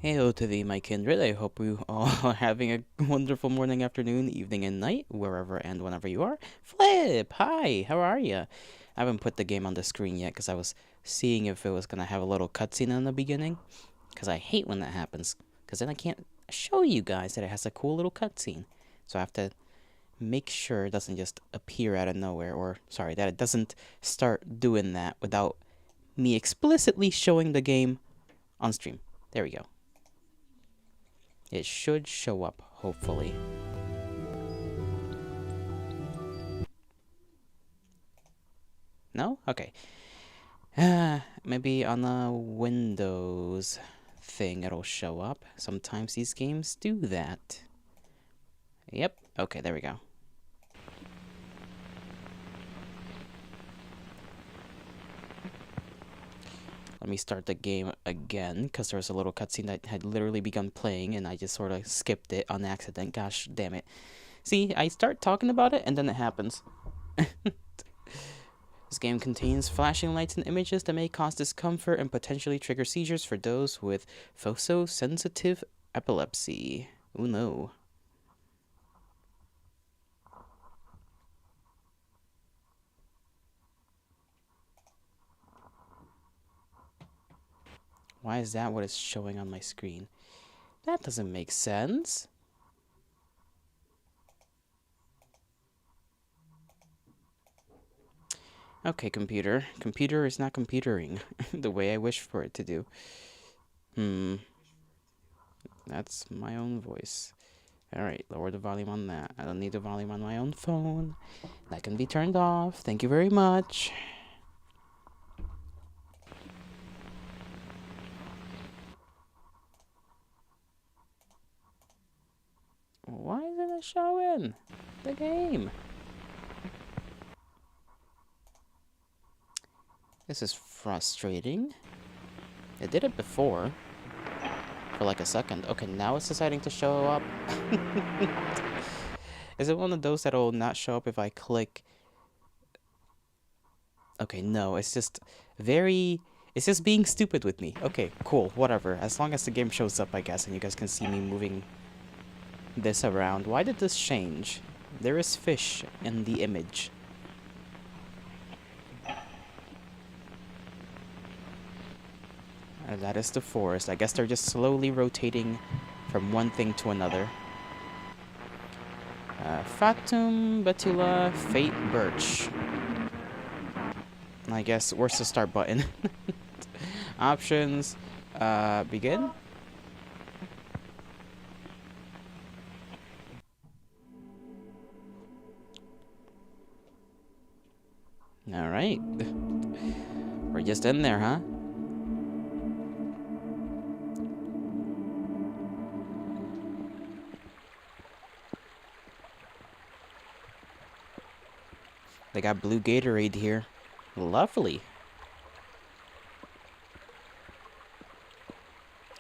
Hail to thee, my kindred. I hope you all are having a wonderful morning, afternoon, evening, and night, wherever and whenever you are. Flip! Hi, how are ya? I haven't put the game on the screen yet because I was seeing if it was going to have a little cutscene in the beginning. Because I hate when that happens. Because then I can't show you guys that it has a cool little cutscene. So I have to make sure it doesn't just appear out of nowhere. Or, sorry, that it doesn't start doing that without me explicitly showing the game on stream. There we go. It should show up, hopefully. No? Okay. Maybe on the Windows thing it'll show up. Sometimes these games do that. Yep. Okay, there we go. Let me start the game again, because there was a little cutscene that had literally begun playing, and I just sort of skipped it on accident. Gosh damn it. See, I start talking about it, and then it happens. This game contains flashing lights and images that may cause discomfort and potentially trigger seizures for those with photosensitive epilepsy. Oh no. Why is that what is showing on my screen? That doesn't make sense. Okay, computer. Computer is not computering the way I wish for it to do. That's my own voice. Alright, lower the volume on that. I don't need the volume on my own phone. That can be turned off. Thank you very much. Why isn't it showing the game? This is frustrating. It did it before. For like a second. Okay, now it's deciding to show up. Is it one of those that'll not show up if I click? Okay, no, it's just very... It's just being stupid with me. Okay, cool, whatever. As long as the game shows up, I guess, and you guys can see me moving this around. Why did this change? There is fish in the image. That is the forest. I guess they're just slowly rotating from one thing to another. Fatum Betula Fate Birch. I guess, where's the start button? Options. Begin? Alright. We're just in there, huh? They got blue Gatorade here. Lovely.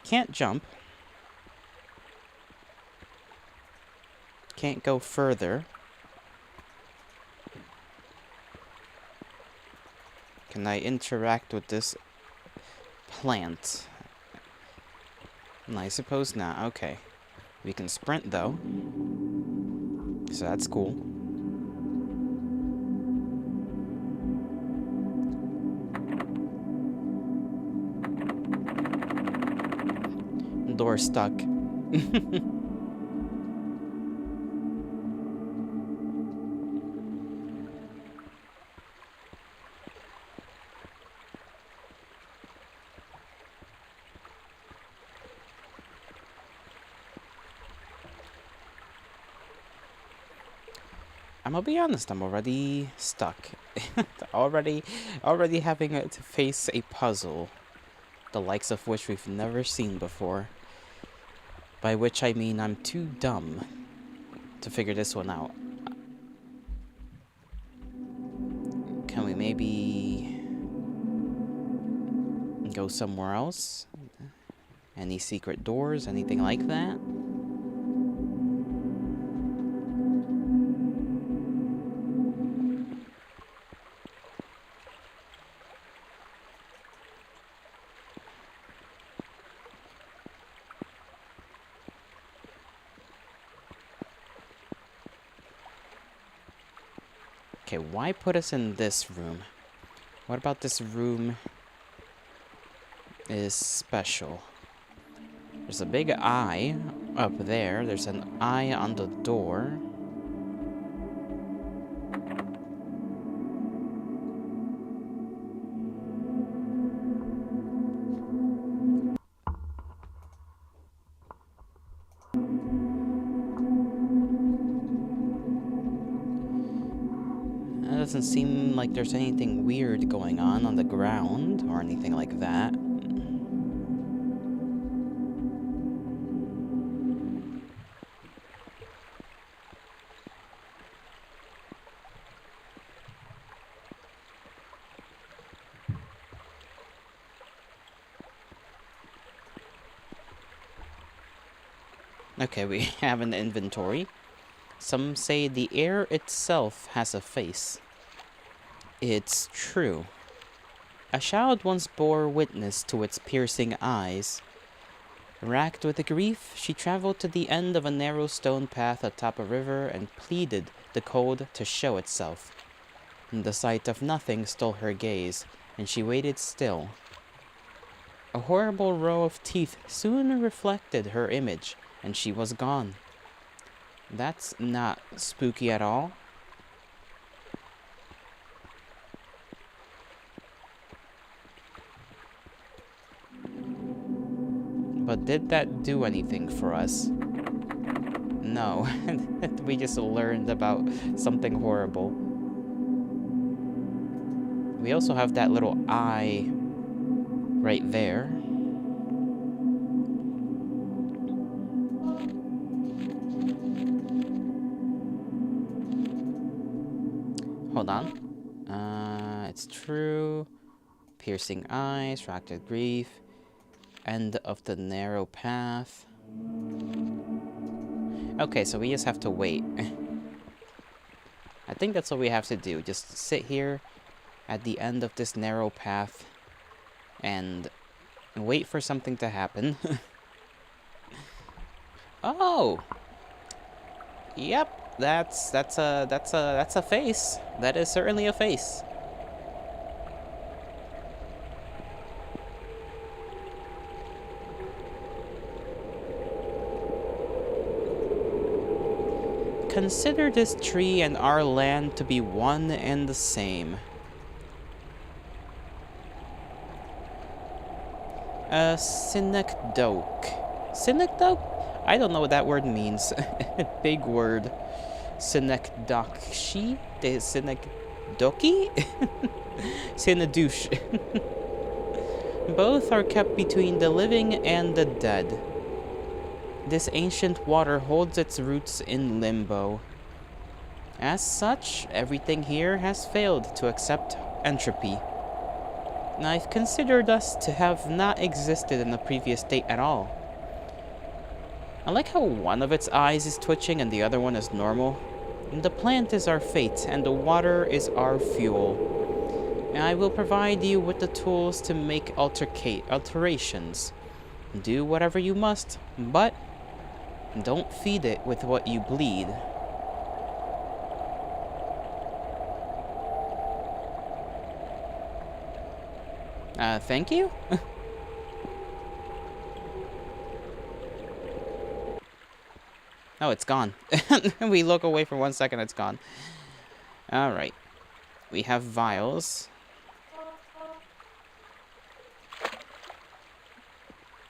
Can't jump. Can't go further. Can I interact with this plant? I suppose not. Okay. We can sprint, though. So that's cool. Door stuck. I'm gonna be honest, I'm already stuck. already having to face a puzzle, the likes of which we've never seen before. By which I mean I'm too dumb to figure this one out. Can we maybe go somewhere else? Any secret doors, anything like that? Okay, why put us in this room? What about this room is special? There's a big eye up there. There's an eye on the door. It doesn't seem like there's anything weird going on the ground or anything like that. Okay, we have an inventory. Some say the air itself has a face. It's true. A child once bore witness to its piercing eyes. Racked with grief, she traveled to the end of a narrow stone path atop a river and pleaded the cold to show itself. The sight of nothing stole her gaze, and she waited still. A horrible row of teeth soon reflected her image, and she was gone. That's not spooky at all. But did that do anything for us? No. We just learned about something horrible. We also have that little eye right there. Hold on. It's true. Piercing eyes, fractured grief. End of the narrow path. Okay, so we just have to wait. I think that's what we have to do. Just sit here at the end of this narrow path and wait for something to happen. Oh! Yep, that's a face. That is certainly a face. Consider this tree and our land to be one and the same. Synecdoche. Synecdoche? I don't know what that word means. Big word. Synecdoche? Synecdoche? Synecdouche. Both are kept between the living and the dead. This ancient water holds its roots in limbo. As such, everything here has failed to accept entropy. I've considered us to have not existed in the previous state at all. I like how one of its eyes is twitching and the other one is normal. The plant is our fate, and the water is our fuel. I will provide you with the tools to make alterations. Do whatever you must, but don't feed it with what you bleed. Thank you? Oh, it's gone. We look away for 1 second, it's gone. Alright. We have vials.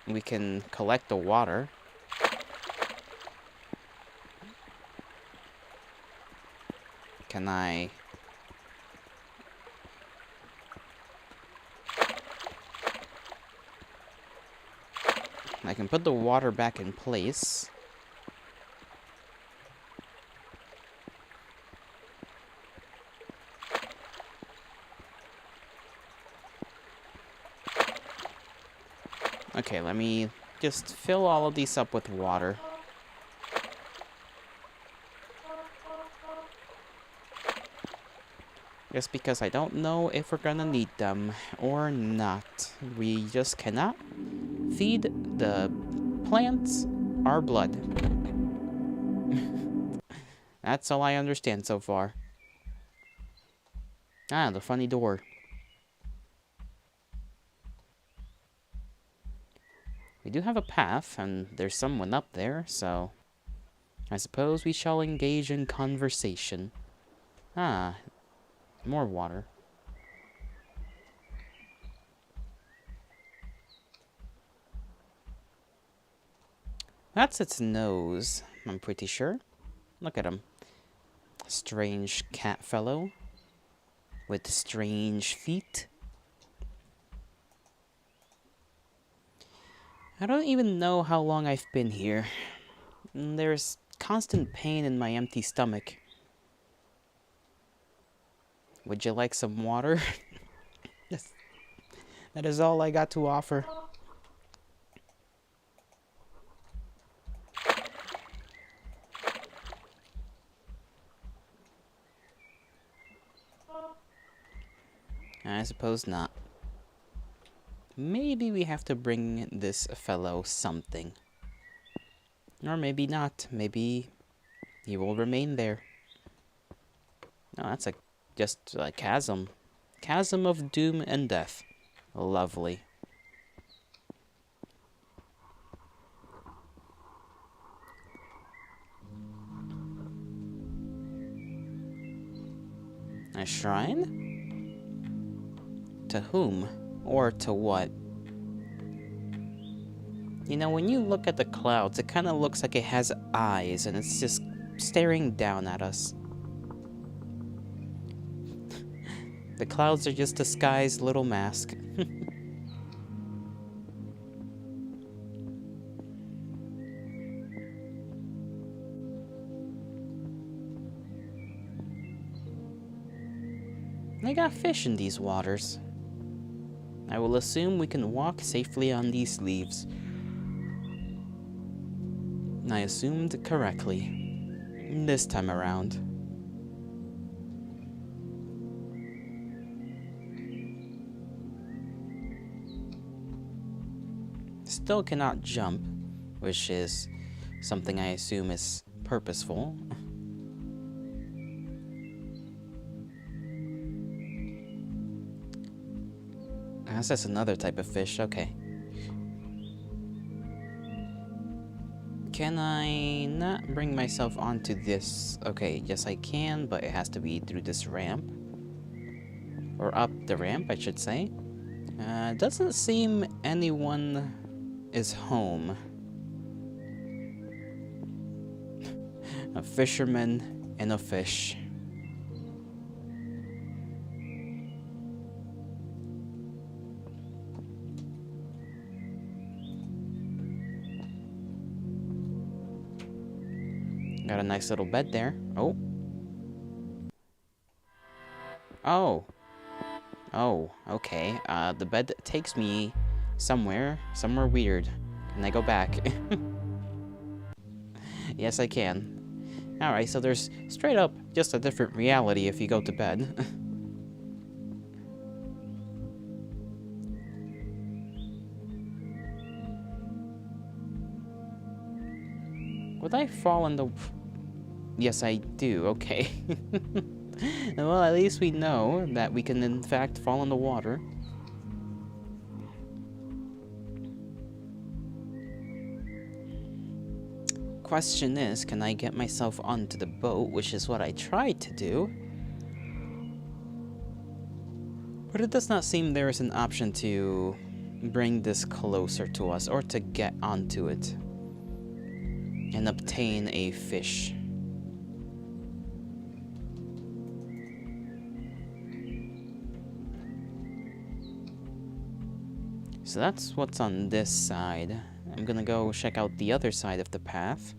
We can collect the water. Can I... I can put the water back in place. Okay, let me just fill all of these up with water. Just because I don't know if we're gonna need them or not. We just cannot feed the plants our blood. That's all I understand so far. Ah, the funny door. We do have a path, and there's someone up there, so I suppose we shall engage in conversation. Ah, more water. That's its nose, I'm pretty sure. Look at him. Strange cat fellow with strange feet. I don't even know how long I've been here. There's constant pain in my empty stomach. Would you like some water? Yes. That is all I got to offer. I suppose not. Maybe we have to bring this fellow something. Or maybe not. Maybe he will remain there. No, that's just a chasm. Chasm of doom and death. Lovely. A shrine? To whom? Or to what? You know, when you look at the clouds, it kind of looks like it has eyes, and it's just staring down at us. The clouds are just the sky's little mask. They got fish in these waters. I will assume we can walk safely on these leaves. I assumed correctly. This time around. Still cannot jump, which is something I assume is purposeful. That's another type of fish, okay. Can I not bring myself onto this? Okay, yes I can, but it has to be through this ramp. Or up the ramp, I should say. Doesn't seem anyone is home. A fisherman and a fish. Got a nice little bed there. Oh. Oh. Oh, okay. The bed takes me somewhere weird. Can I go back? Yes, I can. Alright, so there's straight up just a different reality if you go to bed. Would I fall in the... Yes, I do. Okay. Well, at least we know that we can, in fact, fall in the water. Question is, can I get myself onto the boat, which is what I tried to do. But it does not seem there is an option to bring this closer to us, or to get onto it and obtain a fish. So that's what's on this side. I'm gonna go check out the other side of the path.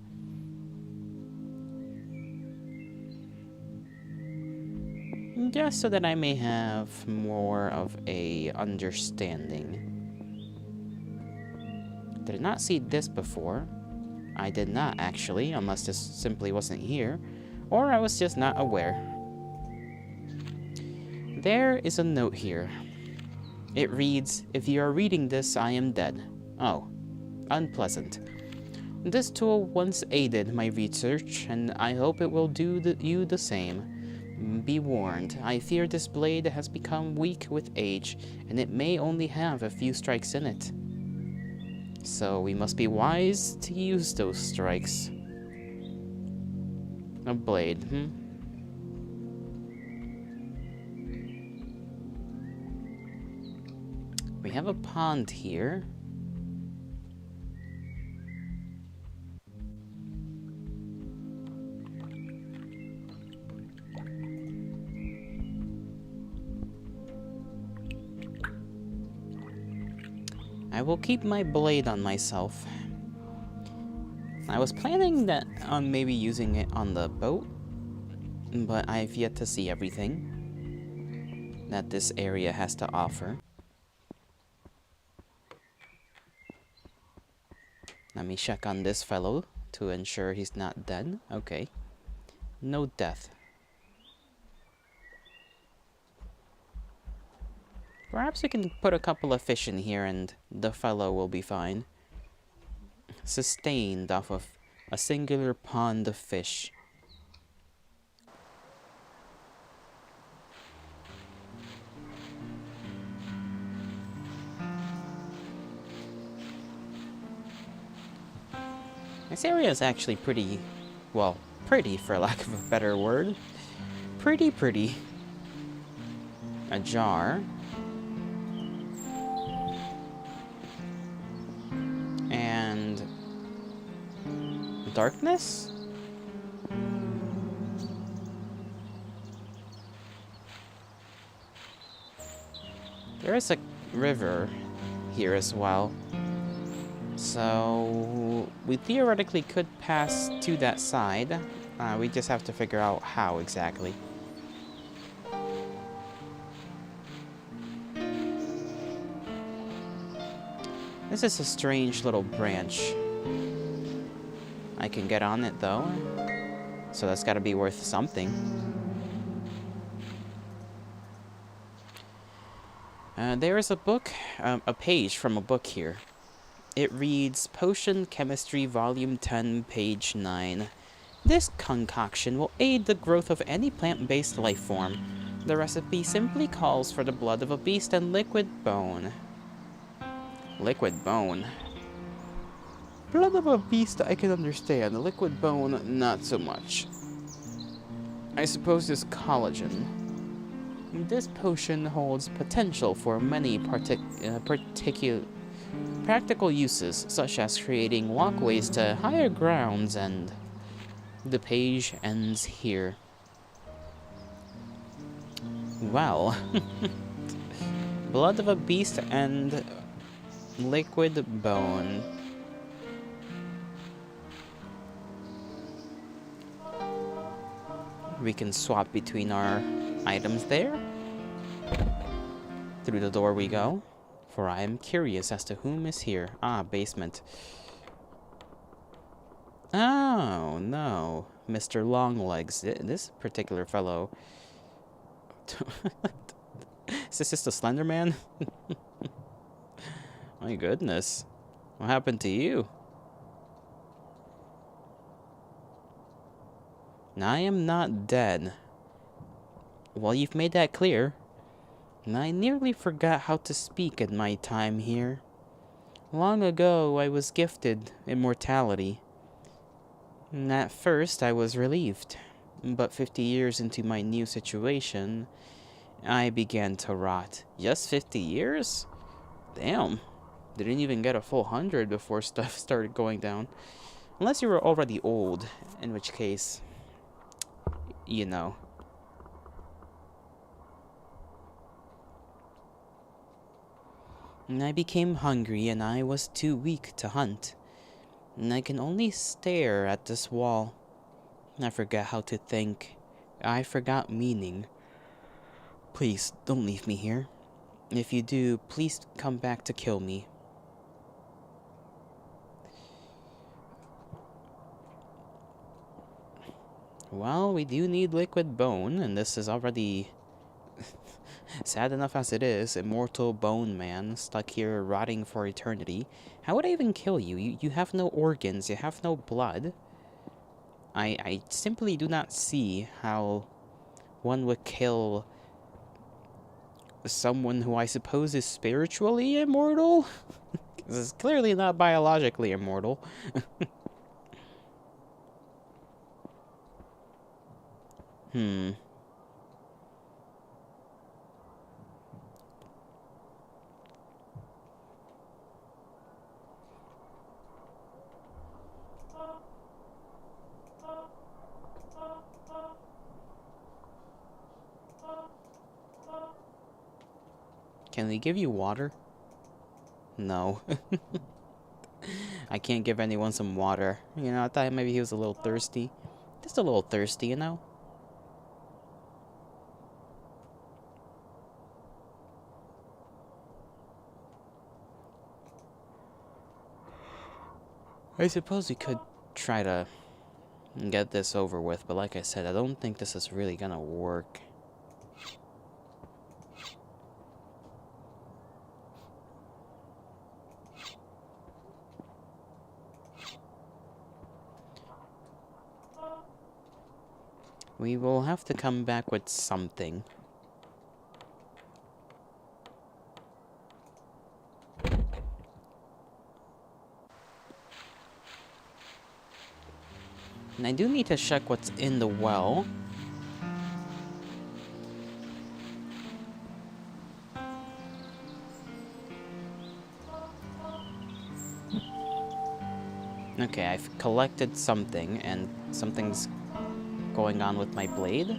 Just so that I may have more of a understanding. Did not see this before. I did not actually, unless this simply wasn't here, or I was just not aware. There is a note here. It reads, "If you are reading this, I am dead." Oh, unpleasant. This tool once aided my research, and I hope it will do you the same. Be warned, I fear this blade has become weak with age, and it may only have a few strikes in it. So we must be wise to use those strikes. A blade, We have a pond here. I will keep my blade on myself. I was planning on maybe using it on the boat, but I've yet to see everything that this area has to offer. Let me check on this fellow to ensure he's not dead. Okay. No death. Perhaps we can put a couple of fish in here and the fellow will be fine. Sustained off of a singular pond of fish. This area is actually pretty, well, pretty for lack of a better word. Pretty. A jar. And darkness? There is a river here as well. So we theoretically could pass to that side. We just have to figure out how exactly. This is a strange little branch. I can get on it though. So that's gotta be worth something. There is a book, a page from a book here. It reads, Potion Chemistry Volume 10, page 9. This concoction will aid the growth of any plant-based life form. The recipe simply calls for the blood of a beast and liquid bone. Liquid bone. Blood of a beast I can understand, liquid bone not so much. I suppose it's collagen. This potion holds potential for many practical uses, such as creating walkways to higher grounds, and the page ends here. Well, blood of a beast and liquid bone. We can swap between our items there. Through the door we go, for I am curious as to whom is here. Ah, basement. Oh, no. Mr. Longlegs. This particular fellow. Is this just a Slender Man? My goodness. What happened to you? I am not dead. Well, you've made that clear. And I nearly forgot how to speak in my time here. Long ago, I was gifted immortality. And at first, I was relieved. But 50 years into my new situation, I began to rot. Just 50 years? Damn. Didn't even get a full 100 before stuff started going down. Unless you were already old, in which case, you know. And I became hungry and I was too weak to hunt. And I can only stare at this wall. I forgot how to think. I forgot meaning. Please, don't leave me here. If you do, please come back to kill me. Well, we do need liquid bone, and this is already sad enough as it is. Immortal bone man stuck here rotting for eternity. How would I even kill you? You have no organs, you have no blood. I simply do not see how one would kill someone who I suppose is spiritually immortal? This is clearly not biologically immortal. Hmm. Can they give you water? No. I can't give anyone some water. You know, I thought maybe he was a little thirsty. Just a little thirsty, you know? I suppose we could try to get this over with, but like I said, I don't think this is really gonna work. We will have to come back with something. And I do need to check what's in the well. Okay, I've collected something, and something's going on with my blade.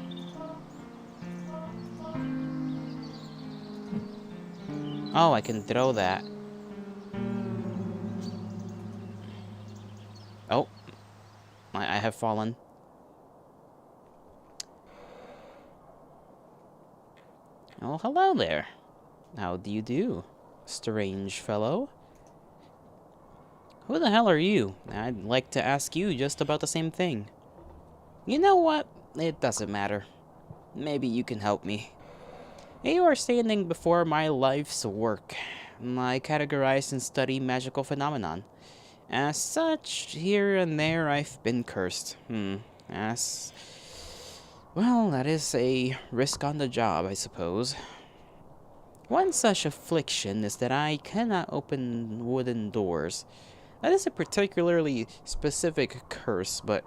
Oh, I can throw that. Oh, I have fallen. Oh, hello there. How do you do, strange fellow? Who the hell are you? I'd like to ask you just about the same thing. You know what? It doesn't matter. Maybe you can help me. You are standing before my life's work. I categorize and study magical phenomenon. As such, here and there I've been cursed. Well, that is a risk on the job, I suppose. One such affliction is that I cannot open wooden doors. That is a particularly specific curse, but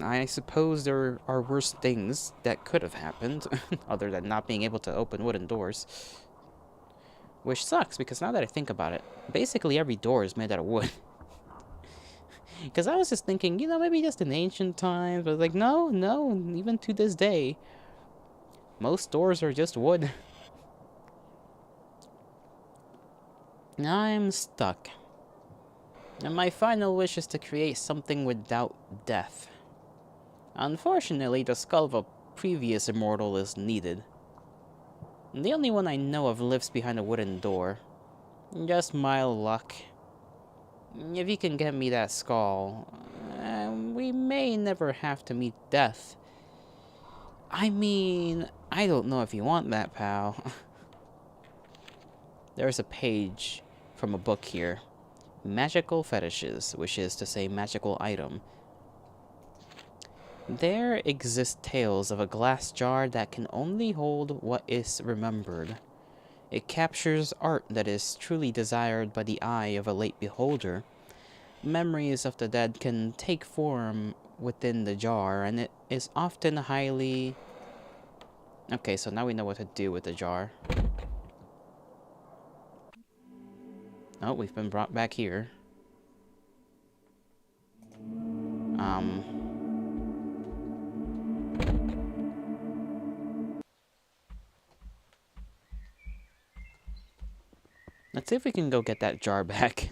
I suppose there are worse things that could have happened, other than not being able to open wooden doors. Which sucks, because now that I think about it, basically every door is made out of wood. Because I was just thinking, you know, maybe just in ancient times, but like, no, even to this day, most doors are just wood. Now I'm stuck. And my final wish is to create something without death. Unfortunately, the skull of a previous immortal is needed. And the only one I know of lives behind a wooden door. Just my luck. If you can get me that skull, we may never have to meet death. I mean, I don't know if you want that, pal. There's a page from a book here. Magical fetishes, which is to say magical item. There exist tales of a glass jar that can only hold what is remembered. It captures art that is truly desired by the eye of a late beholder. Memories of the dead can take form within the jar, and it is often highly... Okay, so now we know what to do with the jar. Oh, we've been brought back here. Let's see if we can go get that jar back.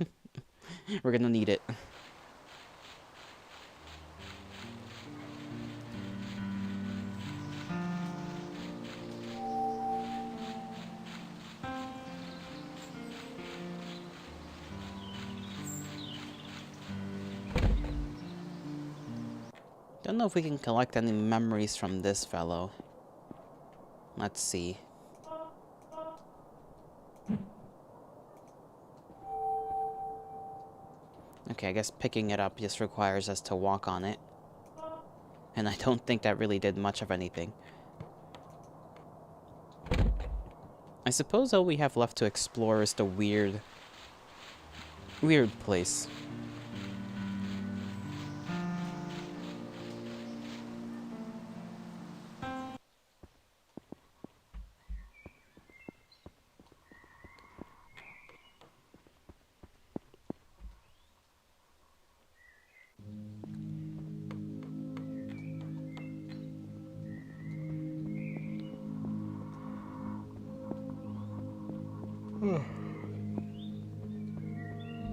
We're gonna need it. Don't know if we can collect any memories from this fellow. Let's see. Okay, I guess picking it up just requires us to walk on it. And I don't think that really did much of anything. I suppose all we have left to explore is the weird place.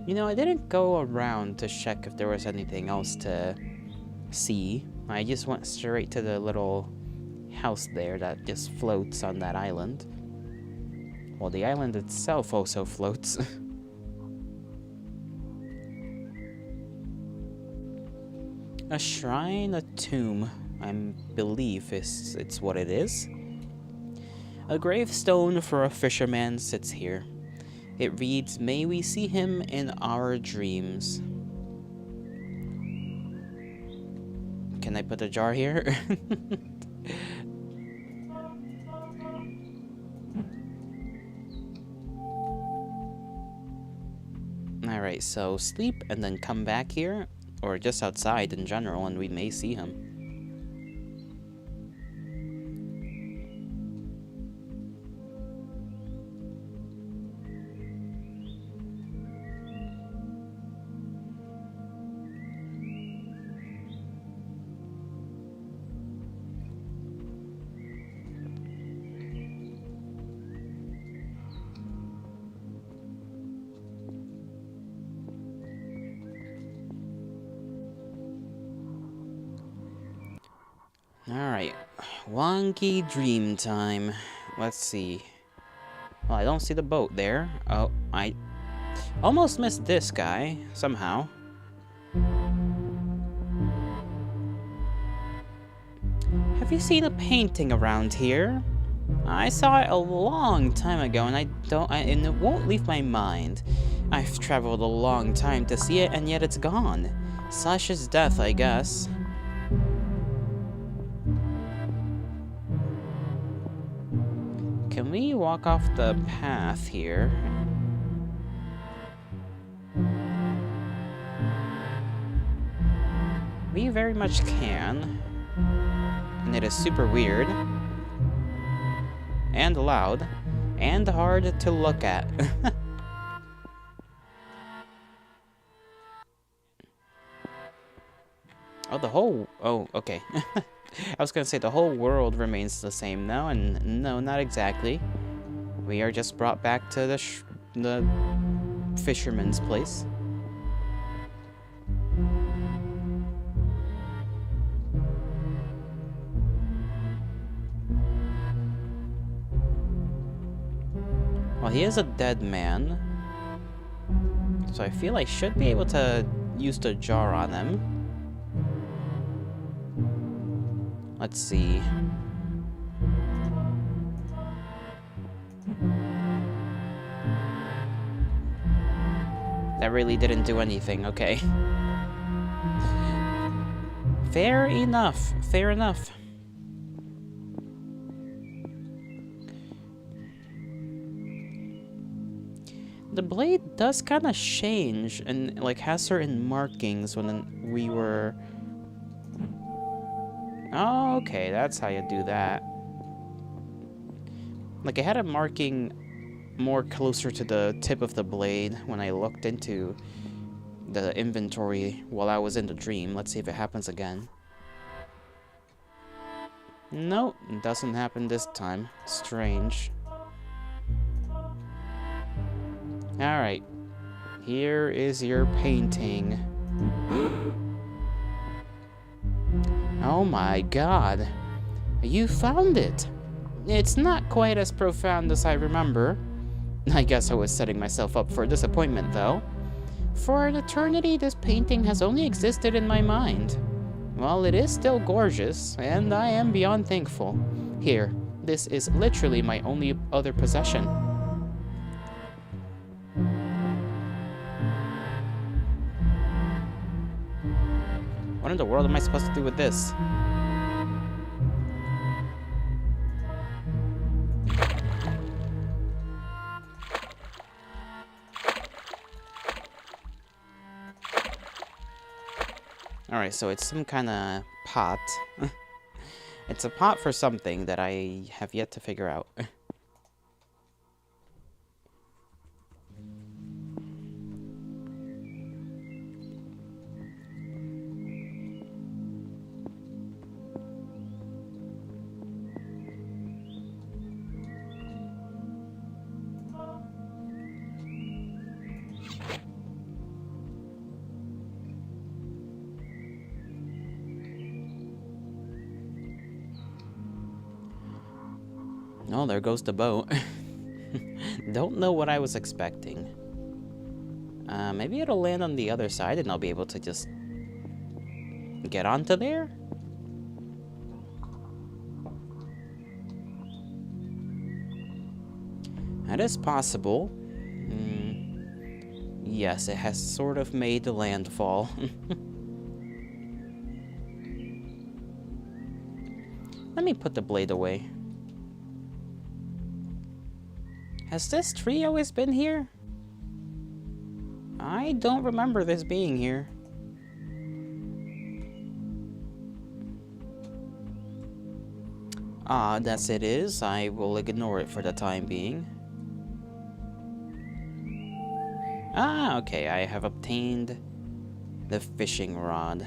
You know, I didn't go around to check if there was anything else to see. I just went straight to the little house there that just floats on that island. Well, the island itself also floats. A shrine, a tomb, I believe it's what it is. A gravestone for a fisherman sits here. It reads, "May we see him in our dreams." Can I put a jar here? Alright, so sleep and then come back here, or just outside in general, and we may see him. Alright, wonky dream time. Let's see. Well, I don't see the boat there. Oh, I almost missed this guy, somehow. Have you seen a painting around here? I saw it a long time ago, and and it won't leave my mind. I've traveled a long time to see it, and yet it's gone. Such is death, I guess. Can we walk off the path here? We very much can. And it is super weird. And loud. And hard to look at. Oh, okay. I was gonna say the whole world remains the same now, and no, not exactly. We are just brought back to the fisherman's place. Well, he is a dead man, so I feel I should be able to use the jar on him. Let's see. That really didn't do anything, okay. Fair enough, fair enough. The blade does kind of change and like has certain markings when we were... Oh, okay, that's how you do that. Like, it had a marking more closer to the tip of the blade when I looked into the inventory while I was in the dream. Let's see if it happens again. Nope, it doesn't happen this time. Strange. Alright. Here is your painting. Oh my god. You found it. It's not quite as profound as I remember. I guess I was setting myself up for disappointment, though. For an eternity, this painting has only existed in my mind. Well, it is still gorgeous, and I am beyond thankful. Here, this is literally my only other possession. What in the world am I supposed to do with this? Alright, so it's some kind of pot. It's a pot for something that I have yet to figure out. Oh, there goes the boat. Don't know what I was expecting. Maybe it'll land on the other side and I'll be able to just get onto there? That is possible. Yes, it has sort of made the landfall. Let me put the blade away. Has this tree always been here? I don't remember this being here. That's it is. I will ignore it for the time being. Okay, I have obtained the fishing rod.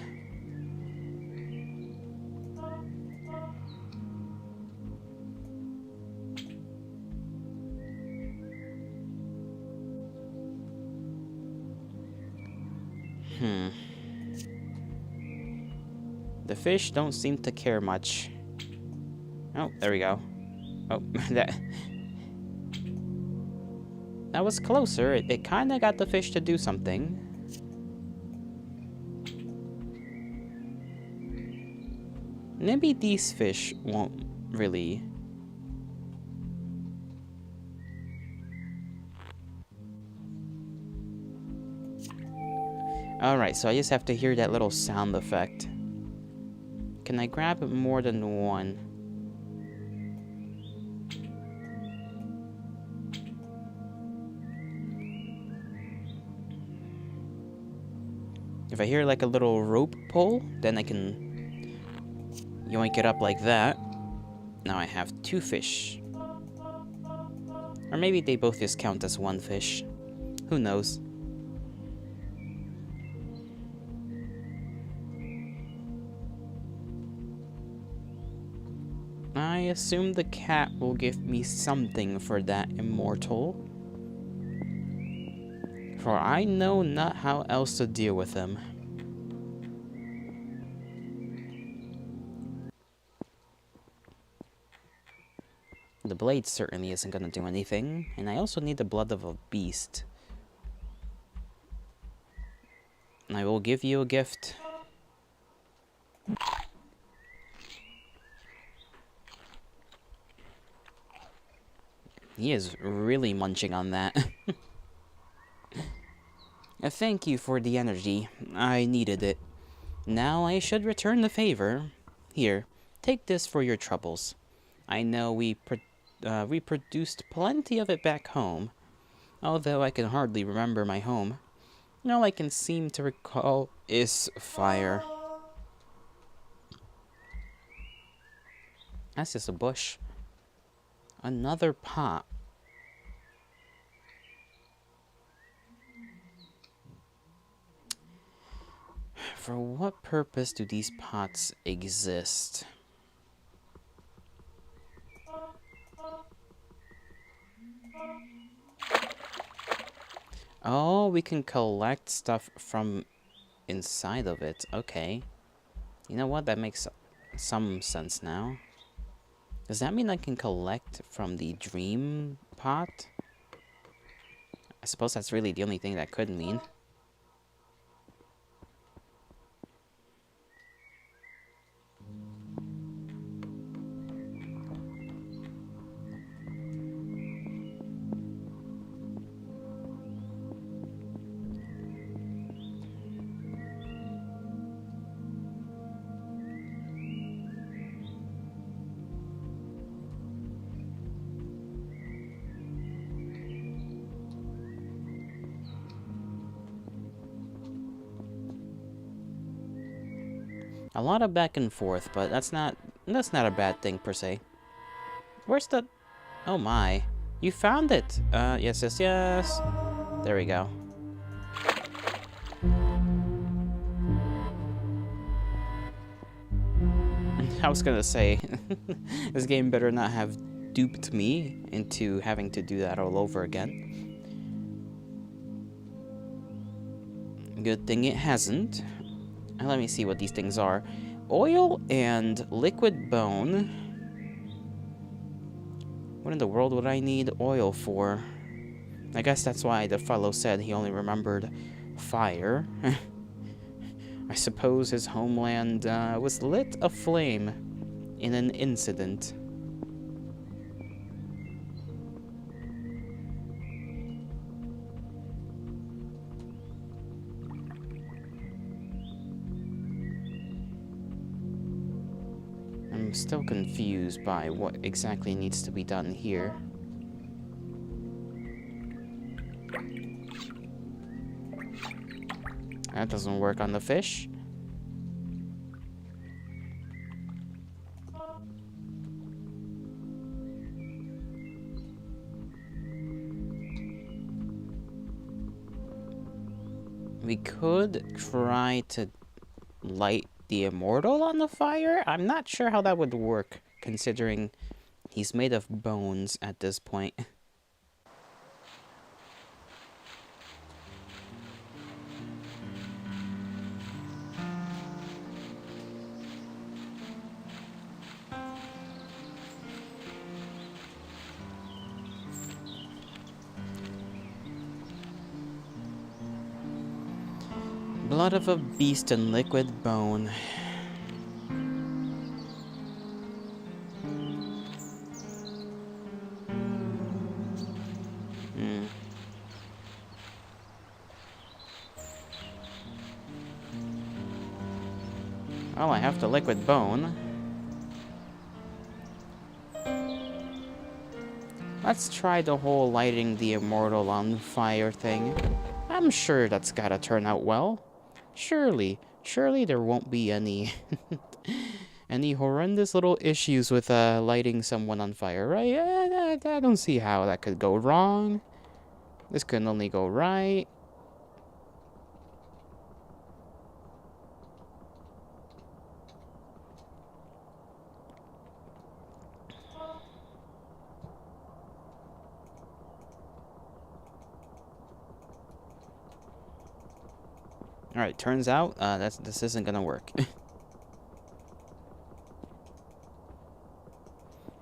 The fish don't seem to care much. Oh, there we go. Oh, that was closer. It kind of got the fish to do something. Maybe these fish won't really. Alright, so I just have to hear that little sound effect. Can I grab more than one? If I hear like a little rope pull, then I can yoink it up like that. Now I have 2 fish. Or maybe they both just count as 1 fish. Who knows? I assume the cat will give me something for that immortal. For I know not how else to deal with him. The blade certainly isn't gonna do anything, and I also need the blood of a beast. I will give you a gift. He is really munching on that. Thank you for the energy. I needed it. Now I should return the favor. Here, take this for your troubles. I know we produced plenty of it back home, although I can hardly remember my home. All I can seem to recall is fire. That's just a bush. Another pot. For what purpose do these pots exist? Oh, we can collect stuff from inside of it. Okay. You know what? That makes some sense now. Does that mean I can collect from the dream pot? I suppose that's really the only thing that could mean. A lot of back and forth, but that's not a bad thing per se. Where's the... Oh my. You found it! Yes, yes, yes. There we go. I was gonna say, this game better not have duped me into having to do that all over again. Good thing it hasn't. Let me see what these things are. Oil and liquid bone. What in the world would I need oil for? I guess that's why the fellow said he only remembered fire. I suppose his homeland was lit aflame in an incident. I'm still confused by what exactly needs to be done here. That doesn't work on the fish. We could try to light the immortal on the fire. I'm not sure how that would work, considering he's made of bones at this point. Blood of a beast and liquid bone. Well, I have the liquid bone. Let's try the whole lighting the immortal on fire thing. I'm sure that's gotta turn out well. Surely there won't be any any horrendous little issues with lighting someone on fire, right? I don't see how that could go wrong. This can only go right. Alright, turns out this isn't gonna work.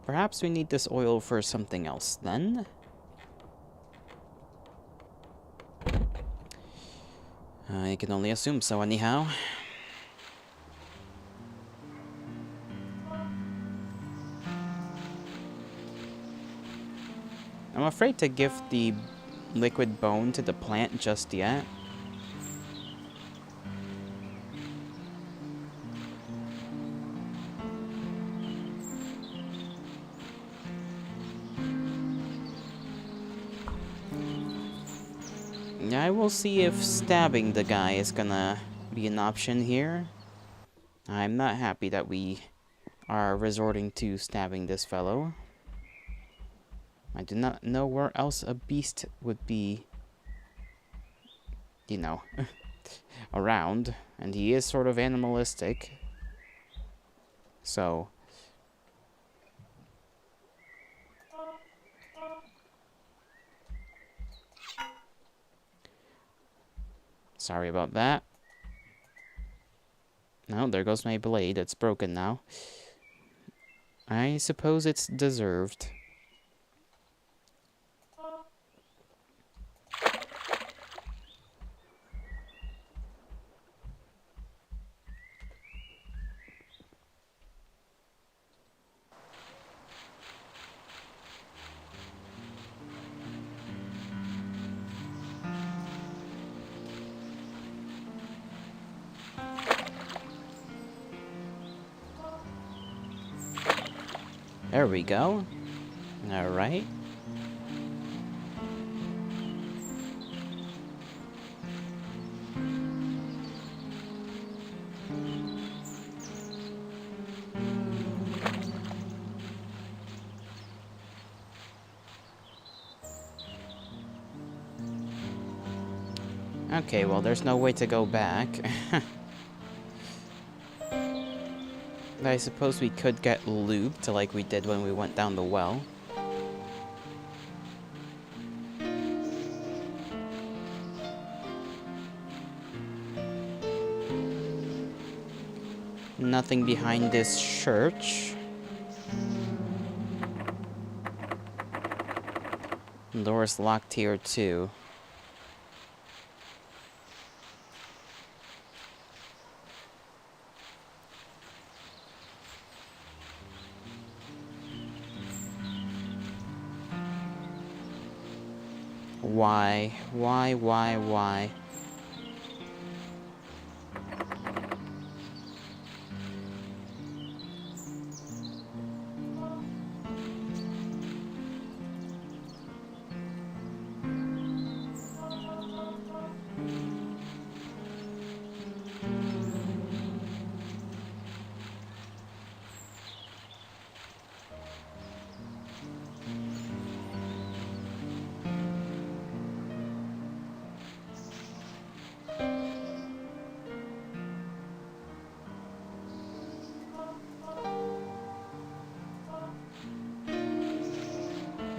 Perhaps we need this oil for something else, then? I can only assume so, anyhow. I'm afraid to give the liquid bone to the plant just yet. I will see if stabbing the guy is gonna be an option here. I'm not happy that we are resorting to stabbing this fellow. I do not know where else a beast would be, you know, around. And he is sort of animalistic. So... sorry about that. No, there goes my blade. It's broken now. I suppose it's deserved. There we go. Alright. Okay, well, there's no way to go back. But I suppose we could get looped like we did when we went down the well. Nothing behind this church. Door's locked here too. Why? Why?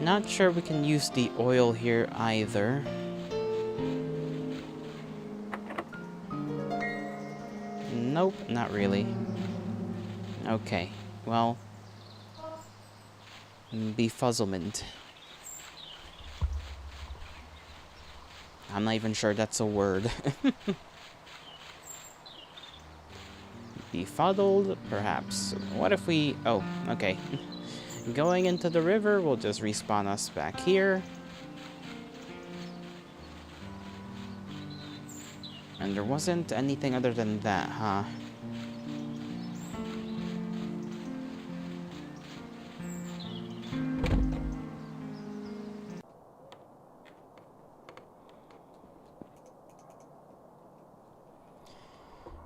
Not sure we can use the oil here either. Nope, not really. Okay, well... befuzzlement. I'm not even sure that's a word. Befuddled, perhaps. What if we... oh, okay. Going into the river will just respawn us back here. And there wasn't anything other than that, huh?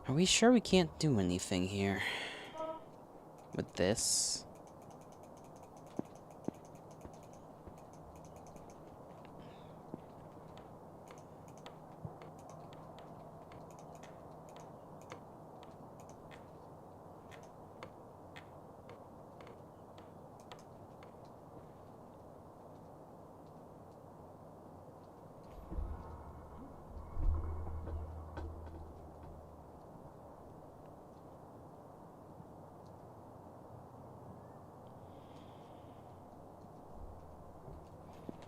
Are we sure we can't do anything here? With this?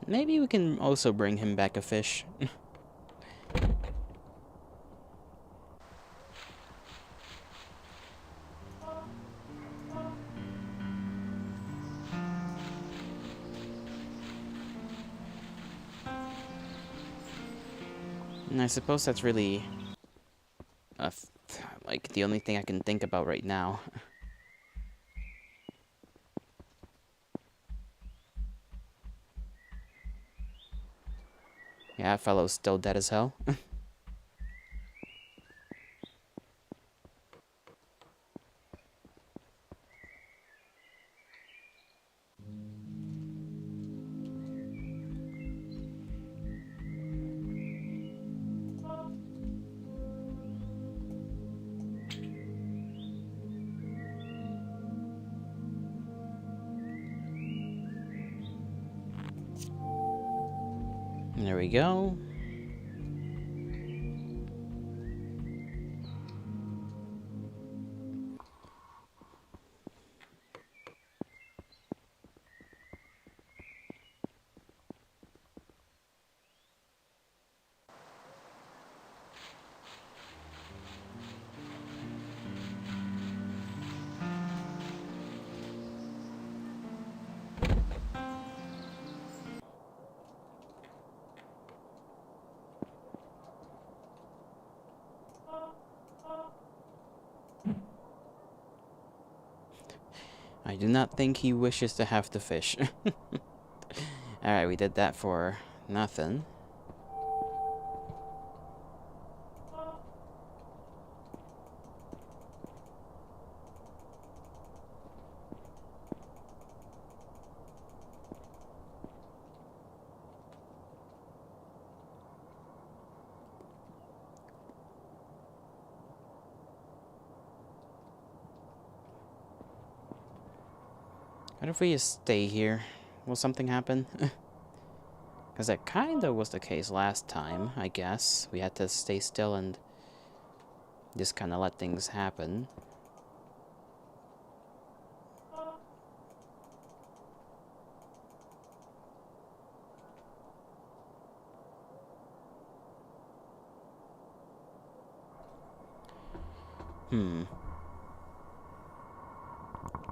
Maybe we can also bring him back a fish. And I suppose that's really... like, the only thing I can think about right now. Yeah, that fellow's still dead as hell. There we go. I do not think he wishes to have the fish. Alright, we did that for nothing. What if we just stay here? Will something happen? Because that kinda was the case last time, I guess. We had to stay still and just kinda let things happen.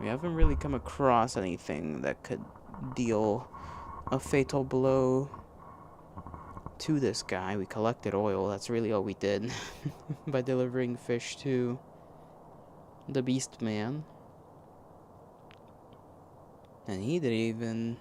We haven't really come across anything that could deal a fatal blow to this guy. We collected oil, that's really all we did. By delivering fish to the beast man. And he didn't even...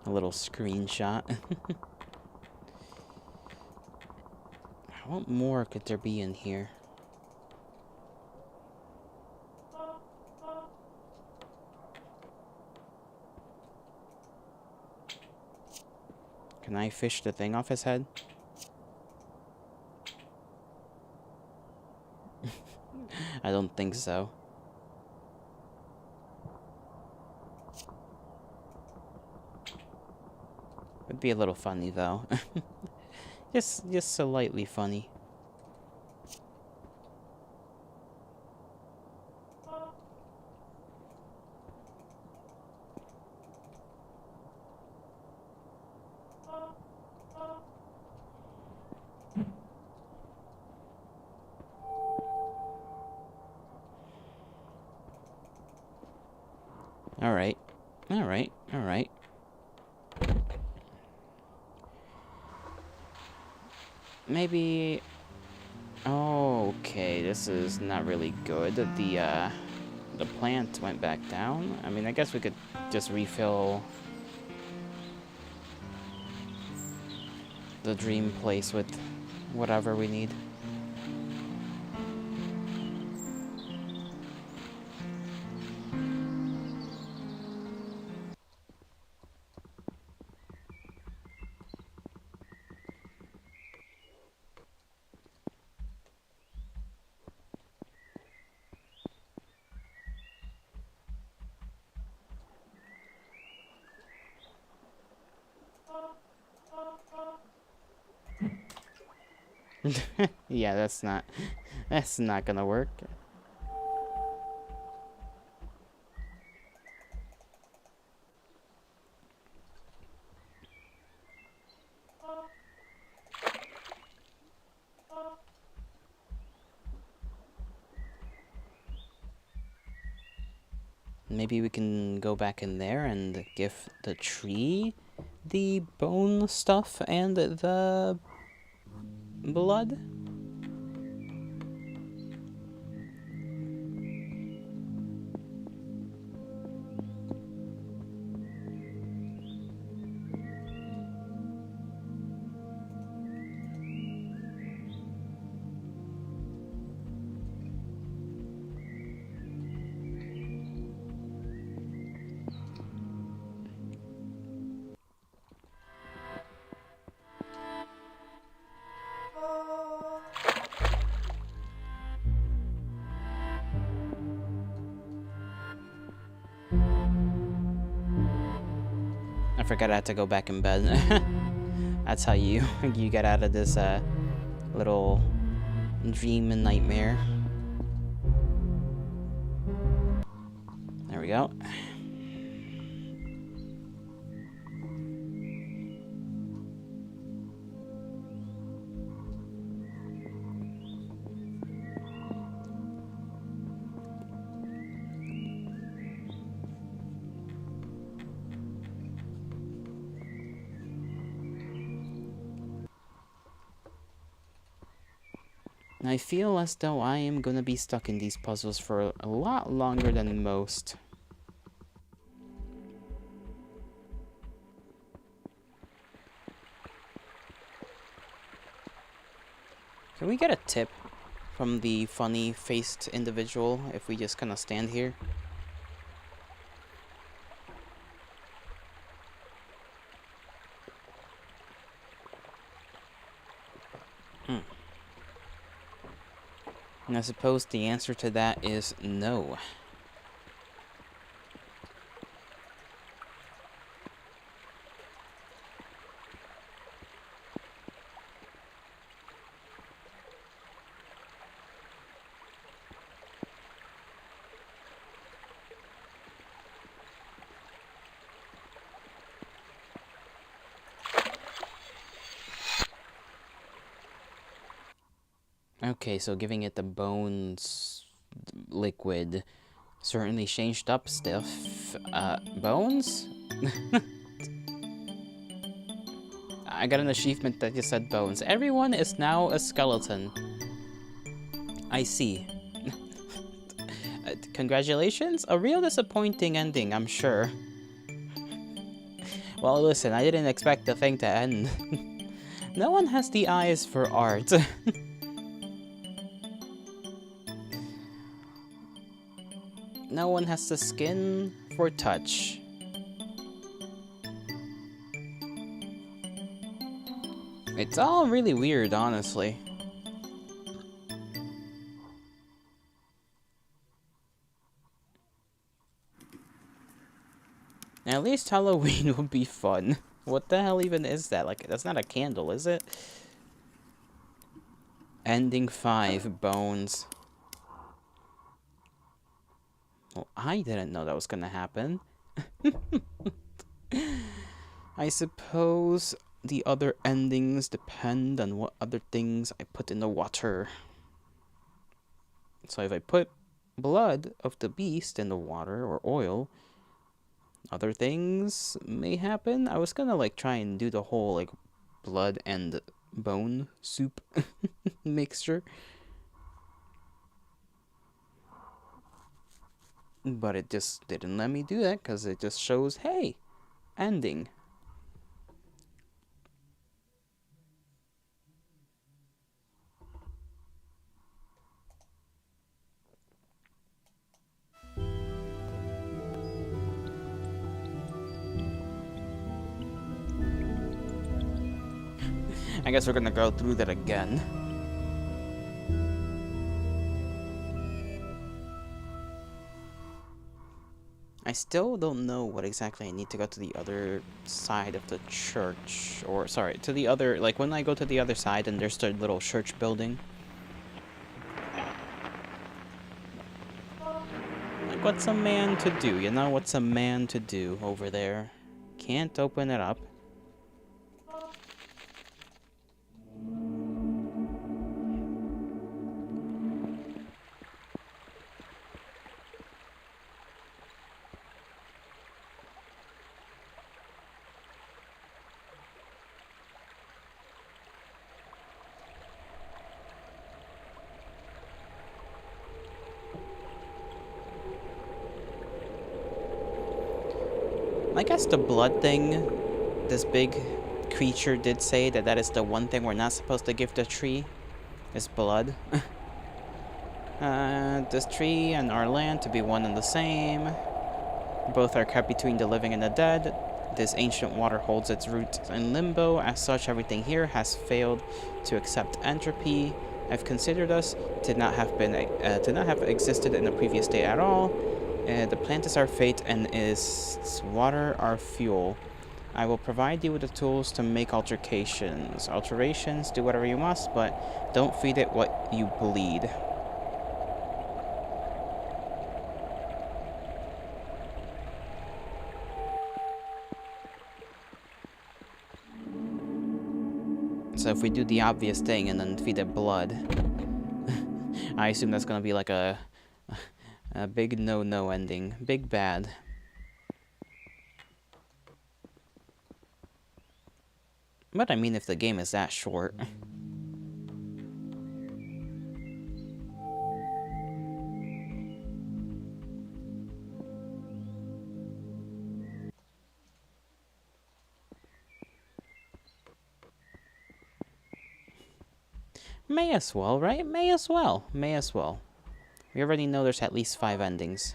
A little screenshot. What more could there be in here? Can I fish the thing off his head? I don't think so. Would be a little funny though. just slightly funny. Alright. Alright. Alright. Maybe... Oh, okay, this is not really good. The plant went back down. I mean, I guess we could just refill the dream place with whatever we need. Yeah, that's not gonna work. Maybe we can go back in there and give the tree the bone stuff and the blood? I forgot I had to go back in bed. That's how you get out of this little dream and nightmare. There we go. I feel as though I am gonna be stuck in these puzzles for a lot longer than most. Can we get a tip from the funny-faced individual if we just kind of stand here? And I suppose the answer to that is no. Okay, so giving it the bones liquid certainly changed up stuff. Bones? I got an achievement that just said bones. Everyone is now a skeleton. I see. Congratulations? A real disappointing ending, I'm sure. Well, listen, I didn't expect the thing to end. No one has the eyes for art. No one has the skin for touch. It's all really weird, honestly. At least Halloween would be fun. What the hell even is that? Like, that's not a candle, is it? Ending 5, bones. Well, I didn't know that was gonna happen. I suppose the other endings depend on what other things I put in the water. So if I put blood of the beast in the water, or oil, other things may happen. I was gonna like try and do the whole like blood and bone soup mixture, but it just didn't let me do that because it just shows, hey, ending. I guess we're gonna go through that again. I still don't know what exactly I need to go to the other side of the church. Or, sorry, to the other, like when I go to the other side and there's the little church building. Like, what's a man to do? You know, what's a man to do over there? Can't open it up. I guess the blood thing, this big creature did say that that is the one thing we're not supposed to give the tree, is blood. This tree and our land to be one and the same. Both are kept between the living and the dead. This ancient water holds its roots in limbo. As such, everything here has failed to accept entropy. I've considered us to not have existed in a previous state at all. The plant is our fate, and is water our fuel. I will provide you with the tools to make alterations. Do whatever you must, but don't feed it what you bleed. So if we do the obvious thing and then feed it blood, I assume that's gonna be like a big no-no ending. Big bad. But I mean, if the game is that short. May as well, right? May as well. May as well. We already know there's at least 5 endings.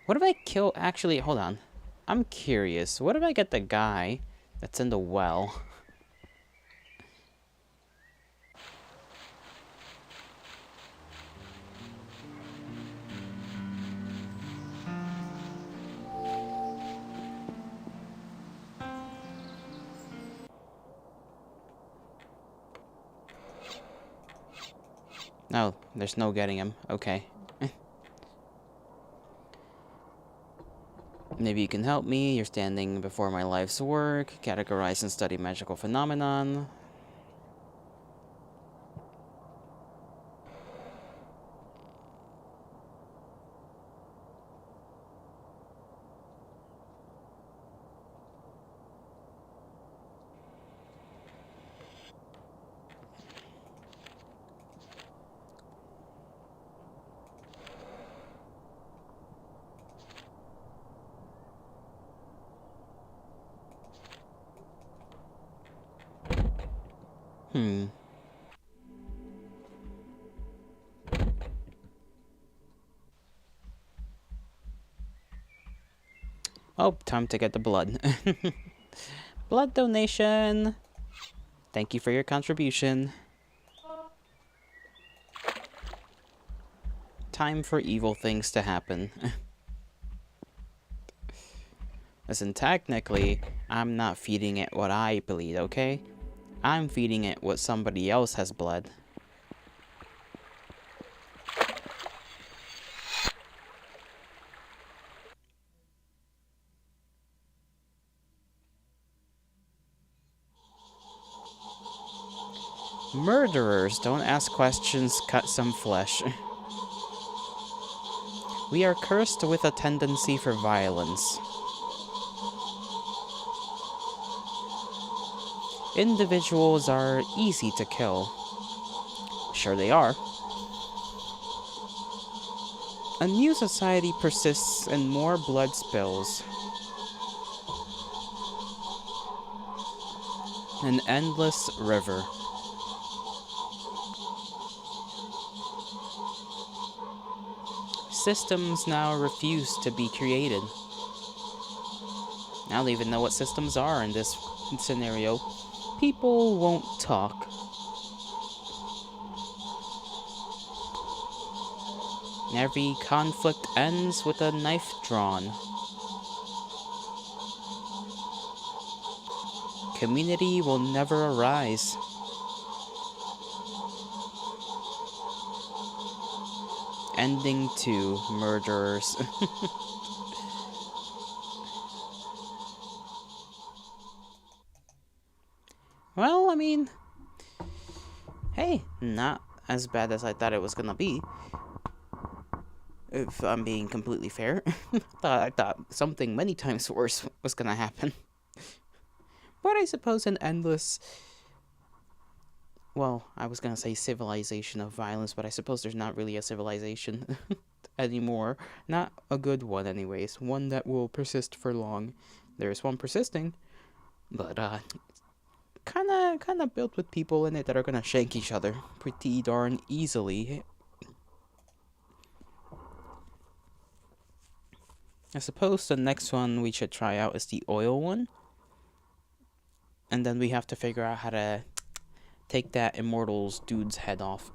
What if I kill... Actually, hold on. I'm curious. What if I get the guy that's in the well? No, there's no getting him. Okay. Maybe you can help me. You're standing before my life's work. Categorize and study magical phenomenon. Oh, time to get the blood. Blood donation. Thank you for your contribution. Time for evil things to happen. Listen, technically, I'm not feeding it what I bleed, okay? I'm feeding it what somebody else has bled. Murderers, don't ask questions, cut some flesh. We are cursed with a tendency for violence. Individuals are easy to kill. Sure they are. A new society persists and more blood spills. An endless river. Systems now refuse to be created. I don't even know what systems are in this scenario. People won't talk. Every conflict ends with a knife drawn. Community will never arise. Ending to murderers. Well, I mean, hey, not as bad as I thought it was gonna be. If I'm being completely fair. I thought something many times worse was gonna happen. But I suppose an endless... Well, I was gonna say civilization of violence, but I suppose there's not really a civilization anymore. Not a good one anyways. One that will persist for long. There's one persisting, but kinda built with people in it that are gonna shank each other pretty darn easily. I suppose the next one we should try out is the oil one. And then we have to figure out how to take that Immortals dude's head off.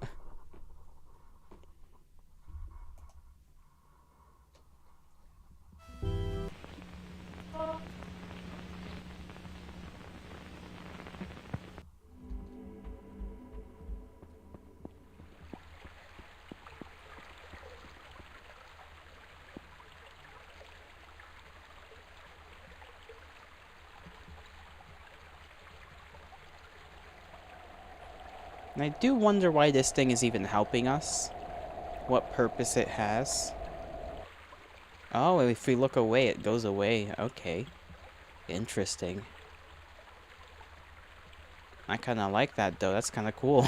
And I do wonder why this thing is even helping us. What purpose it has. Oh, if we look away, it goes away. Okay. Interesting. I kind of like that, though. That's kind of cool.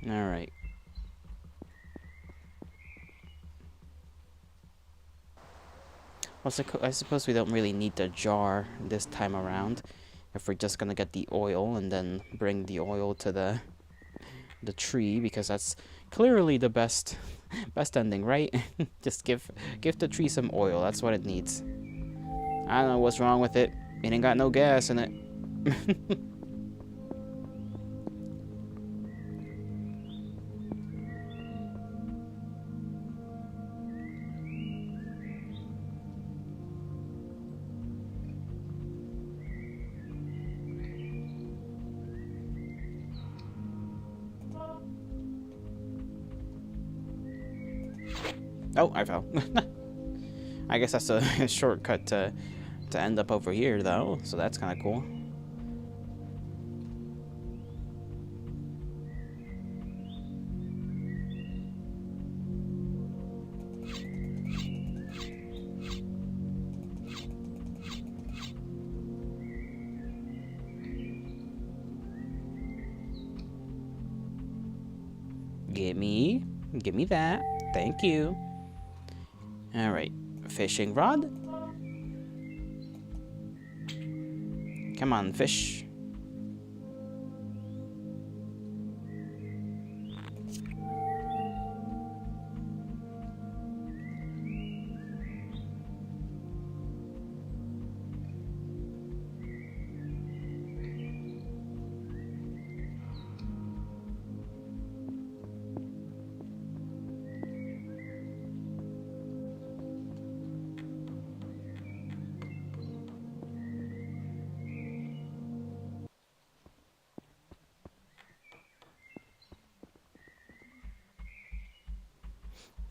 Alright. Well, I suppose we don't really need the jar this time around. If we're just gonna get the oil and then bring the oil to the tree, because that's clearly the best ending, right? Just give the tree some oil. That's what it needs. I don't know what's wrong with it. It ain't got no gas in it. Oh, I fell. I guess that's a shortcut to end up over here, though, so that's kind of cool. Give me that. Thank you. Alright, fishing rod. Come on, fish.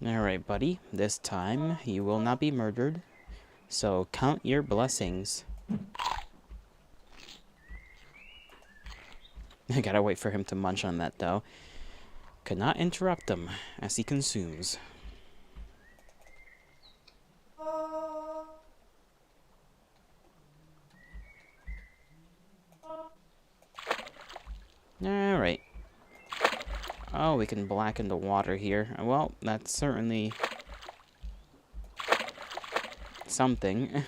Alright, buddy. This time, you will not be murdered. So, count your blessings. I gotta wait for him to munch on that, though. Could not interrupt him as he consumes. Alright. Oh, we can blacken the water here. Well, that's certainly something.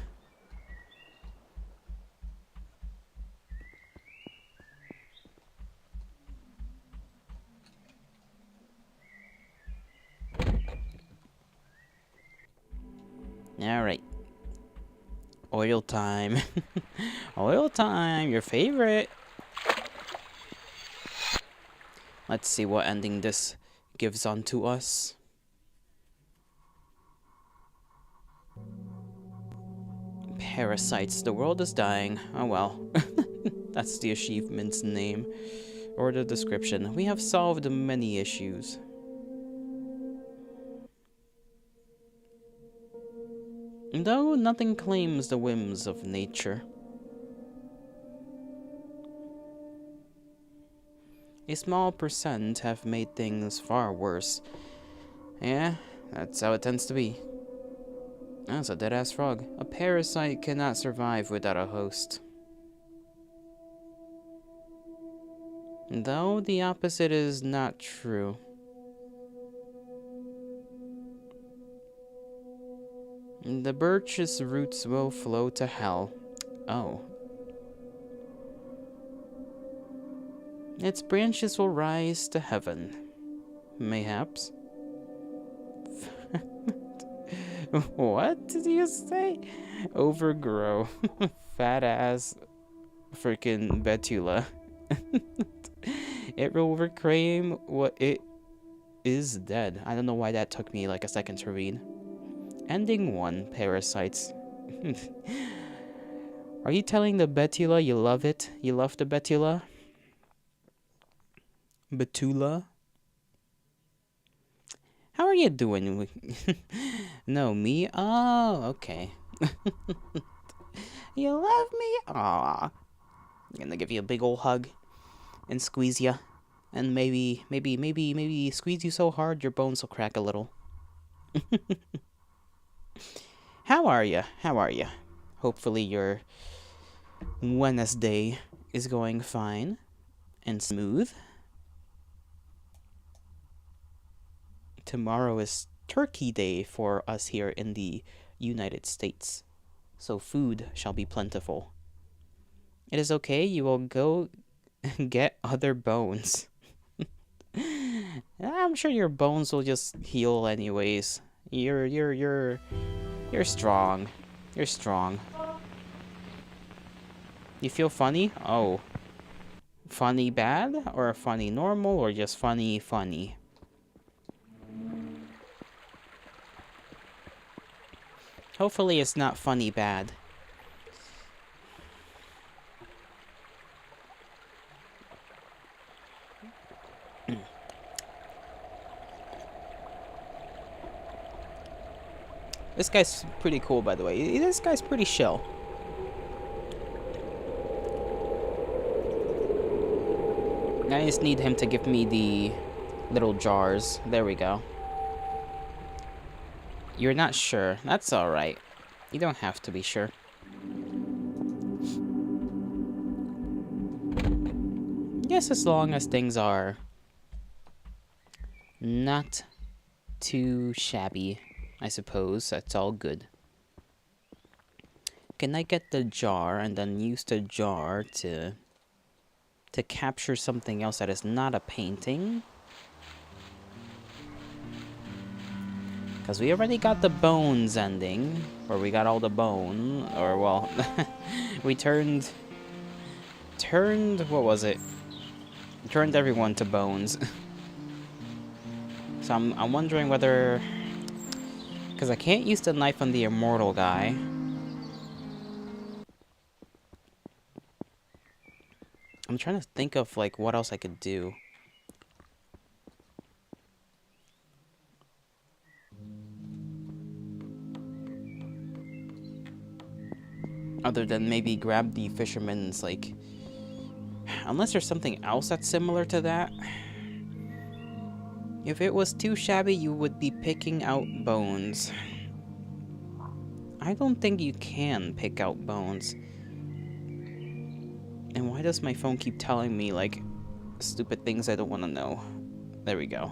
Alright. Oil time. Oil time, your favorite. Let's see what ending this gives onto us. Parasites, the world is dying. Oh well. That's the achievement's name. Or the description. We have solved many issues. Though nothing claims the whims of nature. A small percent have made things far worse. Yeah, that's how it tends to be. That's a dead-ass frog. A parasite cannot survive without a host. Though the opposite is not true. The birch's roots will flow to hell. Oh. Its branches will rise to heaven. Mayhaps. What did you say? Overgrow. Fat ass freaking Betula. It will reclaim what it is dead. I don't know why that took me like a second to read. Ending 1, parasites. Are you telling the Betula you love it? You love the Betula? Betula? How are you doing? No, me? Oh, okay. You love me? Aw. I'm gonna give you a big ol' hug and squeeze you. And maybe squeeze you so hard your bones will crack a little. How are you? How are you? Hopefully your Wednesday is going fine and smooth. tomorrow is Turkey Day for us here in the United States. So food shall be plentiful. It is okay, you will go get other bones. I'm sure your bones will just heal anyways. You're strong. You're strong. You feel funny? Oh. Funny bad? Or funny normal? Or just funny funny? Hopefully it's not funny bad. This guy's pretty cool, by the way. This guy's pretty chill. I just need him to give me the little jars. There we go. You're not sure. That's alright. You don't have to be sure. Yes, as long as things are not too shabby, I suppose that's all good. Can I get the jar and then use the jar to capture something else that is not a painting? Because we already got the bones ending, or we got all the bone, or well, we turned, what was it? Turned everyone to bones. So I'm wondering whether, because I can't use the knife on the immortal guy. I'm trying to think of like what else I could do. Other than maybe grab the fisherman's, like, unless there's something else that's similar to that. If it was too shabby, you would be picking out bones. I don't think you can pick out bones. And why does my phone keep telling me, like, stupid things I don't want to know? There we go.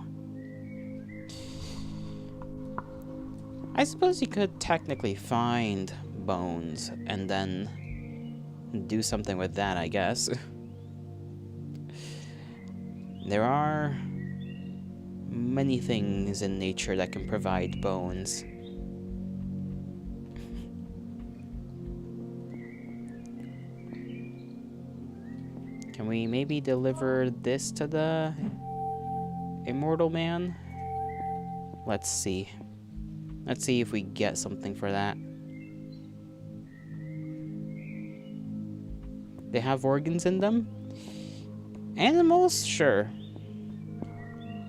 I suppose you could technically find bones and then do something with that, I guess. There are many things in nature that can provide bones. Can we maybe deliver this to the immortal man? Let's see. Let's see if we get something for that. They have organs in them? Animals? Sure.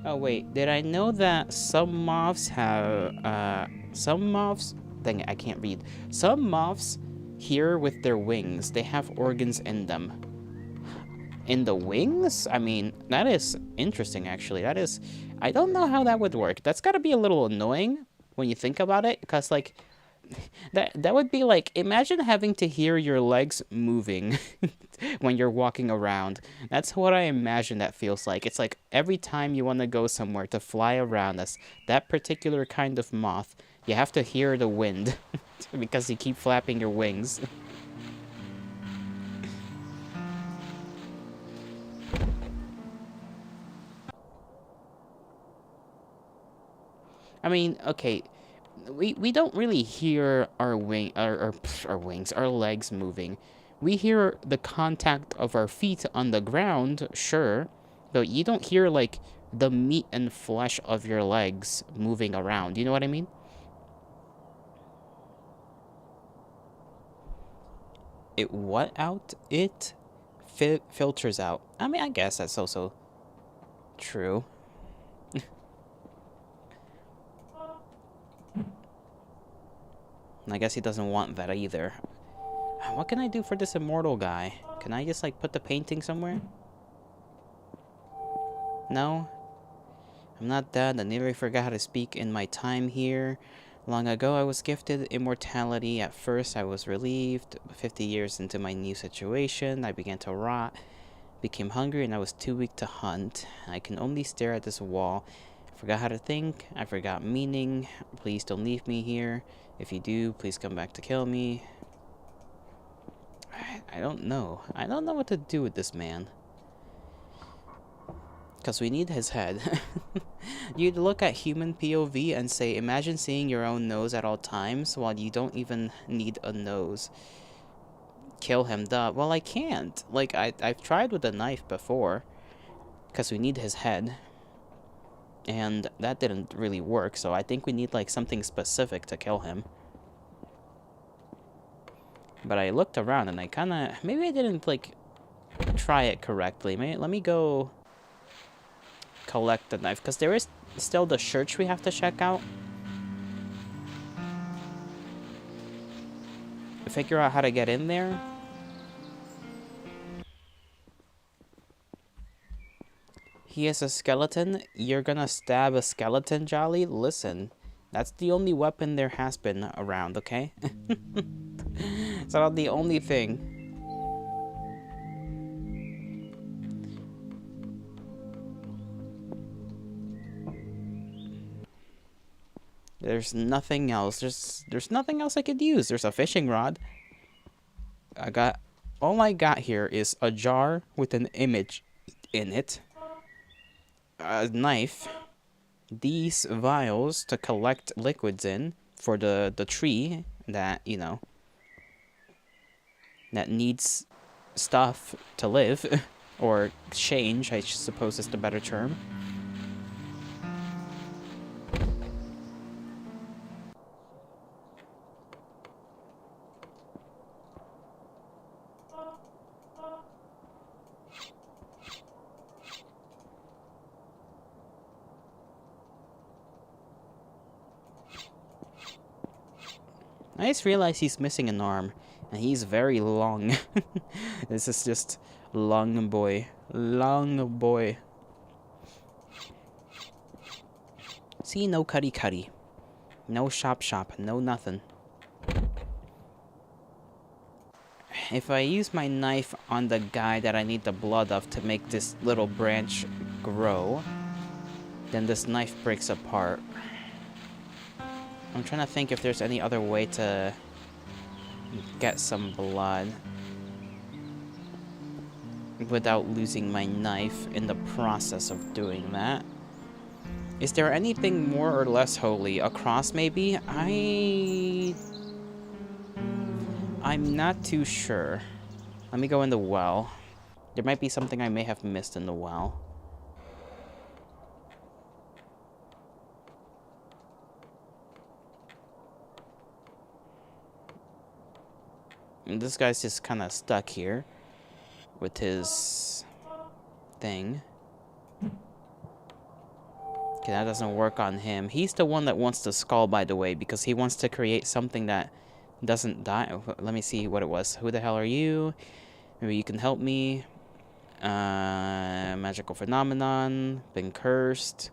Oh wait, did I know that some moths have, dang it, I can't read. Some moths hear with their wings. They have organs in them. In the wings? I mean, that is interesting, actually. That is, I don't know how that would work. That's gotta be a little annoying when you think about it, because, like, that would be like, imagine having to hear your legs moving when you're walking around. That's what I imagine that feels like. It's like every time you want to go somewhere to fly around as that particular kind of moth, you have to hear the wind because you keep flapping your wings. I mean, okay, we don't really hear our our legs moving. We hear the contact of our feet on the ground, sure, but you don't hear like the meat and flesh of your legs moving around. You know what I mean? It what out? It filters out. I mean, I guess that's also true. I guess he doesn't want that either. What can I do for this immortal guy? Can I just, like, put the painting somewhere? No? I'm not dead. I nearly forgot how to speak in my time here. Long ago, I was gifted immortality. At first, I was relieved. 50 years into my new situation, I began to rot. Became hungry, and I was too weak to hunt. I can only stare at this wall. Forgot how to think. I forgot meaning. Please don't leave me here. If you do, please come back to kill me. I don't know. I don't know what to do with this man. Because we need his head. You'd look at human POV and say, imagine seeing your own nose at all times while you don't even need a nose. Kill him, duh. Well, I can't. Like, I've tried with a knife before. Because we need his head. And that didn't really work, so I think we need, like, something specific to kill him. But I looked around and I kinda... Maybe I didn't, like, try it correctly. Let me go collect the knife, because there is still the church we have to check out. Figure out how to get in there. He is a skeleton. You're gonna stab a skeleton, Jolly? Listen, that's the only weapon there has been around, okay? It's not the only thing. There's nothing else. There's nothing else I could use. There's a fishing rod. All I got here is a jar with an image in it. A knife. These vials to collect liquids in for the tree that, you know, that needs stuff to live. Or change, I suppose is the better term. I just realized he's missing an arm, and he's very long. This is just long boy. Long boy. See, no cutty. No shop, no nothing. If I use my knife on the guy that I need the blood of to make this little branch grow, then this knife breaks apart. I'm trying to think if there's any other way to get some blood without losing my knife in the process of doing that. Is there anything more or less holy? A cross, maybe? I'm not too sure. Let me go in the well. There might be something I may have missed in the well. And this guy's just kind of stuck here with his thing. Okay, that doesn't work on him. He's the one that wants the skull, by the way, because he wants to create something that doesn't die. Let me see what it was. Who the hell are you? Maybe you can help me. Magical phenomenon. Been cursed.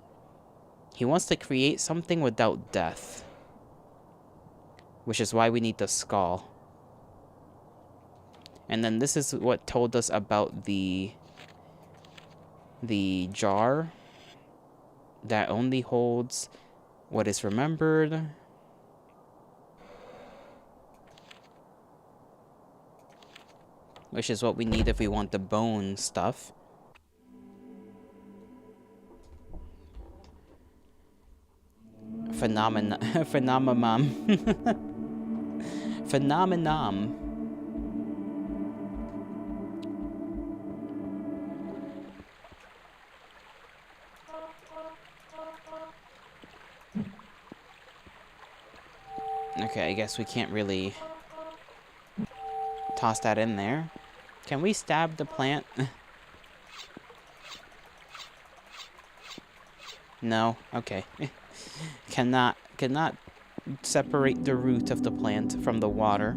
He wants to create something without death. Which is why we need the skull. And then this is what told us about the jar that only holds what is remembered. Which is what we need if we want the bone stuff. Phenomenon. Phenomenon. Okay, I guess we can't really toss that in there. Can we stab the plant? No? Okay. Cannot separate the root of the plant from the water.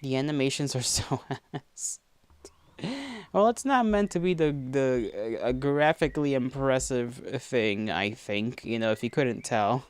The animations are so ass. Well, it's not meant to be the graphically impressive thing, I think. You know, if you couldn't tell.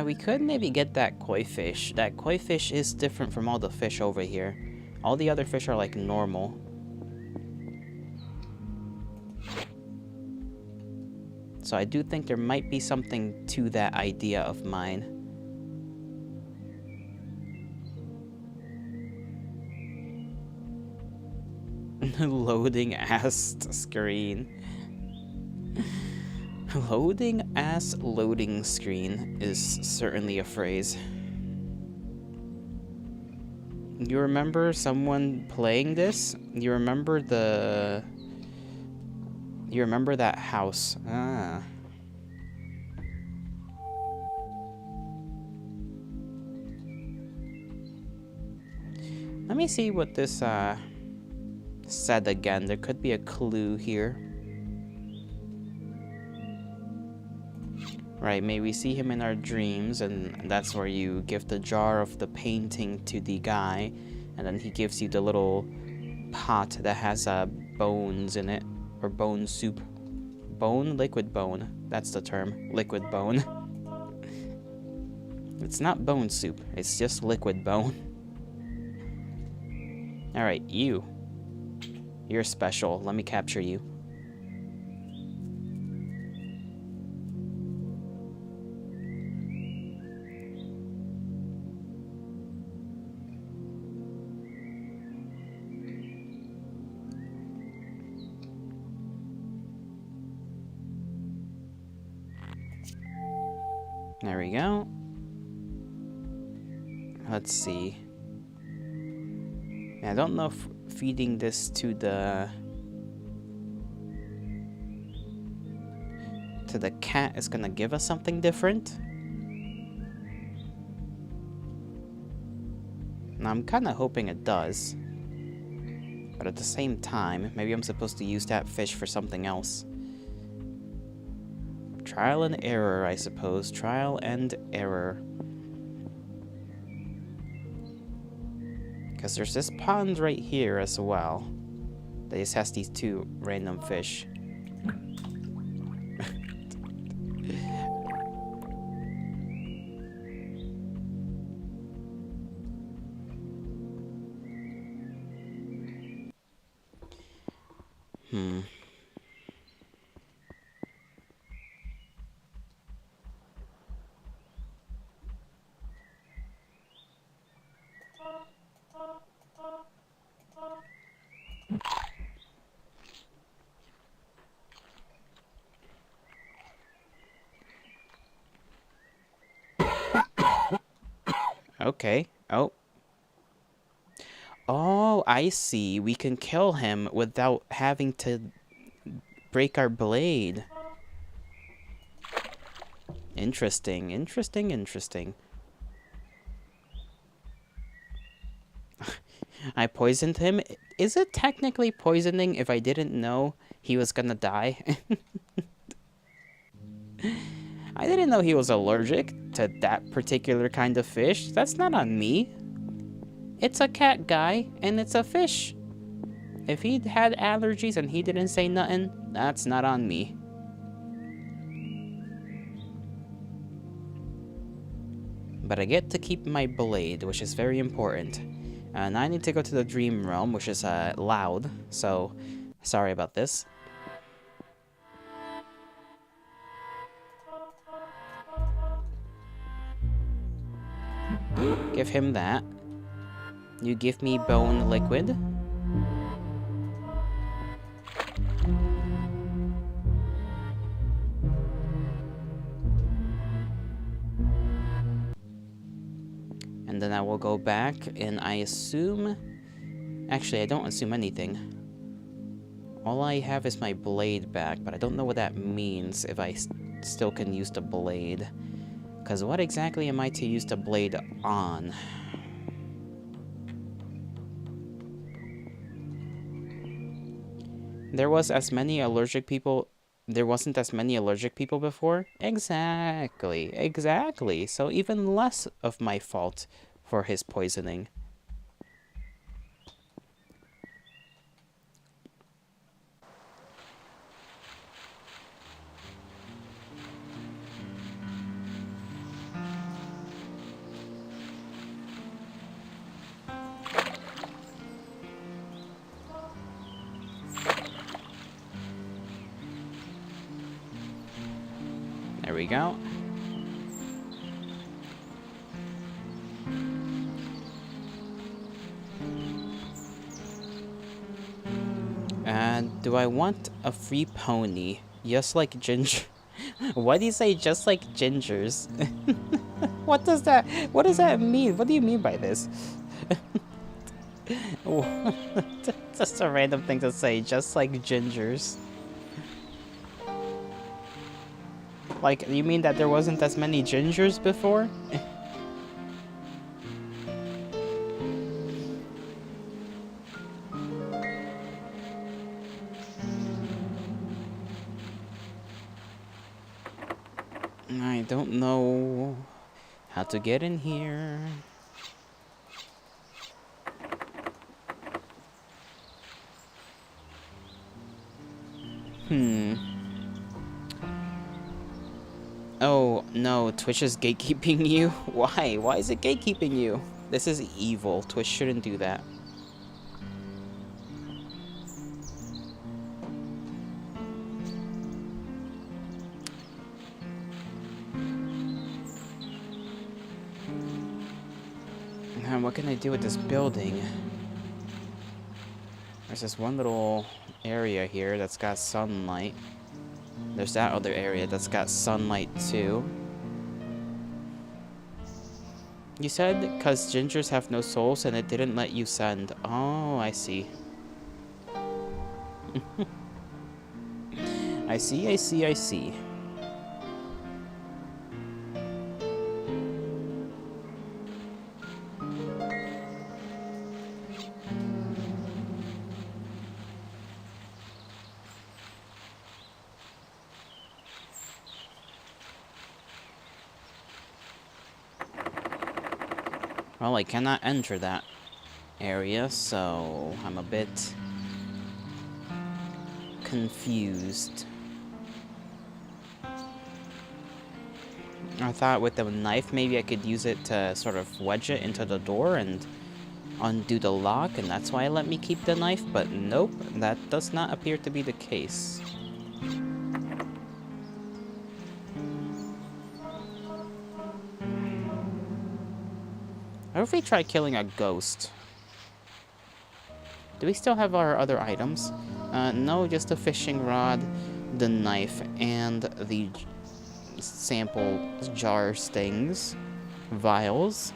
We could maybe get that koi fish. That koi fish is different from all the fish over here. All the other fish are like normal. So I do think there might be something to that idea of mine. Loading ass screen. Loading ass loading screen is certainly a phrase. You remember someone playing this? You remember that house. Ah. Let me see what this said again. There could be a clue here. Right, may we see him in our dreams, and that's where you give the jar of the painting to the guy, and then he gives you the little pot that has bones in it, or bone soup. Bone? Liquid bone. That's the term. Liquid bone. It's not bone soup, it's just liquid bone. Alright, you. You're special. Let me capture you. There we go. Let's see. I don't know if feeding this to the cat is gonna give us something different. Now, I'm kind of hoping it does. But at the same time, maybe I'm supposed to use that fish for something else. Trial and error, I suppose. Trial and error. Because there's this pond right here as well. That just has these two random fish. Okay. Oh. Oh, I see. We can kill him without having to break our blade. Interesting, interesting, interesting. I poisoned him. Is it technically poisoning if I didn't know he was gonna die? I didn't know he was allergic to that particular kind of fish. That's not on me. It's a cat guy, and it's a fish. If he had allergies and he didn't say nothing, that's not on me. But I get to keep my blade, which is very important. And I need to go to the dream realm, which is loud, so sorry about this. Give him that. You give me bone liquid. And then I will go back, and I assume... Actually, I don't assume anything. All I have is my blade back, but I don't know what that means if I still can use the blade. Because what exactly am I to use the blade on? There wasn't as many allergic people before? Exactly, exactly. So even less of my fault for his poisoning. There we go. And do I want a free pony? Just like Ginger. Why do you say just like Gingers? What does that mean? What do you mean by this? Just a random thing to say, just like Gingers. Like, you mean that there wasn't as many Gingers before? I don't know how to get in here. Oh, no, Twitch is gatekeeping you? Why? Why is it gatekeeping you? This is evil. Twitch shouldn't do that. What can I do with this building? There's this one little area here that's got sunlight. There's that other area that's got sunlight too. You said because gingers have no souls and it didn't let you send. Oh, I see. I see. Well, I cannot enter that area, so I'm a bit confused. I thought with the knife maybe I could use it to sort of wedge it into the door and undo the lock, and that's why it let me keep the knife, but nope, that does not appear to be the case. What if we try killing a ghost? Do we still have our other items? No, just the fishing rod, the knife, and the sample jars things. Vials.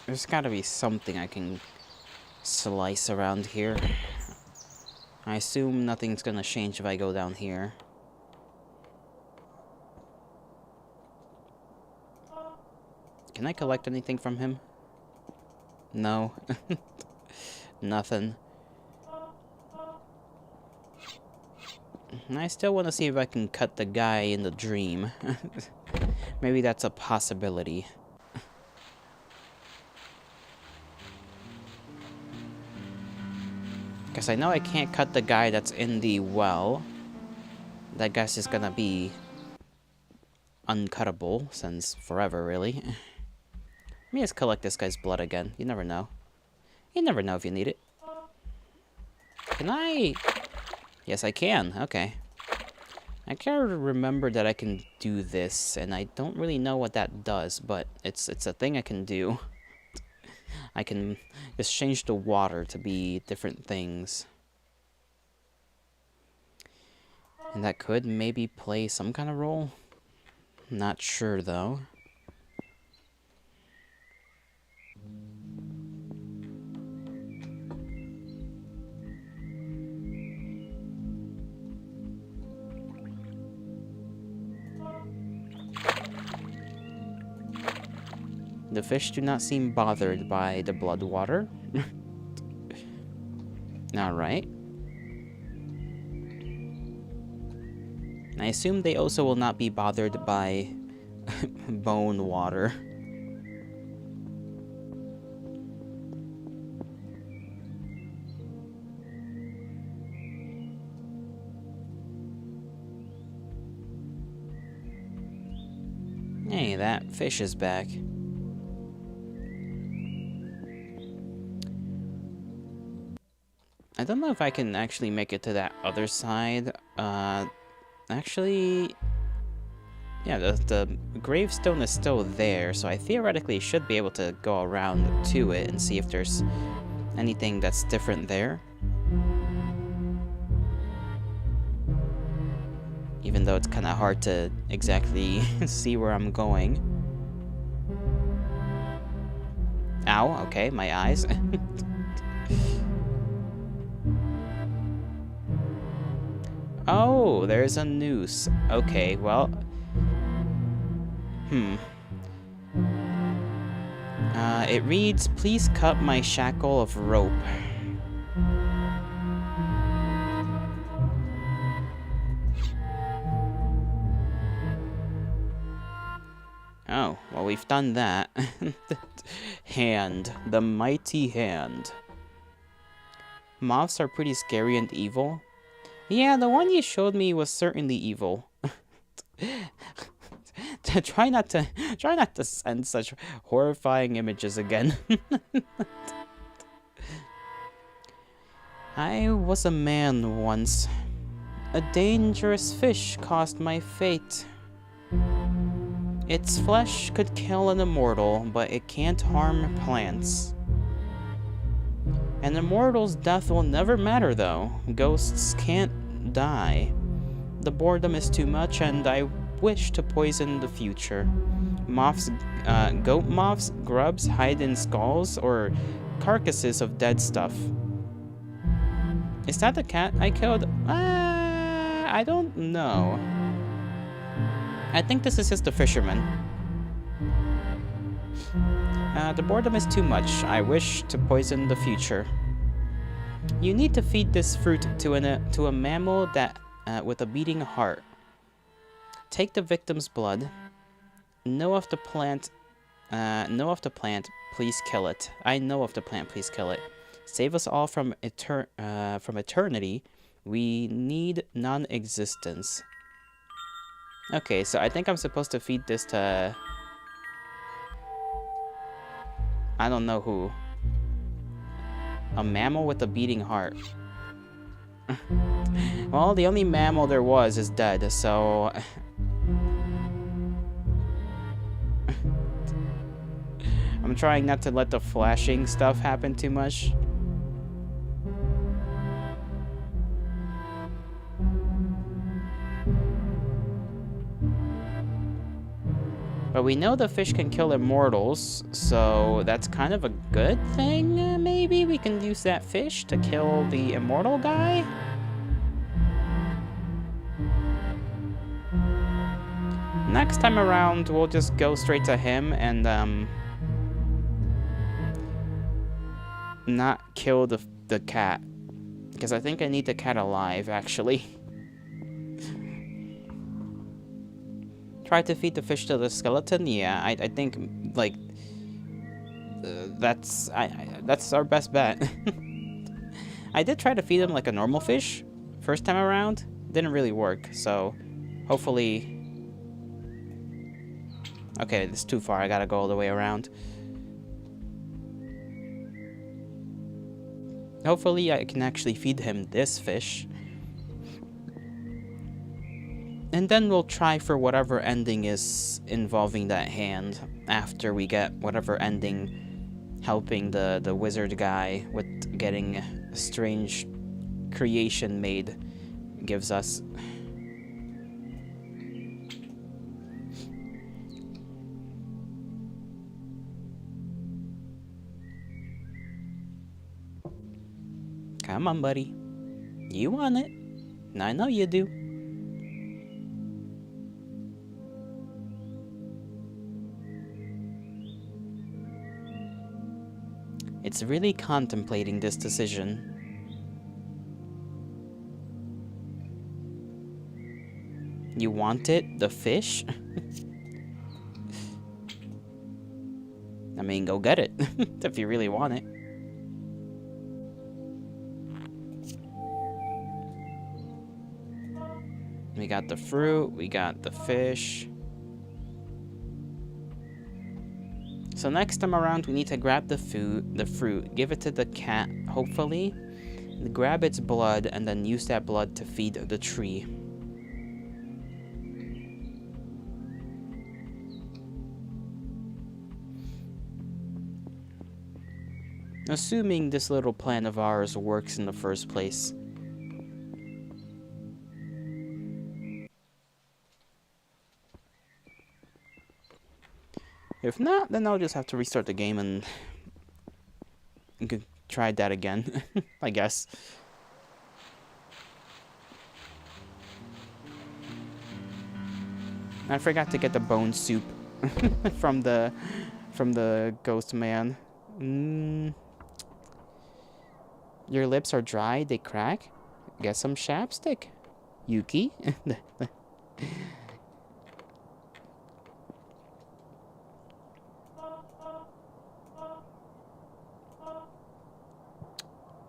There's gotta be something I can slice around here. I assume nothing's gonna change if I go down here. Can I collect anything from him? No. Nothing. I still want to see if I can cut the guy in the dream. Maybe that's a possibility. Because I know I can't cut the guy that's in the well. That guy's just gonna be uncuttable since forever, really. Let me just collect this guy's blood again. You never know. You never know if you need it. Can I? Yes, I can. Okay. I can't remember that I can do this, and I don't really know what that does, but it's a thing I can do. I can just change the water to be different things. And that could maybe play some kind of role. Not sure, though. The fish do not seem bothered by the blood water. Alright. I assume they also will not be bothered by bone water. Okay, that fish is back. I don't know if I can actually make it to that other side. Actually, yeah, the gravestone is still there, so I theoretically should be able to go around to it and see if there's anything that's different there. Even though it's kind of hard to exactly see where I'm going. Ow, okay, my eyes. Oh, there's a noose. Okay, well... it reads, "Please cut my shackle of rope." Oh, well, we've done that. Hand. The mighty hand. Moths are pretty scary and evil. Yeah, the one you showed me was certainly evil. Try not to send such horrifying images again. I was a man once. A dangerous fish caused my fate. Its flesh could kill an immortal, but it can't harm plants. An immortal's death will never matter, though. Ghosts can't die. The boredom is too much, and I wish to poison the future. Moths, goat moths, grubs hide in skulls or carcasses of dead stuff. Is that the cat I killed? I don't know. I think this is just the fisherman. The boredom is too much. I wish to poison the future. You need to feed this fruit to a mammal that with a beating heart. Take the victim's blood. Know of the plant. Please kill it. I know of the plant. Please kill it. Save us all from eternity. We need non-existence. Okay, so I think I'm supposed to feed this to... I don't know who. A mammal with a beating heart. Well, the only mammal there was is dead, so... I'm trying not to let the flashing stuff happen too much. But we know the fish can kill immortals, so that's kind of a good thing, maybe? We can use that fish to kill the immortal guy? Next time around, we'll just go straight to him and, not kill the cat. Because I think I need the cat alive, actually. Try to feed the fish to the skeleton? Yeah, I think, like, that's our best bet. I did try to feed him like a normal fish first time around. Didn't really work, so hopefully... Okay, this is too far. I gotta go all the way around. Hopefully I can actually feed him this fish. And then we'll try for whatever ending is involving that hand after we get whatever ending helping the wizard guy with getting a strange creation made gives us. Come on, buddy. You want it. I know you do. It's really contemplating this decision. You want it? The fish? I mean, go get it. If you really want it. We got the fruit, we got the fish. So next time around, we need to grab the fruit, give it to the cat, hopefully, grab its blood, and then use that blood to feed the tree. Assuming this little plan of ours works in the first place. If not, then I'll just have to restart the game and try that again, I guess. I forgot to get the bone soup from the ghost man. Your lips are dry, they crack. Get some chapstick, Yuki.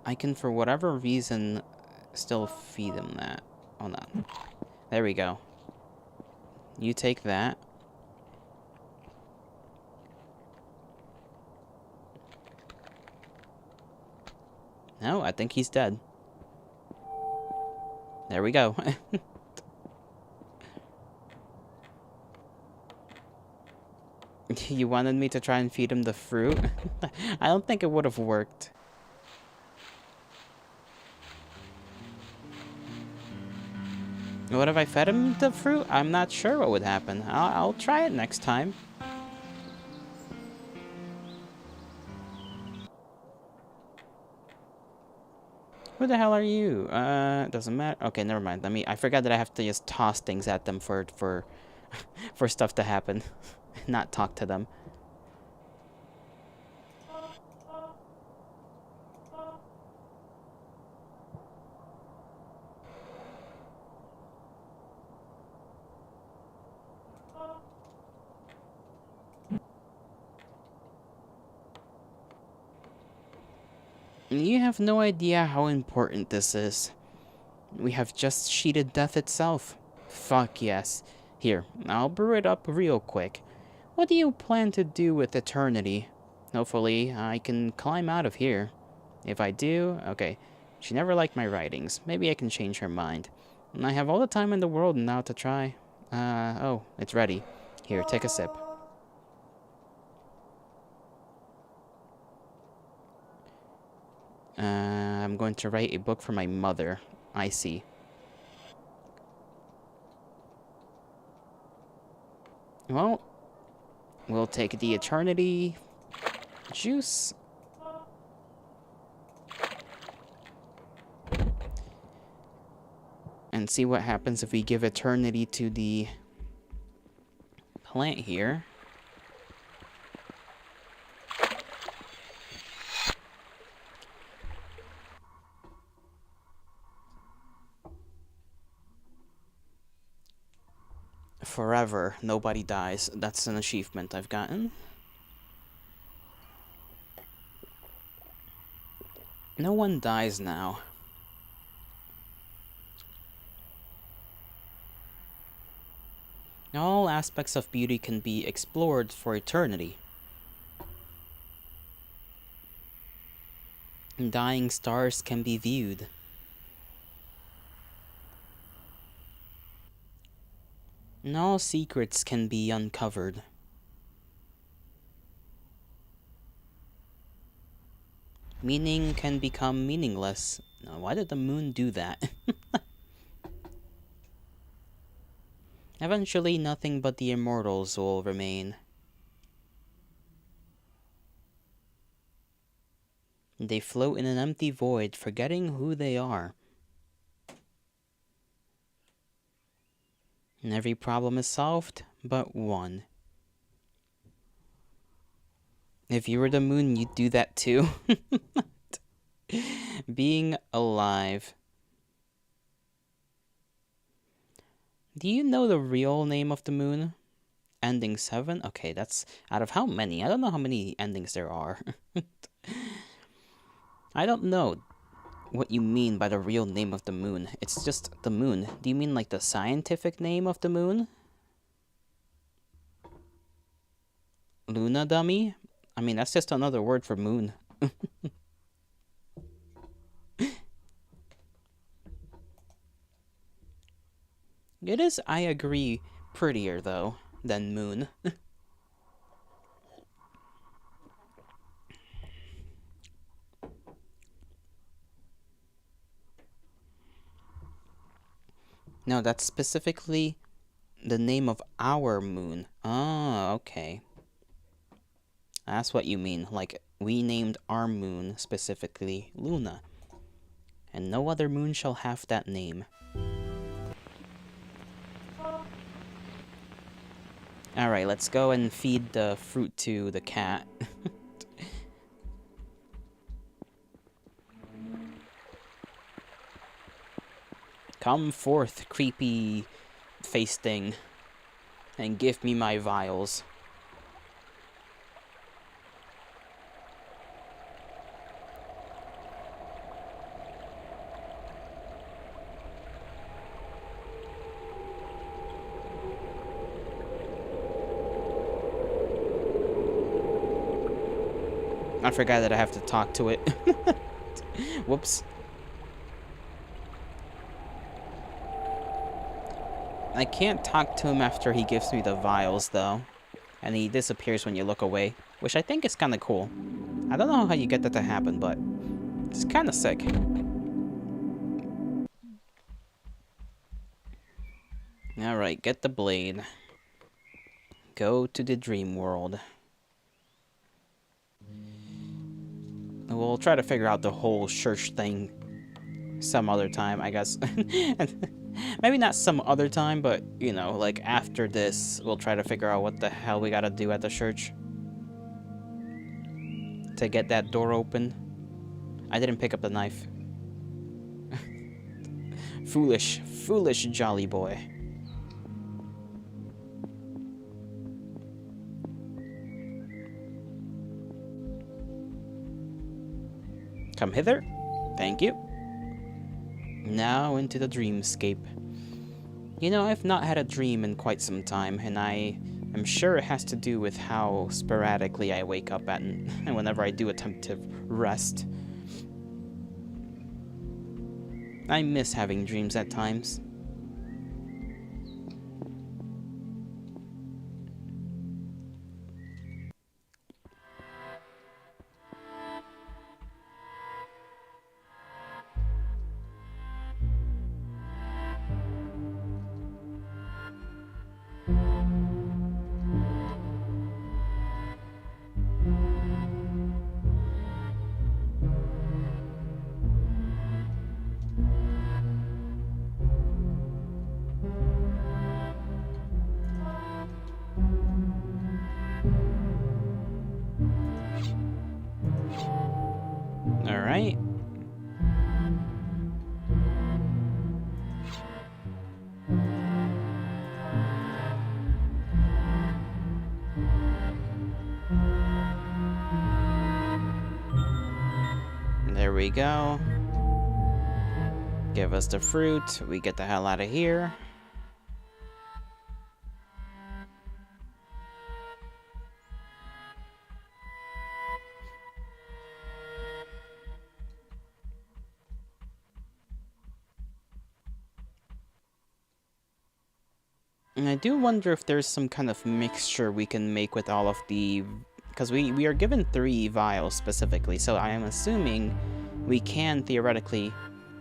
I can, for whatever reason, still feed him that. Hold on. There we go. You take that. No, I think he's dead. There we go. You wanted me to try and feed him the fruit? I don't think it would have worked. What if I fed him the fruit? I'm not sure what would happen. I'll try it next time. Who the hell are you? Doesn't matter. Okay, never mind. I forgot that I have to just toss things at them for for stuff to happen, not talk to them. You have no idea how important this is. We have just cheated death itself. Fuck yes. Here, I'll brew it up real quick. What do you plan to do with eternity? Hopefully, I can climb out of here. If I do, okay. She never liked my writings. Maybe I can change her mind. I have all the time in the world now to try. Oh, it's ready. Here, take a sip. I'm going to write a book for my mother. I see. Well, we'll take the eternity juice. And see what happens if we give eternity to the plant here. Forever, nobody dies. That's an achievement I've gotten. No one dies now. All aspects of beauty can be explored for eternity. Dying stars can be viewed. And all secrets can be uncovered. Meaning can become meaningless. Now, why did the moon do that? Eventually, nothing but the immortals will remain. They float in an empty void, forgetting who they are. And every problem is solved but one. If you were the moon, you'd do that too. Being alive. Do you know the real name of the moon? Ending 7? Okay, that's out of how many? I don't know how many endings there are. I don't know what you mean by the real name of the moon. It's just the moon. Do you mean like the scientific name of the moon? Luna dummy? I mean, that's just another word for moon. It is, I agree, prettier, though, than moon. No, that's specifically the name of our moon. Oh, okay. That's what you mean. Like, we named our moon specifically Luna. And no other moon shall have that name. Alright, let's go and feed the fruit to the cat. Come forth, creepy face thing, and give me my vials. I forgot that I have to talk to it. Whoops. I can't talk to him after he gives me the vials, though. And he disappears when you look away, which I think is kind of cool. I don't know how you get that to happen, but it's kind of sick. Alright, get the blade. Go to the dream world. We'll try to figure out the whole church thing some other time, I guess. Maybe not some other time, but, you know, like after this, we'll try to figure out what the hell we gotta do at the church to get that door open. I didn't pick up the knife. Foolish, foolish jolly boy. Come hither. Thank you. Now into the dreamscape. You know, I've not had a dream in quite some time, and I am sure it has to do with how sporadically I wake up at and whenever I do attempt to rest. I miss having dreams at times. Alright. There we go. Give us the fruit. We get the hell out of here. And I do wonder if there's some kind of mixture we can make with all of the... Because we are given 3 vials specifically, so I am assuming we can theoretically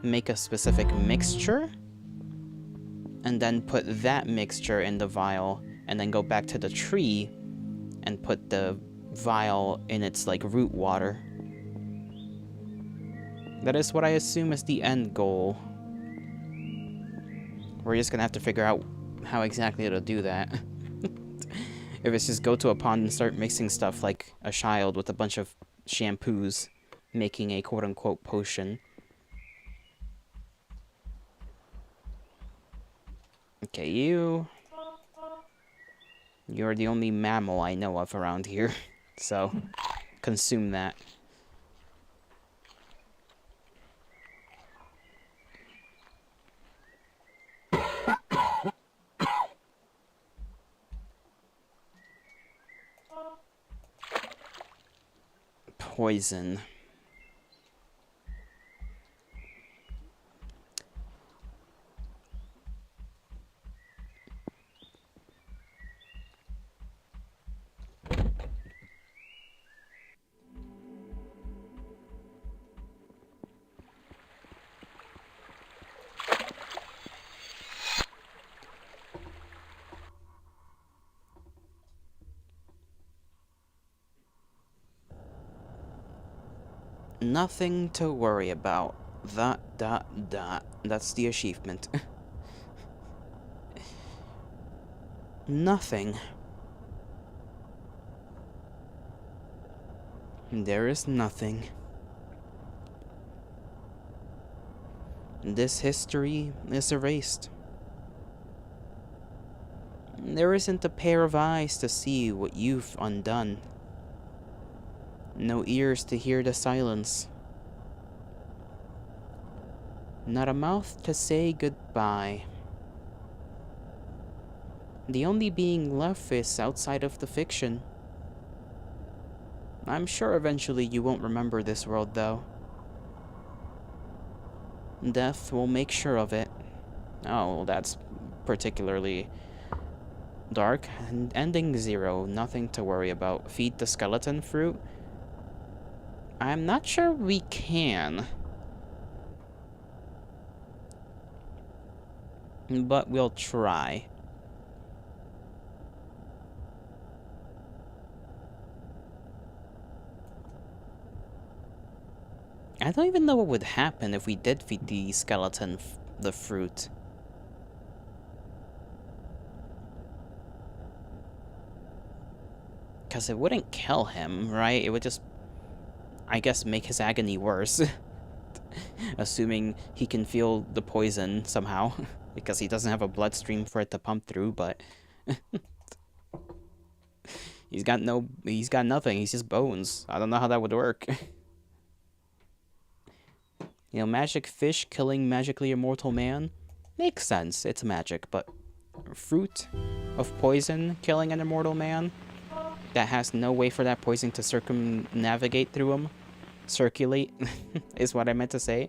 make a specific mixture and then put that mixture in the vial and then go back to the tree and put the vial in its, like, root water. That is what I assume is the end goal. We're just gonna have to figure out how exactly it'll do that. If it's just go to a pond and start mixing stuff like a child with a bunch of shampoos, making a quote-unquote potion. Okay, you're the only mammal I know of around here, so consume that. poison. Nothing to worry about. ... That's the achievement. Nothing. There is nothing. This history is erased. There isn't a pair of eyes to see what you've undone. No ears to hear the silence. Not a mouth to say goodbye. The only being left is outside of the fiction. I'm sure eventually you won't remember this world, though. Death will make sure of it. Oh, that's particularly dark. And ending 0, nothing to worry about. Feed the skeleton fruit? I'm not sure we can. But we'll try. I don't even know what would happen if we did feed the skeleton the fruit. Because it wouldn't kill him, right? It would just, I guess, make his agony worse. Assuming he can feel the poison somehow. Because he doesn't have a bloodstream for it to pump through, but... he's got nothing. He's just bones. I don't know how that would work. You know, magic fish killing magically immortal man? Makes sense. It's magic, but... fruit of poison killing an immortal man? That has no way for that poison to circumnavigate through him? Circulate, is what I meant to say.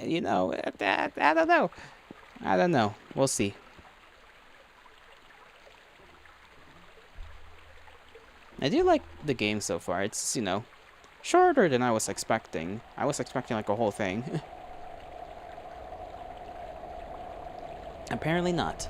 You know, I don't know. I don't know. We'll see. I do like the game so far. It's, you know, shorter than I was expecting. I was expecting like a whole thing. Apparently not.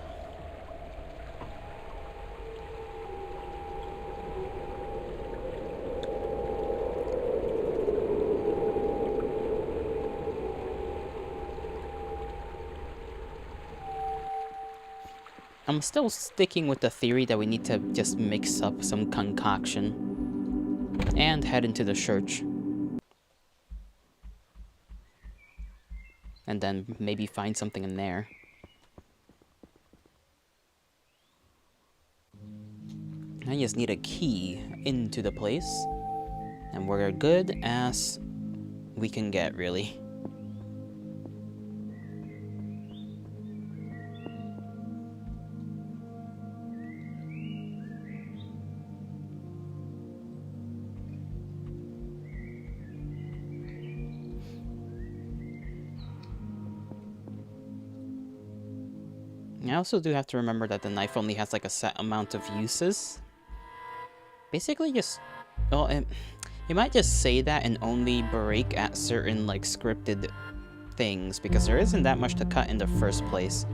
I'm still sticking with the theory that we need to just mix up some concoction and head into the church. And then maybe find something in there. I just need a key into the place. And we're good as we can get, really. I also do have to remember that the knife only has like a set amount of uses. Basically just... well, you might just say that and only break at certain like scripted things, because there isn't that much to cut in the first place.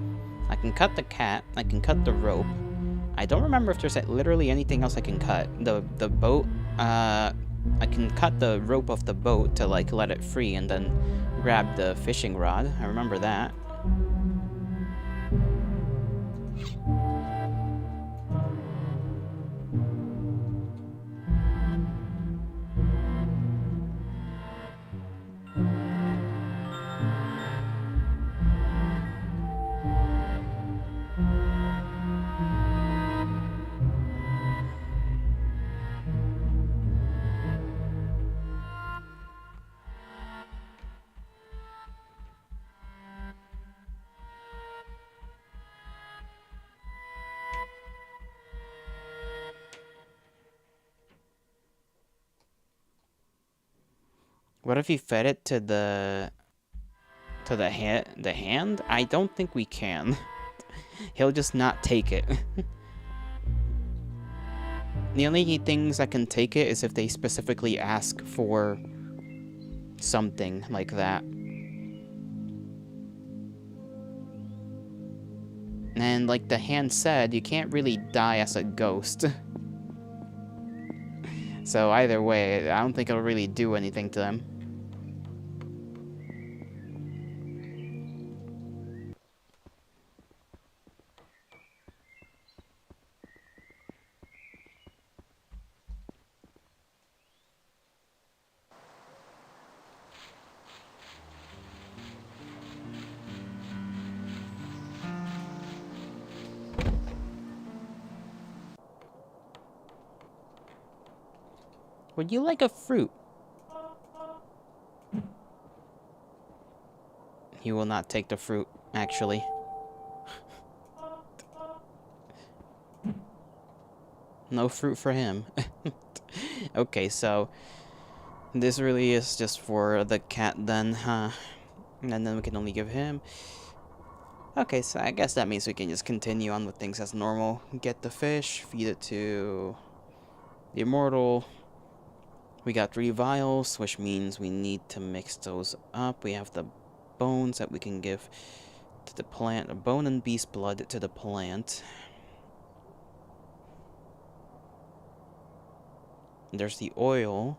I can cut the cat, I can cut the rope. I don't remember if there's literally anything else I can cut. The boat, I can cut the rope of the boat to like let it free and then grab the fishing rod. I remember that. What if you fed it to the hand? I don't think we can. He'll just not take it. The only things that can take it is if they specifically ask for something like that. And like the hand said, you can't really die as a ghost. So either way, I don't think it'll really do anything to them. Would you like a fruit? He will not take the fruit, actually. No fruit for him. Okay, so this really is just for the cat then, huh? And then we can only give him... Okay, so I guess that means we can just continue on with things as normal. Get the fish, feed it to the immortal. We got 3 vials, which means we need to mix those up. We have the bones that we can give to the plant. Bone and beast blood to the plant. There's the oil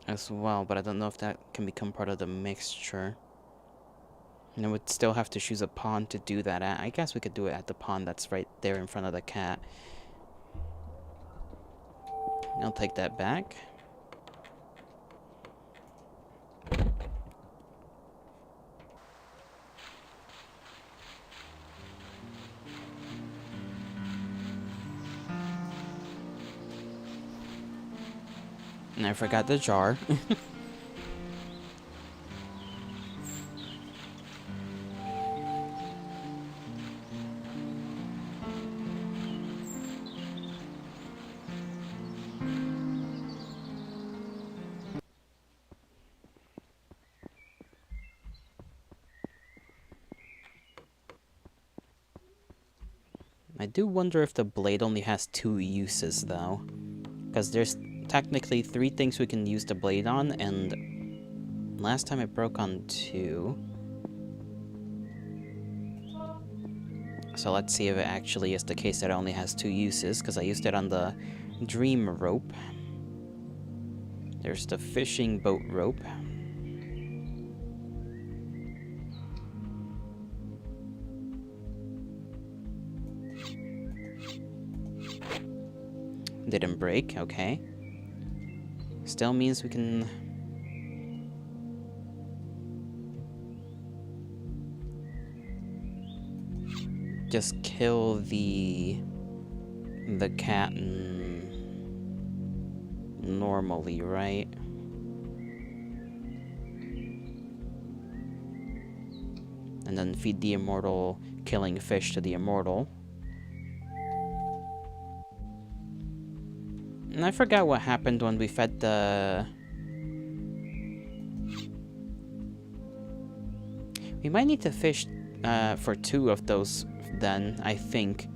as well, but I don't know if that can become part of the mixture. And I would still have to choose a pond to do that at. I guess we could do it at the pond that's right there in front of the cat. I'll take that back. And I forgot the jar. I do wonder if the blade only has 2 uses, though. Because there's technically 3 things we can use the blade on, and last time it broke on 2. So let's see if it actually is the case that it only has 2 uses, because I used it on the dream rope. There's the fishing boat rope. Didn't break, okay. Still means we can... just kill the cat normally, right? And then feed the immortal killing fish to the immortal. And I forgot what happened when we fed the... We might need to fish for 2 of those then, I think.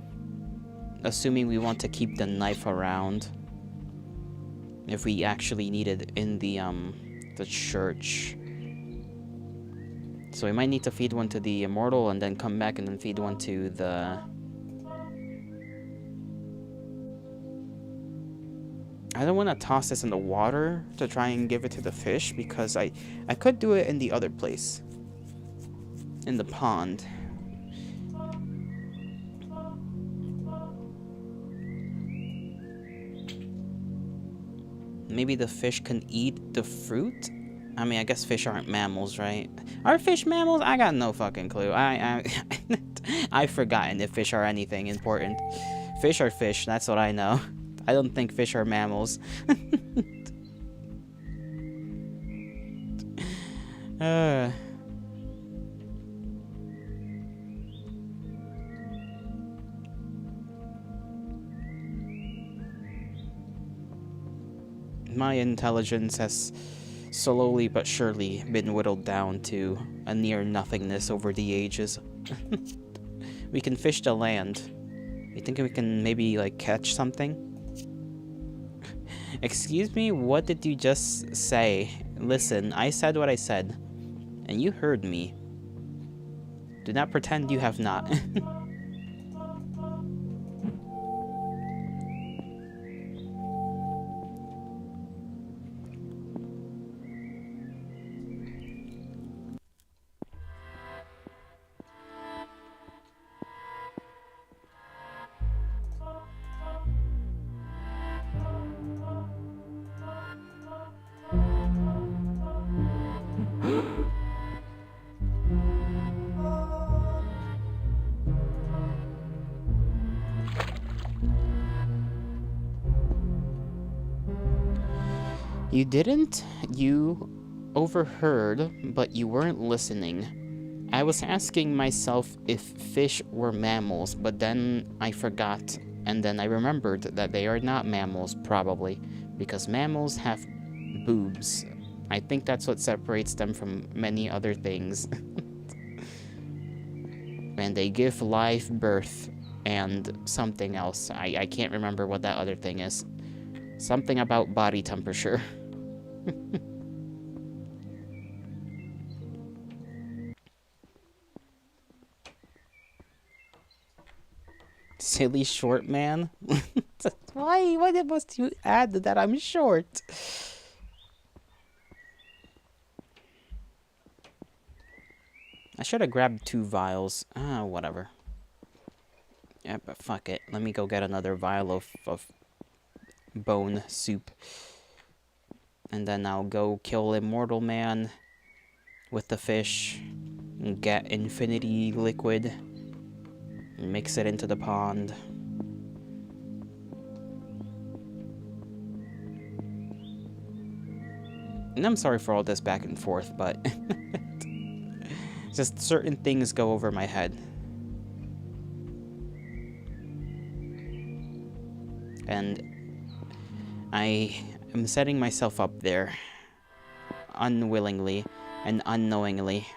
Assuming we want to keep the knife around. If we actually need it in the church. So we might need to feed one to the immortal and then come back and then feed one to the... I don't want to toss this in the water to try and give it to the fish, because I could do it in the other place. In the pond. Maybe the fish can eat the fruit? I mean, I guess fish aren't mammals, right? Are fish mammals? I got no fucking clue. I've forgotten if fish are anything important. Fish are fish, that's what I know. I don't think fish are mammals. my intelligence has slowly but surely been whittled down to a near nothingness over the ages. We can fish the land. You think we can maybe, like, catch something? Excuse me, what did you just say? Listen, I said what I said, and you heard me. Do not pretend you have not. You didn't? You overheard, but you weren't listening. I was asking myself if fish were mammals, but then I forgot, and then I remembered that they are not mammals, probably, because mammals have boobs. I think that's what separates them from many other things. And they give live birth and something else. I can't remember what that other thing is. Something about body temperature. Silly short man? Why must you add that I'm short? I should have grabbed 2 vials. Whatever. Yeah, but fuck it. Let me go get another vial of bone soup. And then I'll go kill Immortal Man with the fish. And get infinity liquid. And mix it into the pond. And I'm sorry for all this back and forth, but just certain things go over my head. And I am setting myself up there unwillingly and unknowingly.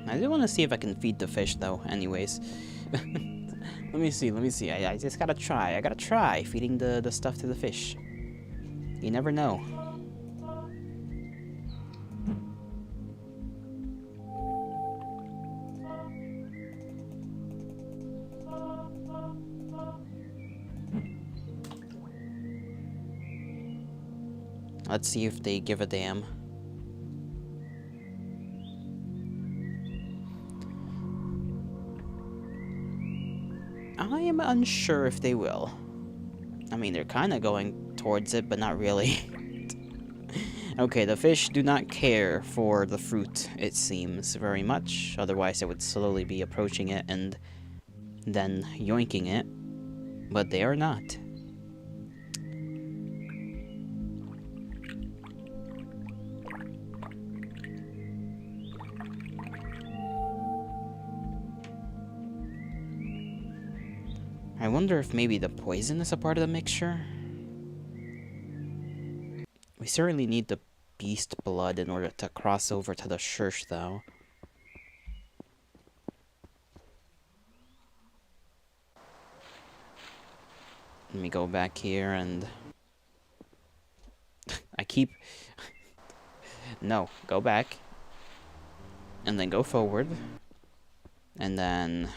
I do want to see if I can feed the fish, though, anyways. Let me see. I just gotta try. I gotta try feeding the stuff to the fish. You never know. Let's see if they give a damn. I am unsure if they will. I mean, they're kind of going towards it, but not really. Okay, the fish do not care for the fruit, it seems, very much. Otherwise, it would slowly be approaching it and then yoinking it. But they are not. I wonder if maybe the poison is a part of the mixture? We certainly need the beast blood in order to cross over to the church, though. Let me go back here and... I keep... No, go back. And then go forward. And then...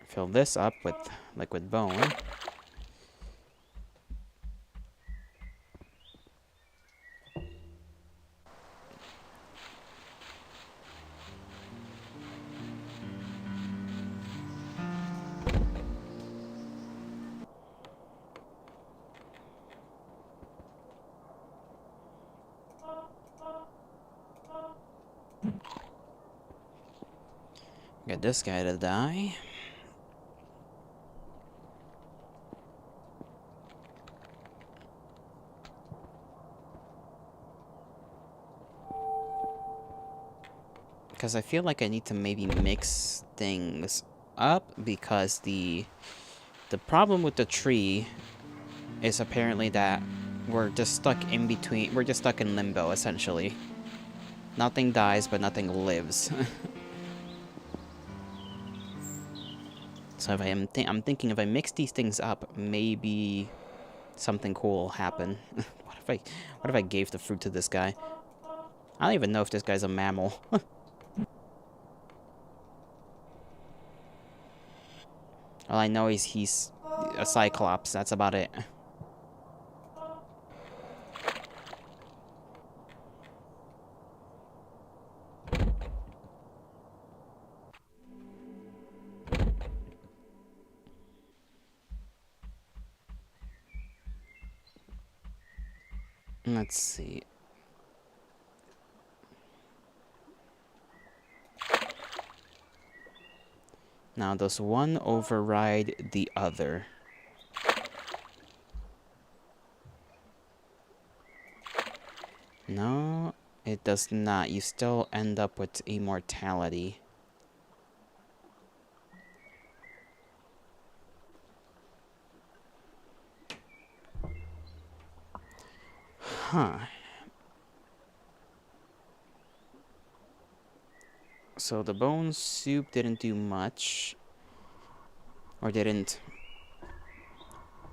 fill this up with liquid bone. Get this guy to die. Because I feel like I need to maybe mix things up, because the problem with the tree is apparently that we're just stuck in between. We're just stuck in limbo, essentially. Nothing dies, but nothing lives. So if I'm thinking if I mix these things up, maybe something cool will happen. What if I gave the fruit to this guy? I don't even know if this guy's a mammal. All I know is he's a cyclops. That's about it. Let's see. Now, does one override the other? No, it does not. You still end up with immortality. Huh. So the bone soup didn't do much. Or didn't,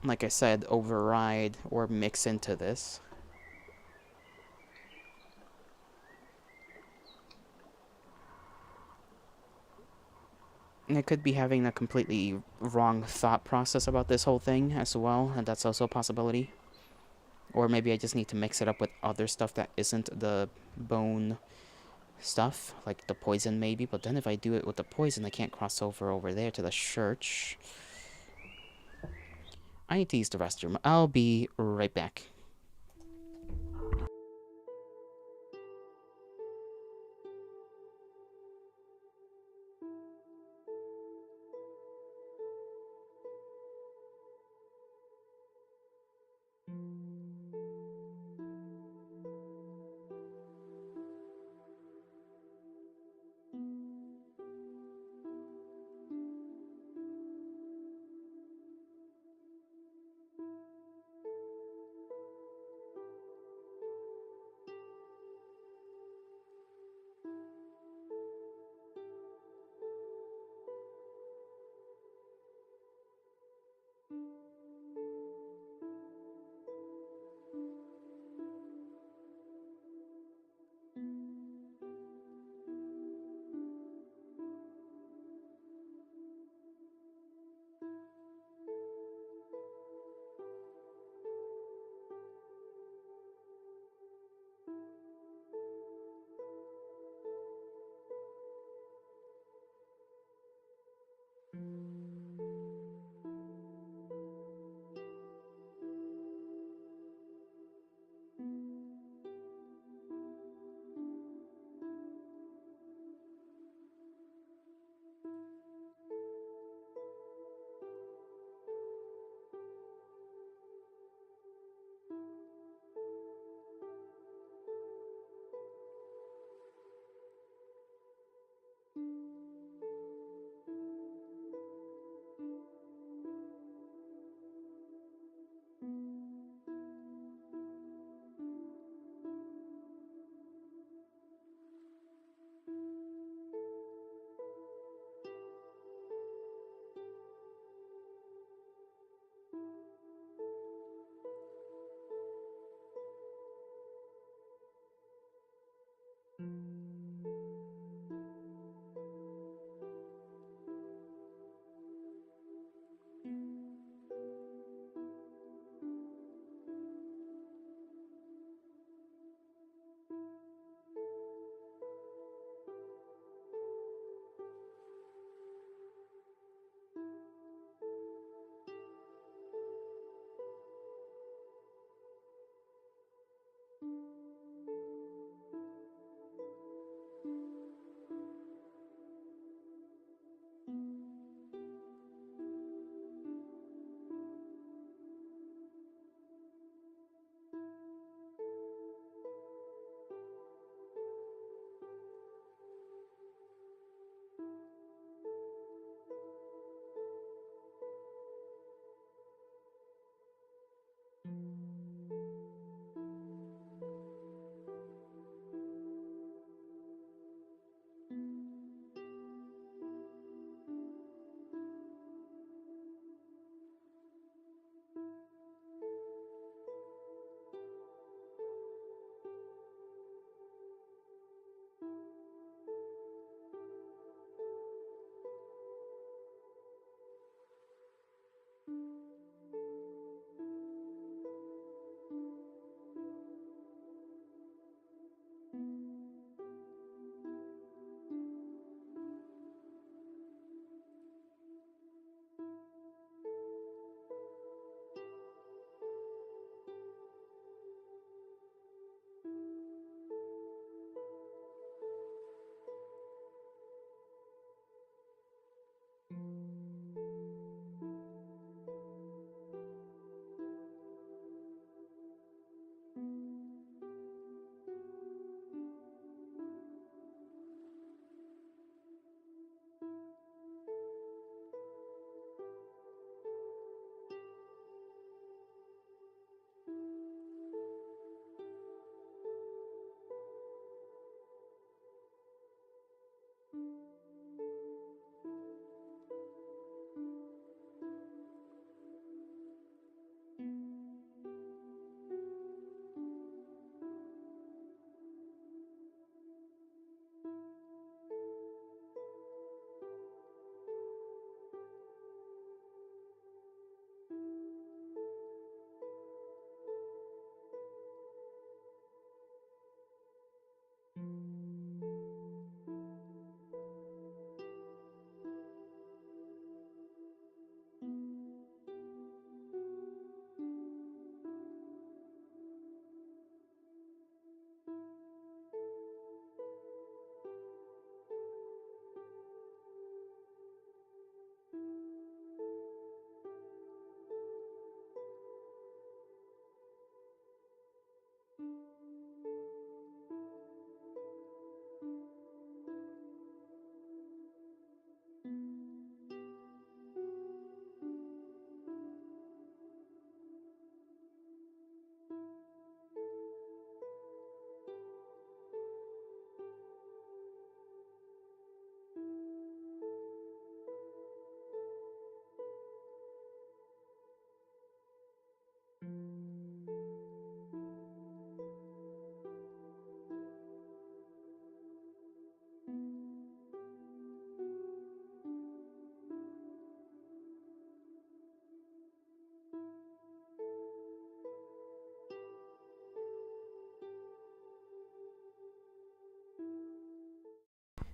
like I said, override or mix into this. And it could be having a completely wrong thought process about this whole thing as well, and that's also a possibility. Or maybe I just need to mix it up with other stuff that isn't the bone stuff, like the poison maybe. But then if I do it with the poison, I can't cross over there to the church. I need to use the restroom. I'll be right back.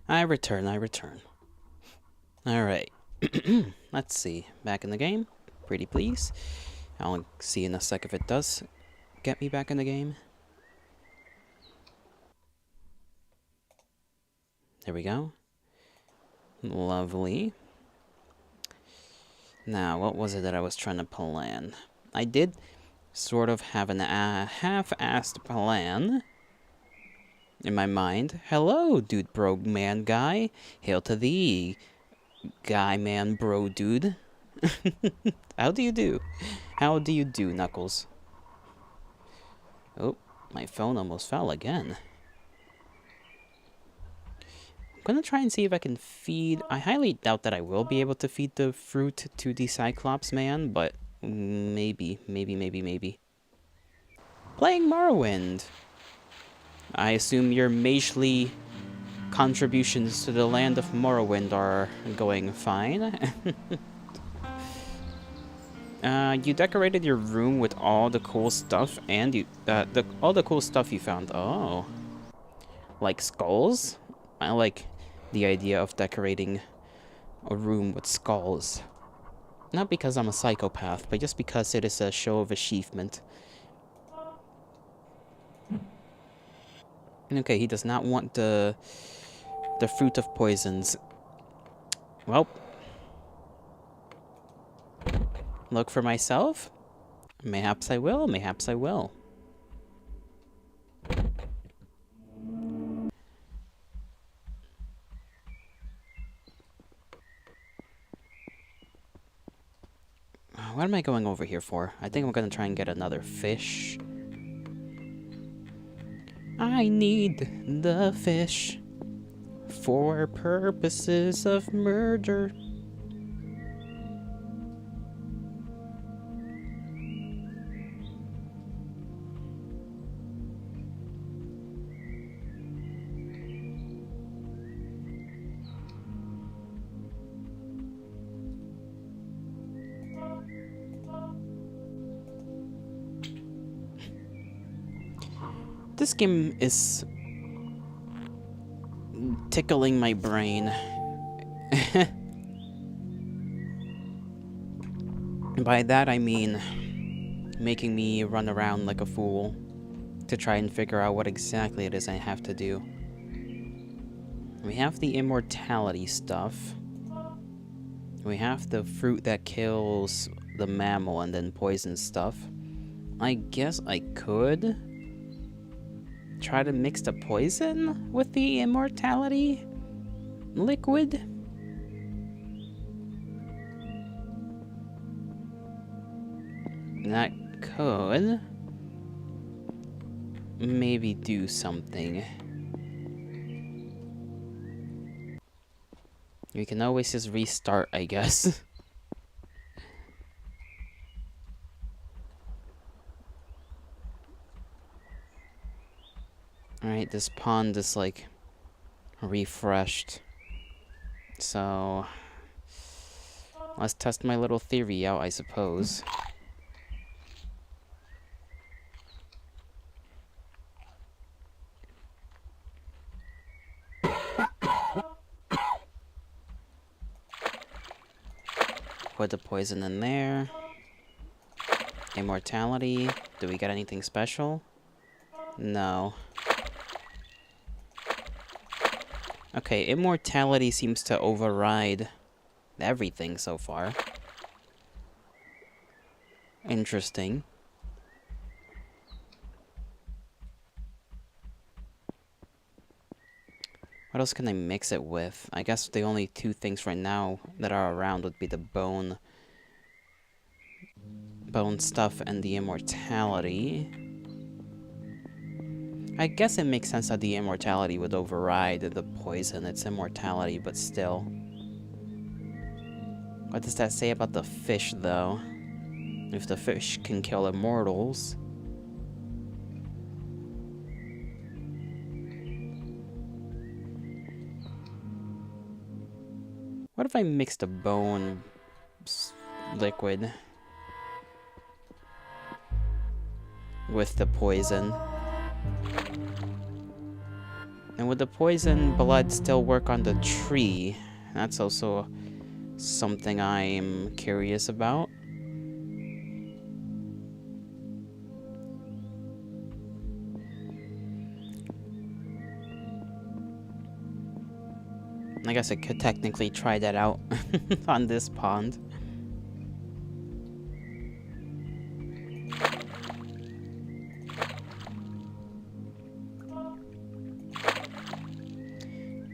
I return. Alright. Let's see. Back in the game. Pretty please. I'll see in a sec if it does get me back in the game. There we go. Lovely. Now, what was it that I was trying to plan? I did sort of have an half-assed plan in my mind. Hello, dude, bro, man, guy. Hail to thee, guy, man, bro, dude. How do you do? How do you do, Knuckles? Oh, my phone almost fell again. I'm gonna try and see if I can feed... I highly doubt that I will be able to feed the fruit to the Cyclops man, but maybe. Playing Morrowind. I assume your magely contributions to the land of Morrowind are going fine. You decorated your room with all the cool stuff, and all the cool stuff you found. Oh. Like skulls? I like the idea of decorating a room with skulls. Not because I'm a psychopath, but just because it is a show of achievement. Okay, he does not want the fruit of poisons. Well, look for myself? Mayhaps I will, mayhaps I will. What am I going over here for? I think I'm gonna try and get another fish. I need the fish for purposes of murder. This game is tickling my brain. By that I mean making me run around like a fool to try and figure out what exactly it is I have to do. We have the immortality stuff. We have the fruit that kills the mammal and then poisons stuff. I guess I could try to mix the poison with the immortality liquid. That could maybe do something. We can always just restart, I guess. Alright, this pond is like refreshed. So let's test my little theory out, I suppose. Put the poison in there. Immortality. Do we get anything special? No. Okay, immortality seems to override everything so far. Interesting. What else can I mix it with? I guess the only two things right now that are around would be the bone stuff and the immortality. I guess it makes sense that the immortality would override the poison. It's immortality, but still. What does that say about the fish, though? If the fish can kill immortals. What if I mixed a bone liquid with the poison? And would the poison blood still work on the tree? That's also something I'm curious about. I guess I could technically try that out on this pond.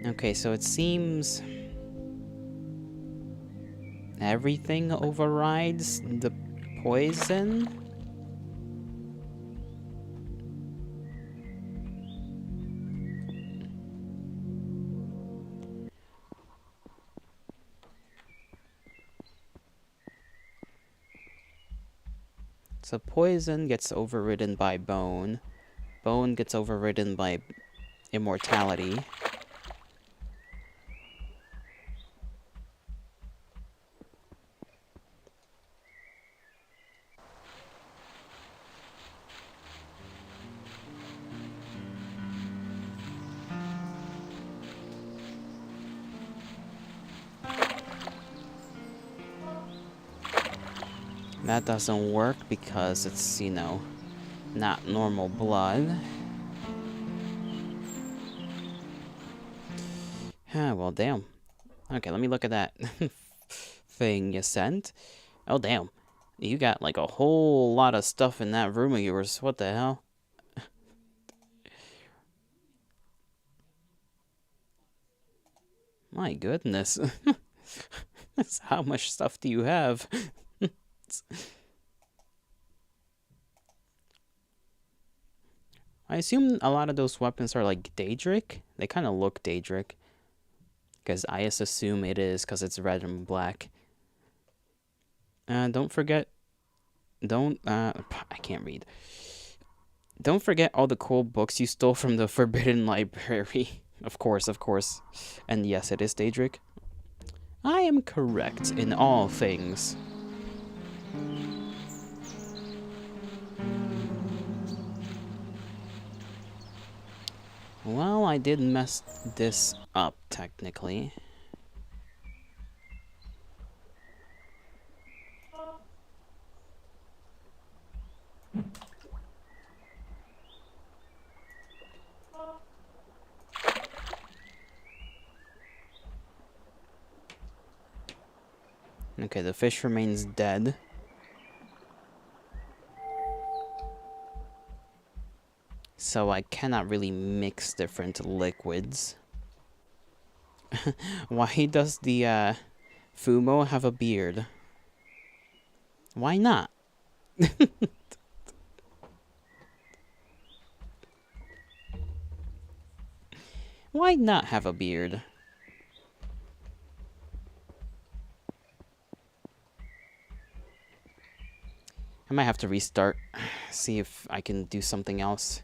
Okay, so it seems everything overrides the poison. So poison gets overridden by bone. Bone gets overridden by immortality. That doesn't work because it's, you know, not normal blood. Ah, well, damn. Okay, let me look at that thing you sent. Oh, damn. You got, like, a whole lot of stuff in that room of yours. What the hell? My goodness. How much stuff do you have? I assume a lot of those weapons are like Daedric. They kind of look Daedric. Because I just assume it is because it's red and black. Don't forget... I can't read. Don't forget all the cool books you stole from the Forbidden Library. Of course, of course. And yes, it is Daedric. I am correct in all things. Well, I did mess this up, technically. Okay, the fish remains dead. So I cannot really mix different liquids. Why does the Fumo have a beard? Why not? Why not have a beard? I might have to restart. See if I can do something else.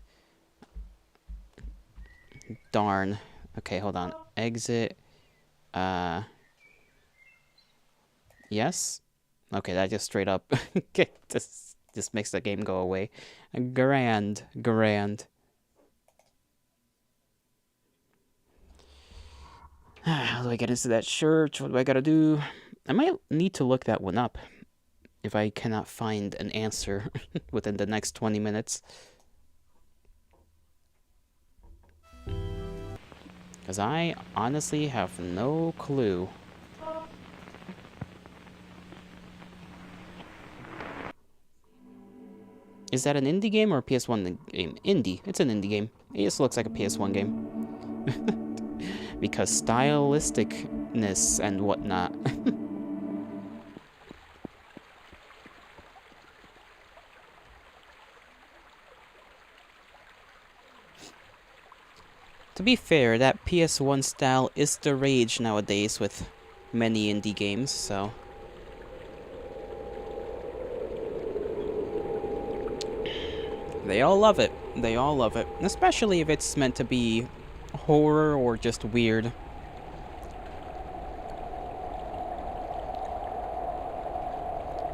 Darn. Okay, hold on. Exit. Yes? Okay, that just straight up just makes the game go away. Grand. How do I get into that church? What do I gotta do? I might need to look that one up if I cannot find an answer within the next 20 minutes. Because I honestly have no clue. Is that an indie game or a PS1 game? Indie. It's an indie game. It just looks like a PS1 game. Because stylisticness and whatnot. To be fair, that PS1 style is the rage nowadays with many indie games, so... They all love it. They all love it. Especially if it's meant to be horror or just weird.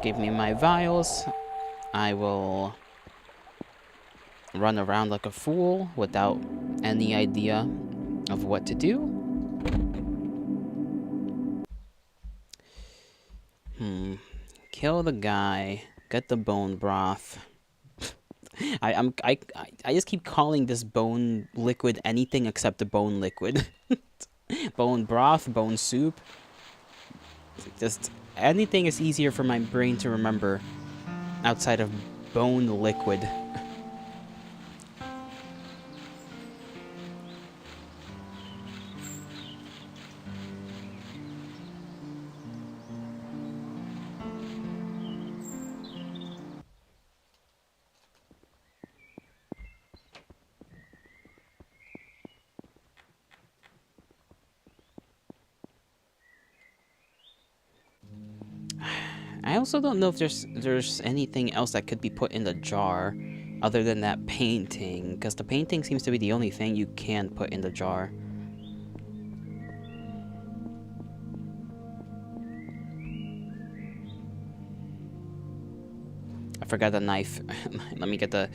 Give me my vials. I will run around like a fool without any idea of what to do. Kill the guy. Get the bone broth. I just keep calling this bone liquid anything except the bone liquid. Bone broth, bone soup. Just anything is easier for my brain to remember outside of bone liquid. I also don't know if there's anything else that could be put in the jar other than that painting, because the painting seems to be the only thing you can put in the jar. I forgot the knife. Let me get the...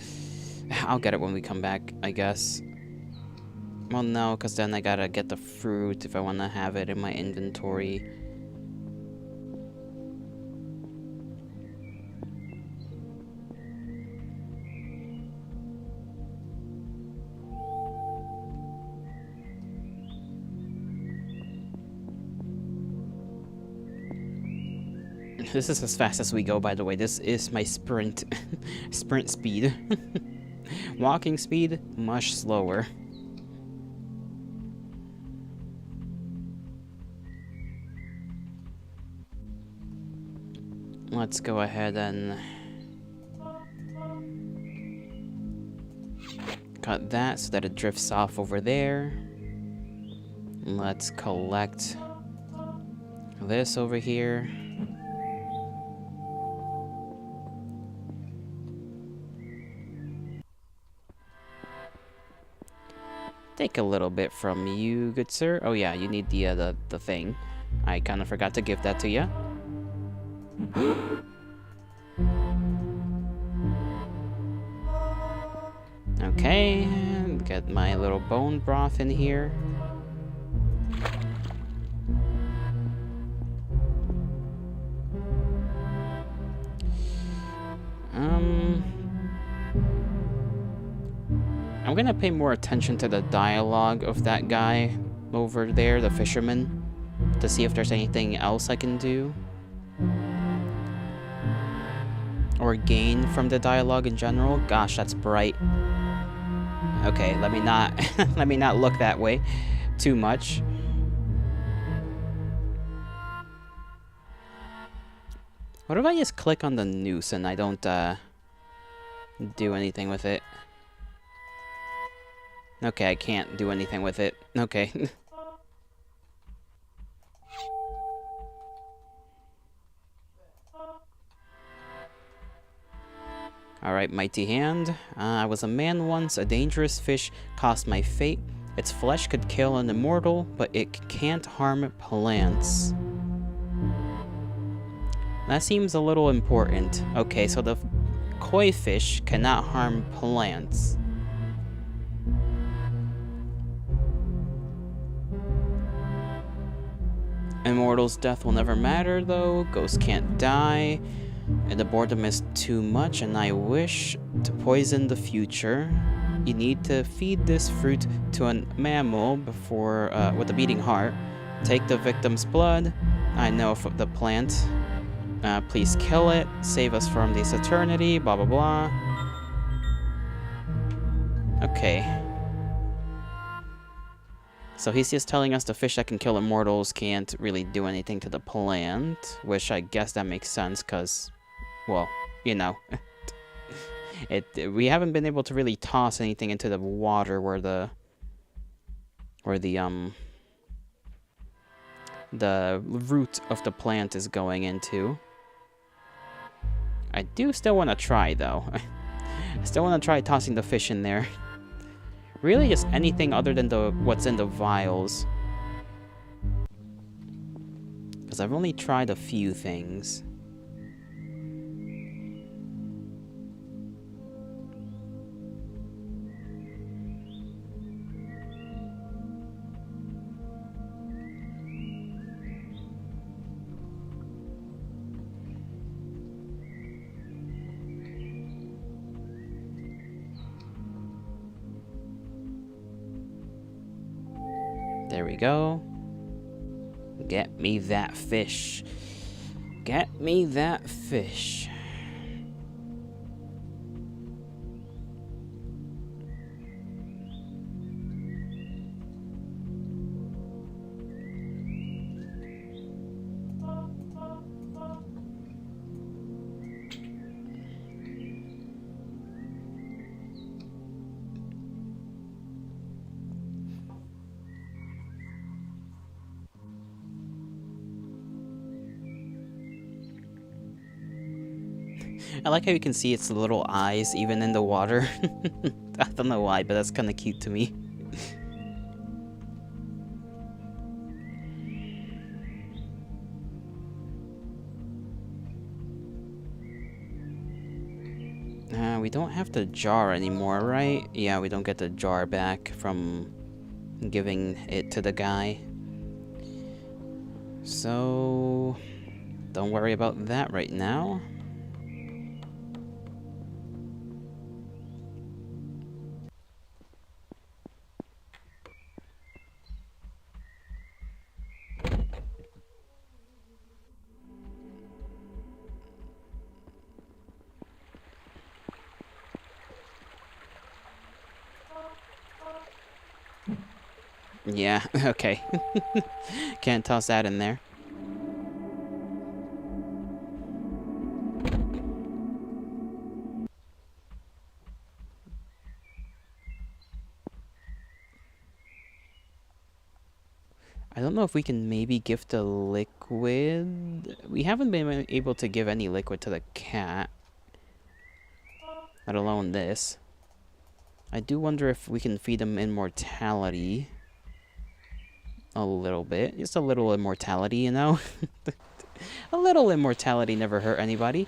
I'll get it when we come back, I guess. Well, no, because then I gotta get the fruit if I want to have it in my inventory. This is as fast as we go, by the way. This is my sprint sprint speed. Walking speed, much slower. Let's go ahead and cut that so that it drifts off over there. Let's collect this over here. Take a little bit from you, good sir. Oh yeah, you need the thing. I kind of forgot to give that to you. Okay, get my little bone broth in here. I'm gonna pay more attention to the dialogue of that guy over there, the fisherman, to see if there's anything else I can do or gain from the dialogue in general. Gosh, that's bright. Okay, let me not let me not look that way too much. What if I just click on the noose and I don't do anything with it? Okay, I can't do anything with it. Okay. Alright, mighty hand. I was a man once, a dangerous fish caused my fate. Its flesh could kill an immortal, but it can't harm plants. That seems a little important. Okay, so the koi fish cannot harm plants. Immortal's death will never matter, though. Ghosts can't die. And the boredom is too much, and I wish to poison the future. You need to feed this fruit to a mammal before, with a beating heart. Take the victim's blood. I know of the plant. Please kill it. Save us from this eternity. Blah, blah, blah. Okay. So he's just telling us the fish that can kill immortals can't really do anything to the plant, which I guess that makes sense, because, well, you know, we haven't been able to really toss anything into the water where the root of the plant is going into. I do still want to try, though. I still want to try tossing the fish in there. Really, just anything other than what's in the vials. Because I've only tried a few things. There we go. Get me that fish. Get me that fish. I like how you can see its little eyes even in the water. I don't know why, but that's kind of cute to me. We don't have the jar anymore, right? Yeah, we don't get the jar back from giving it to the guy. So, don't worry about that right now. Yeah, okay. Can't toss that in there. I don't know if we can maybe gift a liquid. We haven't been able to give any liquid to the cat. Let alone this. I do wonder if we can feed him immortality. A little bit. Just a little immortality, you know? A little immortality never hurt anybody.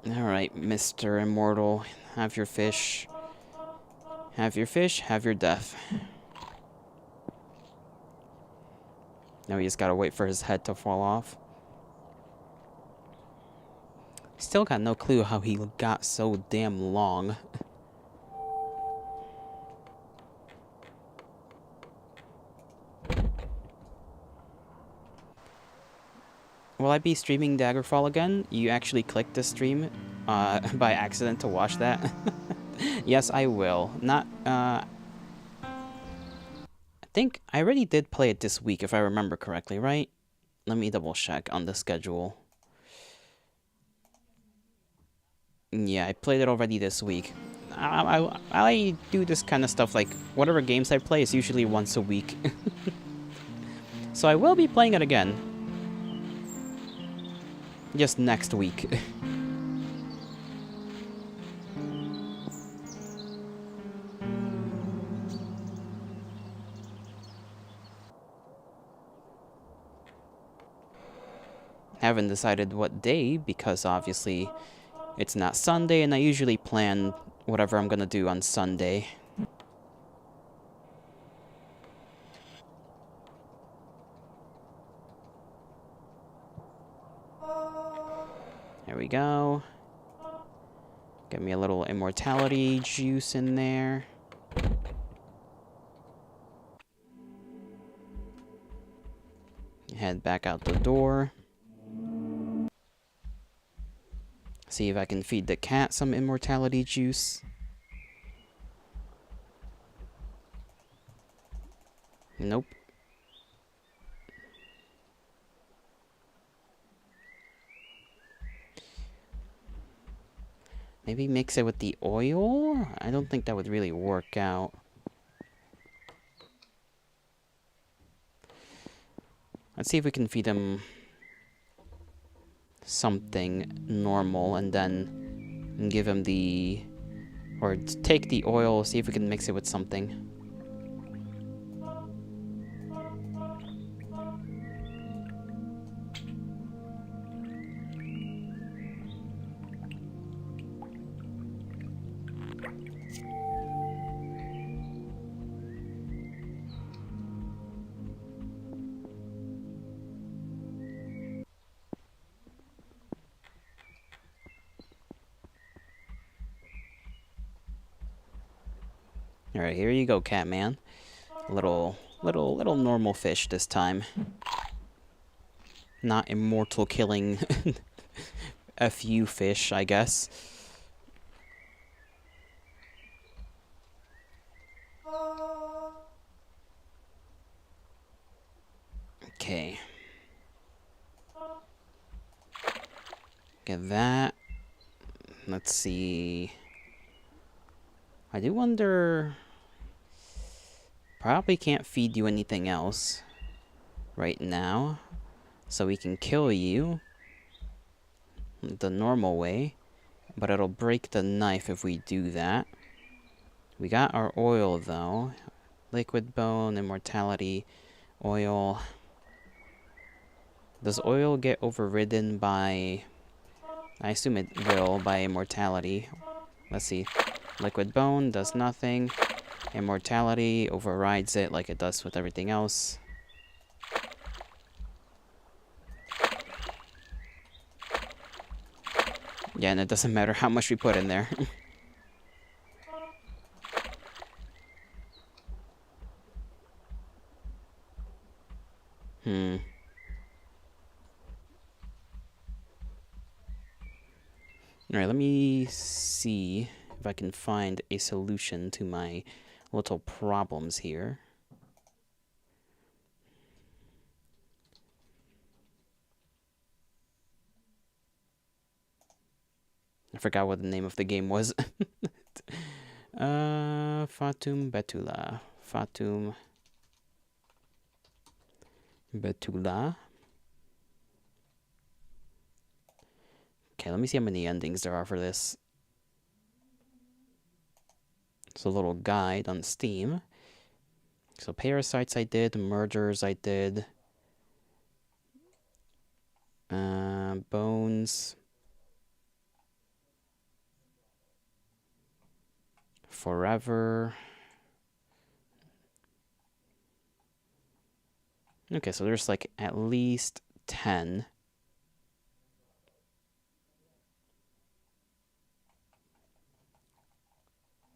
Alright, Mr. Immortal. Have your fish. Have your fish, have your death. Now we just gotta wait for his head to fall off. Still got no clue how he got so damn long. Will I be streaming Daggerfall again? You actually clicked the stream by accident to watch that? Yes, I will. Not, I think I already did play it this week, if I remember correctly, right? Let me double check on the schedule. Yeah, I played it already this week. I do this kind of stuff, like, whatever games I play is usually once a week. So I will be playing it again. Just next week. Haven't decided what day, because obviously it's not Sunday, and I usually plan whatever I'm gonna do on Sunday. There we go. Get me a little immortality juice in there. Head back out the door. See if I can feed the cat some immortality juice. Nope. Maybe mix it with the oil? I don't think that would really work out. Let's see if we can feed him something normal and then give him the... Or take the oil, see if we can mix it with something. Alright, here you go, Catman. Little normal fish this time. Not immortal killing FU fish, I guess. Okay. Get that. Let's see. I do wonder... Probably can't feed you anything else right now. So we can kill you the normal way. But it'll break the knife if we do that. We got our oil, though. Liquid bone, immortality, oil. Does oil get overridden by... I assume it will, by immortality. Let's see. Liquid bone does nothing. Immortality overrides it like it does with everything else. Yeah, and it doesn't matter how much we put in there. Alright, let me see if I can find a solution to my little problems here. I forgot what the name of the game was. Fatum Betula. Fatum Betula. Okay, let me see how many endings there are for this. It's a little guide on Steam. So parasites I did, murders I did. Bones. Forever. Okay, so there's like at least 10.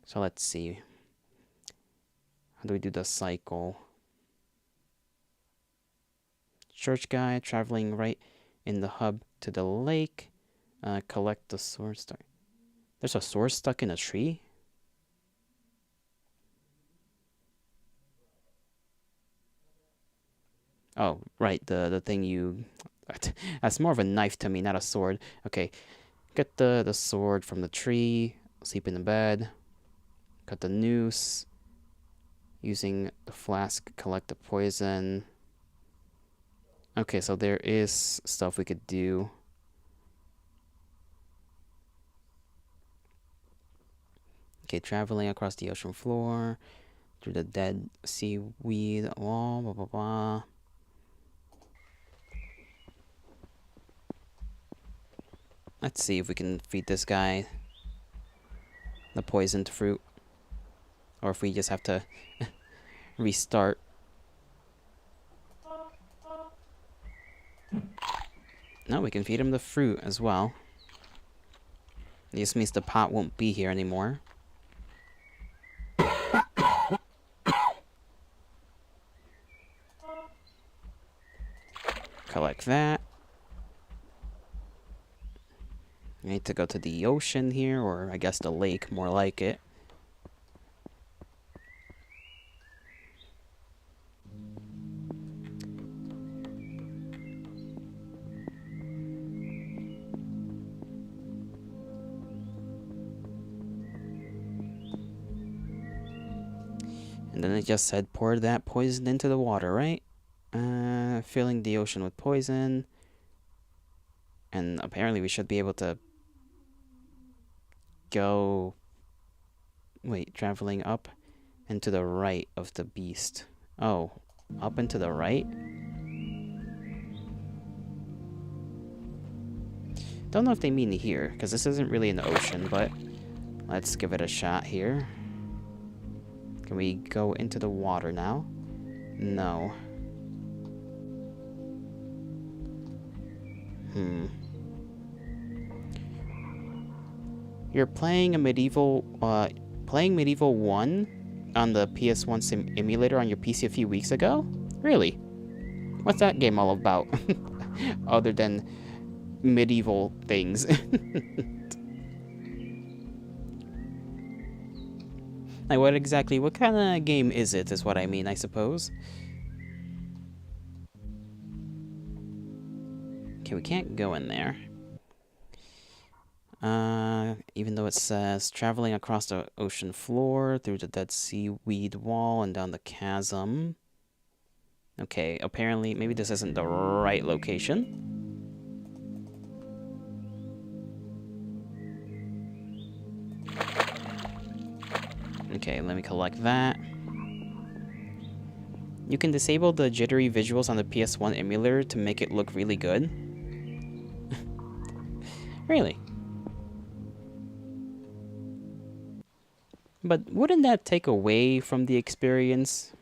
So let's see. How do we do the cycle? Church guy traveling right in the hub to the lake. Collect the sword stuck. There's a sword stuck in a tree? Oh, right, the thing you... That's more of a knife to me, not a sword. Okay, get the sword from the tree. Sleep in the bed. Cut the noose. Using the flask, collect the poison. Okay, so there is stuff we could do. Okay, traveling across the ocean floor. Through the dead seaweed. Blah, blah, blah, blah. Let's see if we can feed this guy the poisoned fruit. Or if we just have to restart. No, we can feed him the fruit as well. This means the pot won't be here anymore. Collect that. I need to go to the ocean here, or I guess the lake, more like it. And then it just said pour that poison into the water, right? Filling the ocean with poison. And apparently we should be able to go... Wait, traveling up and to the right of the beast. Oh, up and to the right? Don't know if they mean here, because this isn't really an ocean, but let's give it a shot here. Can we go into the water now? No. You're playing a medieval, playing Medieval 1, on the PS1 emulator on your PC a few weeks ago? Really? What's that game all about? Other than medieval things. Like, what kind of game is it, is what I mean, I suppose. Okay, we can't go in there. Even though it says traveling across the ocean floor, through the dead seaweed wall, and down the chasm. Okay, apparently, maybe this isn't the right location. Okay, let me collect that. You can disable the jittery visuals on the PS1 emulator to make it look really good. Really? But wouldn't that take away from the experience?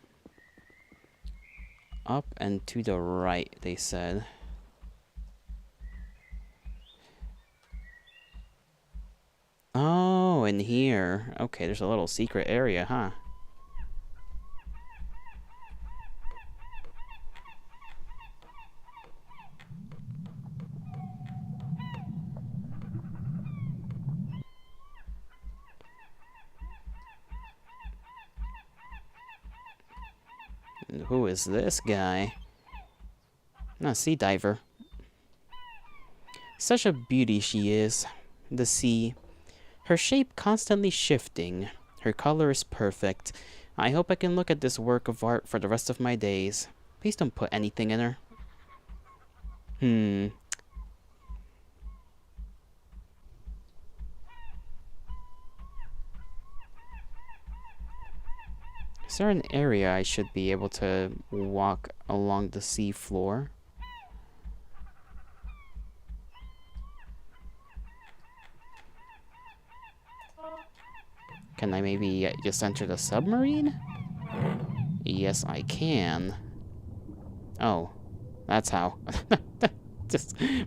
Up and to the right, they said. Oh, in here. Okay, there's a little secret area, huh? And who is this guy? A sea diver. Such a beauty she is. The sea. Her shape constantly shifting. Her color is perfect. I hope I can look at this work of art for the rest of my days. Please don't put anything in her. Is there an area I should be able to walk along the sea floor? Can I maybe just enter the submarine? Yes, I can. Oh, that's how.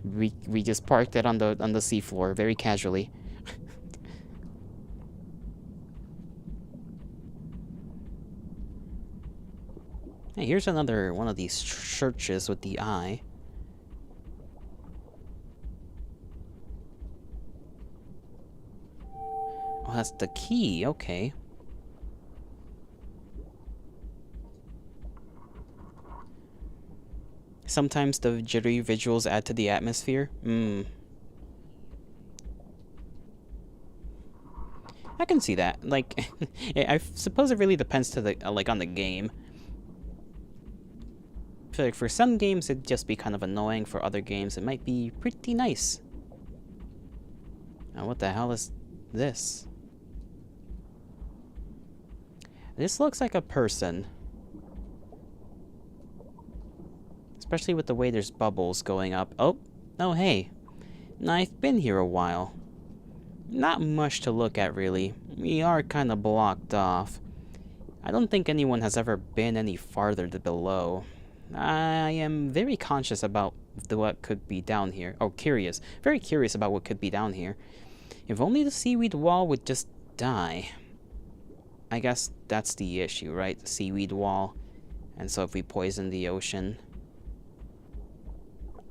We just parked it on the seafloor very casually. Hey, here's another one of these churches with the eye. Oh, that's the key. Okay. Sometimes the jittery visuals add to the atmosphere. I can see that. Like, I suppose it really depends to the like on the game. I feel like for some games it'd just be kind of annoying. For other games it might be pretty nice. Now, what the hell is this? This looks like a person. Especially with the way there's bubbles going up. Oh, hey. I've been here a while. Not much to look at, really. We are kind of blocked off. I don't think anyone has ever been any farther below. I am very conscious about what could be down here. Oh, curious. Very curious about what could be down here. If only the seaweed wall would just die. I guess that's the issue, right? The seaweed wall. And so if we poison the ocean,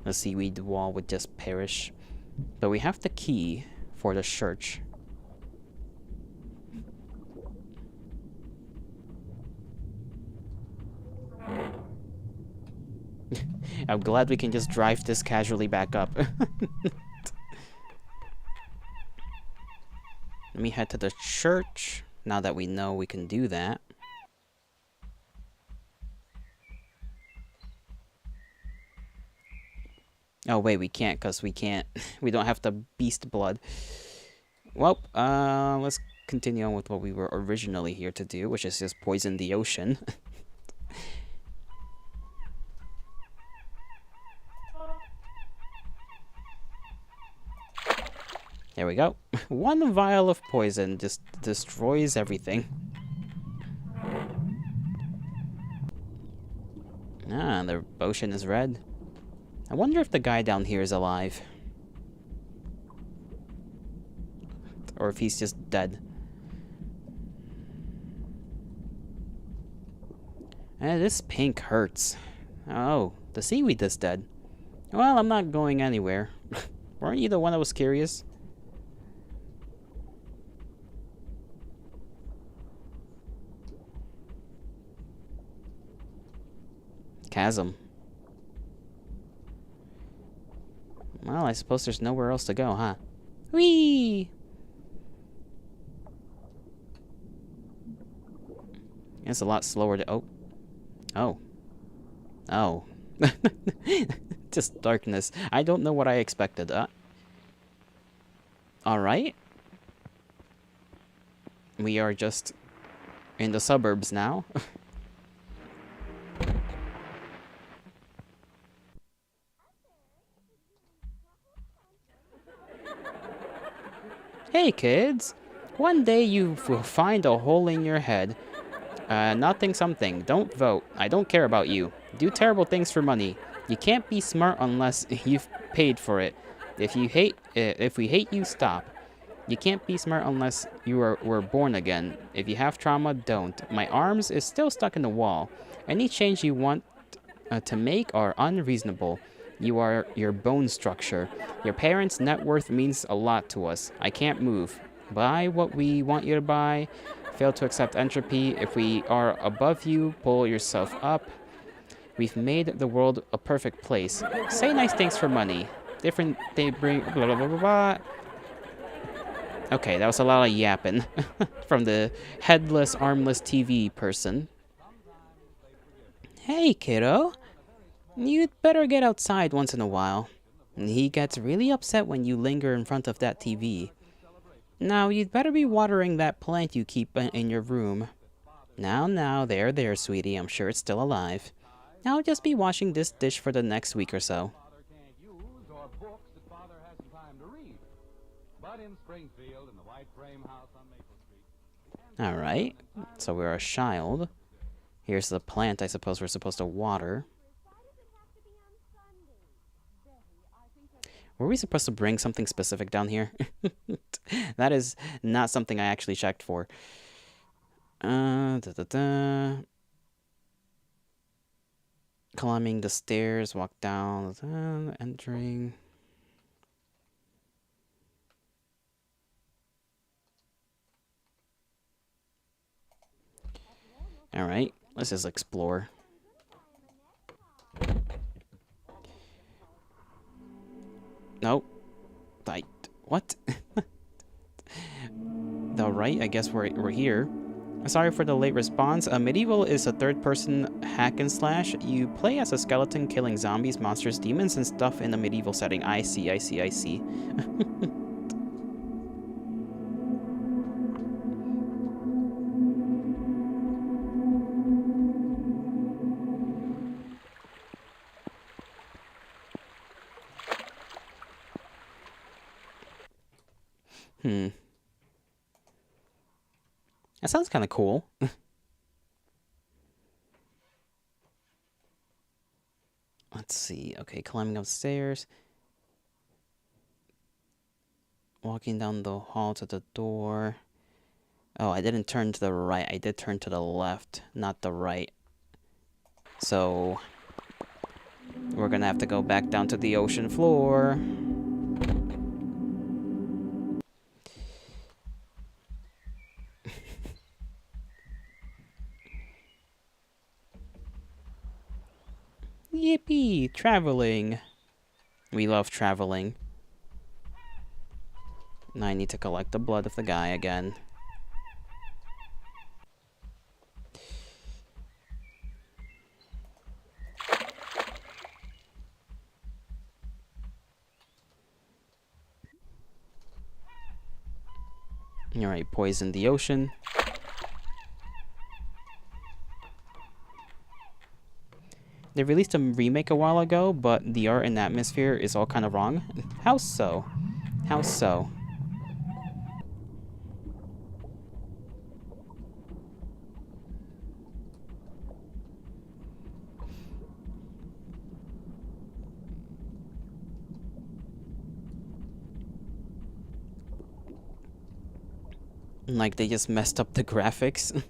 the seaweed wall would just perish. But we have the key for the church. I'm glad we can just drive this casually back up. Let me head to the church, now that we know we can do that. Oh wait, we can't, because we can't. We don't have the beast blood. Well, let's continue on with what we were originally here to do, which is just poison the ocean. There we go. One vial of poison just destroys everything. Ah, the ocean is red. I wonder if the guy down here is alive. Or if he's just dead. This pink hurts. Oh, the seaweed is dead. Well, I'm not going anywhere. Weren't you the one that was curious? Chasm. Well, I suppose there's nowhere else to go, huh? Whee! It's a lot slower to... Oh. Oh. Oh. Just darkness. I don't know what I expected. Alright. We are just in the suburbs now. Hey, kids. One day you will find a hole in your head. Nothing something. Don't vote. I don't care about you. Do terrible things for money. You can't be smart unless you've paid for it. If we hate you, stop. You can't be smart unless were born again. If you have trauma, don't. My arms is still stuck in the wall. Any change you want to make are unreasonable. You are your bone structure. Your parents' net worth means a lot to us. I can't move. Buy what we want you to buy. Fail to accept entropy. If we are above you, pull yourself up. We've made the world a perfect place. Say nice things for money. Different they bring blah blah blah blah blah. Okay, that was a lot of yapping from the headless, armless TV person. Hey, kiddo. You'd better get outside once in a while. He gets really upset when you linger in front of that TV. Now, you'd better be watering that plant you keep in your room. Now, there, sweetie. I'm sure it's still alive. I'll just be washing this dish for the next week or so. Alright, so we're a child. Here's the plant I suppose we're supposed to water. Were we supposed to bring something specific down here? That is not something I actually checked for. Climbing the stairs, walk down, entering. Alright, let's just explore. Nope. What? The right? I guess we're here. Sorry for the late response. Medieval is a third-person hack and slash. You play as a skeleton killing zombies, monsters, demons, and stuff in a medieval setting. I see. That sounds kind of cool. Let's see. Okay, climbing upstairs. Walking down the hall to the door. Oh, I didn't turn to the right. I did turn to the left, not the right. So, we're gonna have to go back down to the ocean floor. Yippee! Traveling. We love traveling. Now I need to collect the blood of the guy again. Alright, poison the ocean. They released a remake a while ago, but the art and atmosphere is all kind of wrong. How so? How so? Like they just messed up the graphics.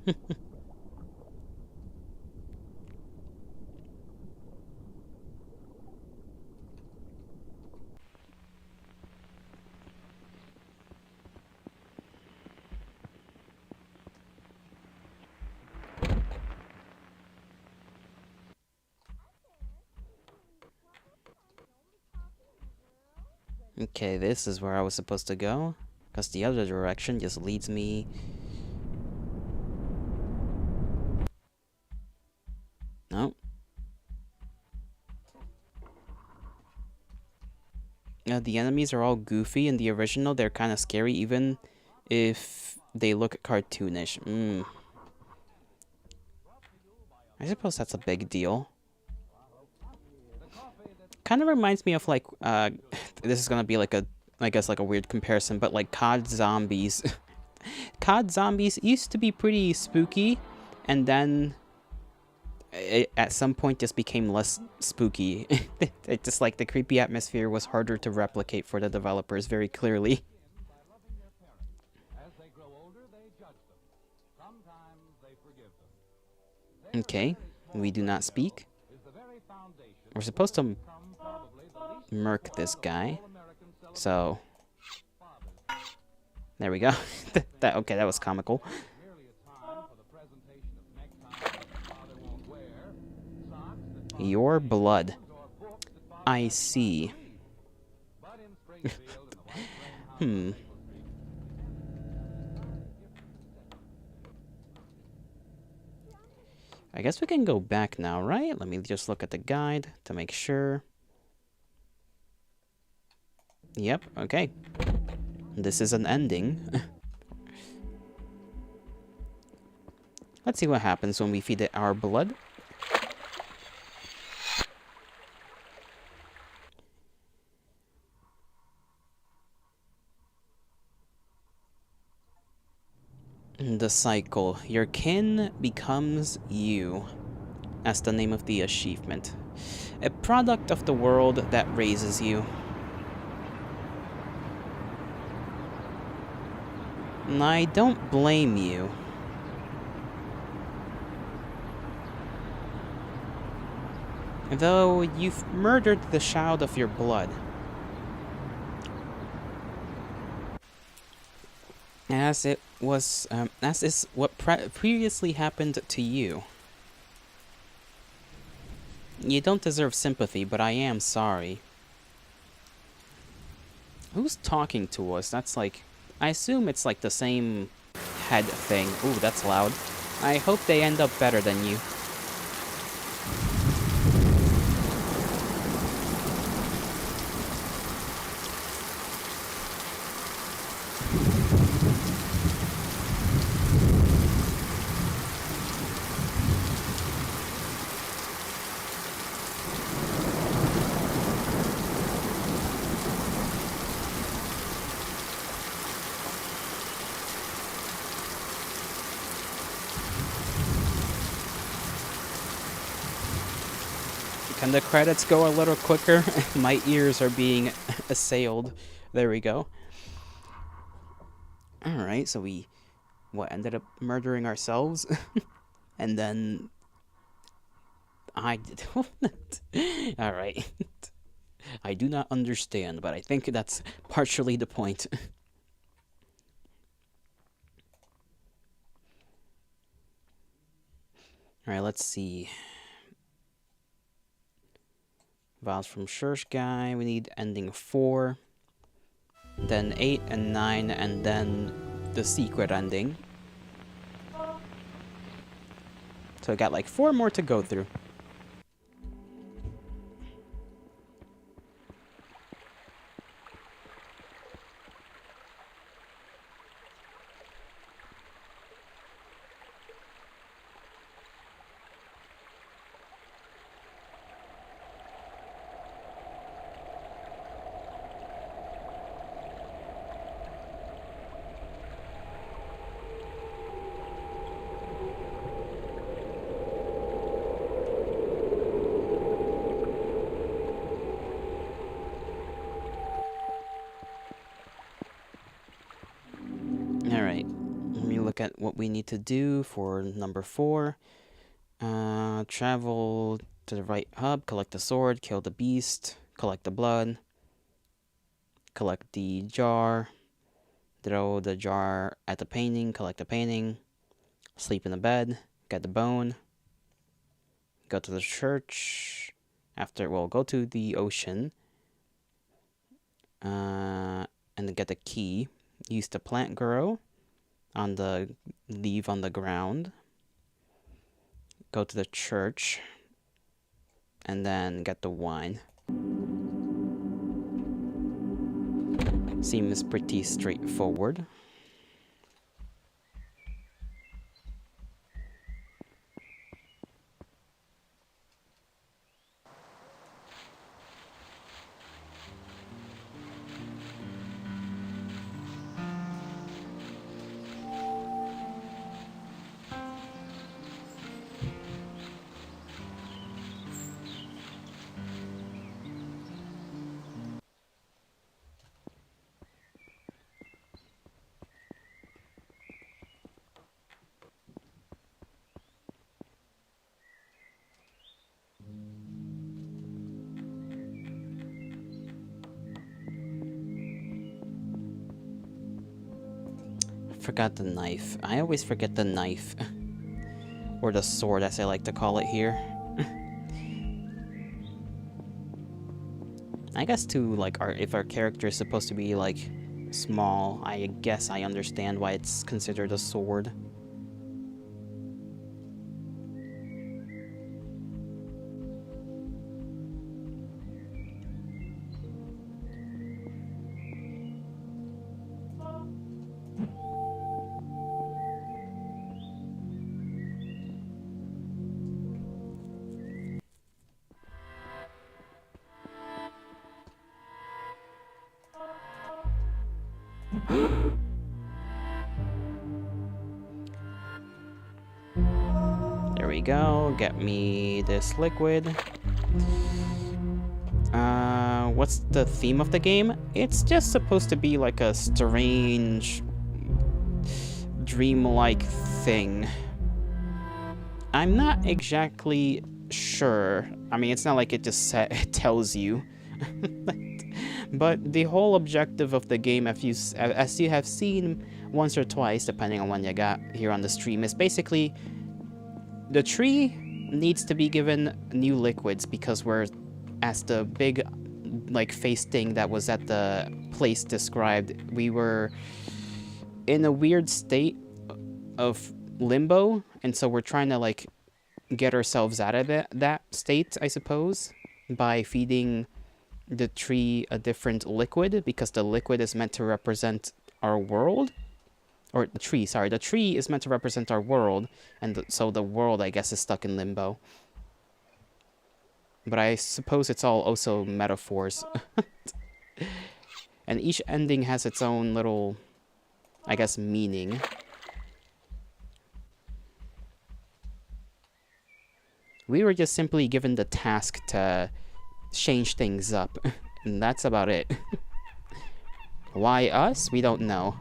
Okay, this is where I was supposed to go. Because the other direction just leads me... No. The enemies are all goofy. In the original, they're kind of scary, even if they look cartoonish. I suppose that's a big deal. Kind of reminds me of, like, this is gonna be like a, I guess, like a weird comparison, but like COD zombies. COD zombies used to be pretty spooky, and then it, at some point, just became less spooky. It just, like, the creepy atmosphere was harder to replicate for the developers very clearly. Okay, we do not speak. We're supposed to murk this guy. So, there we go. Okay, that was comical. Your blood. I see. I guess we can go back now, right? Let me just look at the guide to make sure. Yep, okay. This is an ending. Let's see what happens when we feed it our blood. The cycle. Your kin becomes you. That's the name of the achievement. A product of the world that raises you. And I don't blame you. Though you've murdered the child of your blood. As it was, as is what previously happened to you. You don't deserve sympathy, but I am sorry. Who's talking to us? That's like... I assume it's like the same head thing. Ooh, that's loud. I hope they end up better than you. Can the credits go a little quicker? My ears are being assailed. There we go. Alright, so we... What, ended up murdering ourselves? And then... I did... Alright. I do not understand, but I think that's partially the point. Alright, let's see. Vows from Church Guy. We need ending 4. Then 8 and 9, and then the secret ending. So I got like 4 more to go through. Alright, let me look at what we need to do for number 4. Travel to the right hub, collect the sword, kill the beast, collect the blood, collect the jar, throw the jar at the painting, collect the painting, sleep in the bed, get the bone, go to the church, go to the ocean, And then get the key. Use the plant grow on the leave on the ground. Go to the church. And then get the wine. Seems pretty straightforward. Forgot the knife. I always forget the knife. Or the sword, as I like to call it here. I guess too, like, if our character is supposed to be, like, small, I guess I understand why it's considered a sword. There we go. Get me this liquid. What's the theme of the game? It's just supposed to be like a strange, dreamlike thing. I'm not exactly sure. I mean, it's not like it just it tells you. But the whole objective of the game, as you have seen once or twice, depending on when you got here on the stream, is basically the tree needs to be given new liquids because we're, as the big, like, face thing that was at the place described, we were in a weird state of limbo, and so we're trying to, like, get ourselves out of that state, I suppose, by feeding the tree a different liquid, because the liquid is meant to represent our world. Or the tree, sorry. The tree is meant to represent our world, and so the world, I guess, is stuck in limbo. But I suppose it's all also metaphors. And each ending has its own little, I guess, meaning. We were just simply given the task to change things up, and that's about it. Why us? We don't know.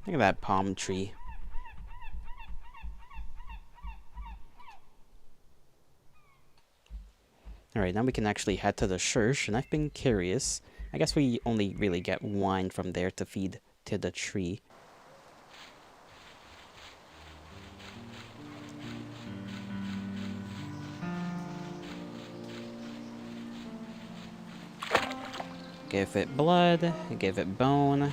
Look at that palm tree. Alright, now we can actually head to the church, and I've been curious. I guess we only really get wine from there to feed to the tree. Give it blood, give it bone.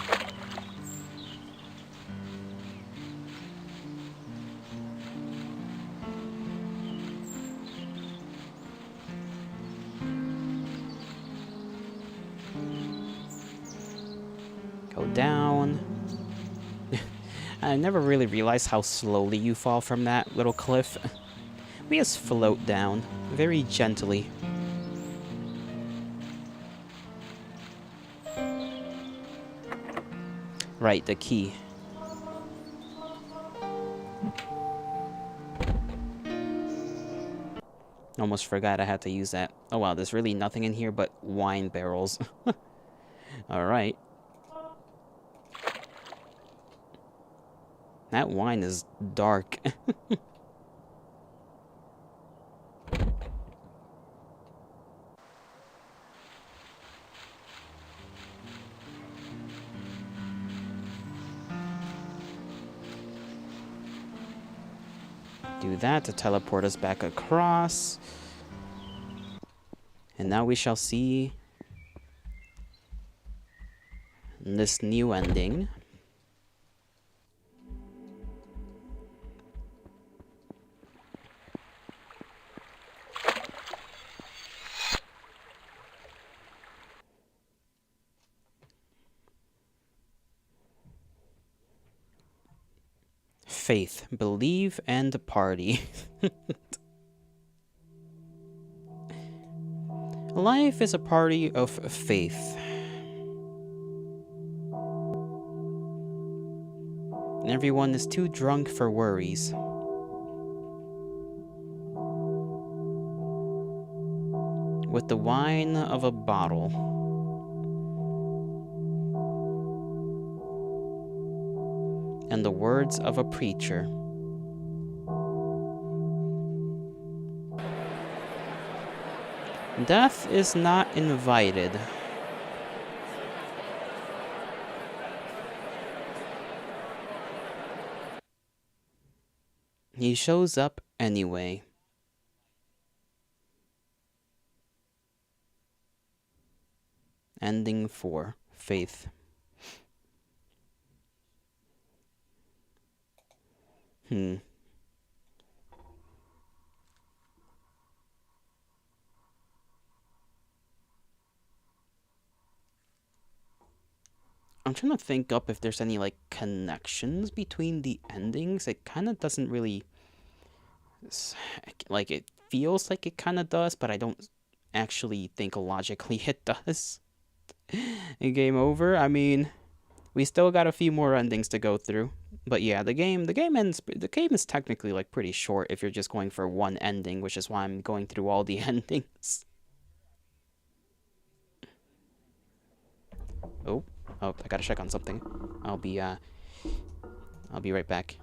Go down. I never really realized how slowly you fall from that little cliff. We just float down, very gently. Right, the key. Almost forgot I had to use that. Oh wow, there's really nothing in here but wine barrels. Alright. That wine is dark. Do that to teleport us back across. And now we shall see this new ending. Faith, believe, and party. Life is a party of faith. And everyone is too drunk for worries. With the wine of a bottle. And the words of a preacher. Death is not invited. He shows up anyway. Ending 4. Faith. I'm trying to think up if there's any, like, connections between the endings. It kind of doesn't really... Like, it feels like it kind of does, but I don't actually think logically it does. Game over? I mean, we still got a few more endings to go through. But yeah, the game is technically, like, pretty short if you're just going for one ending, which is why I'm going through all the endings. Oh, I gotta check on something. I'll be right back.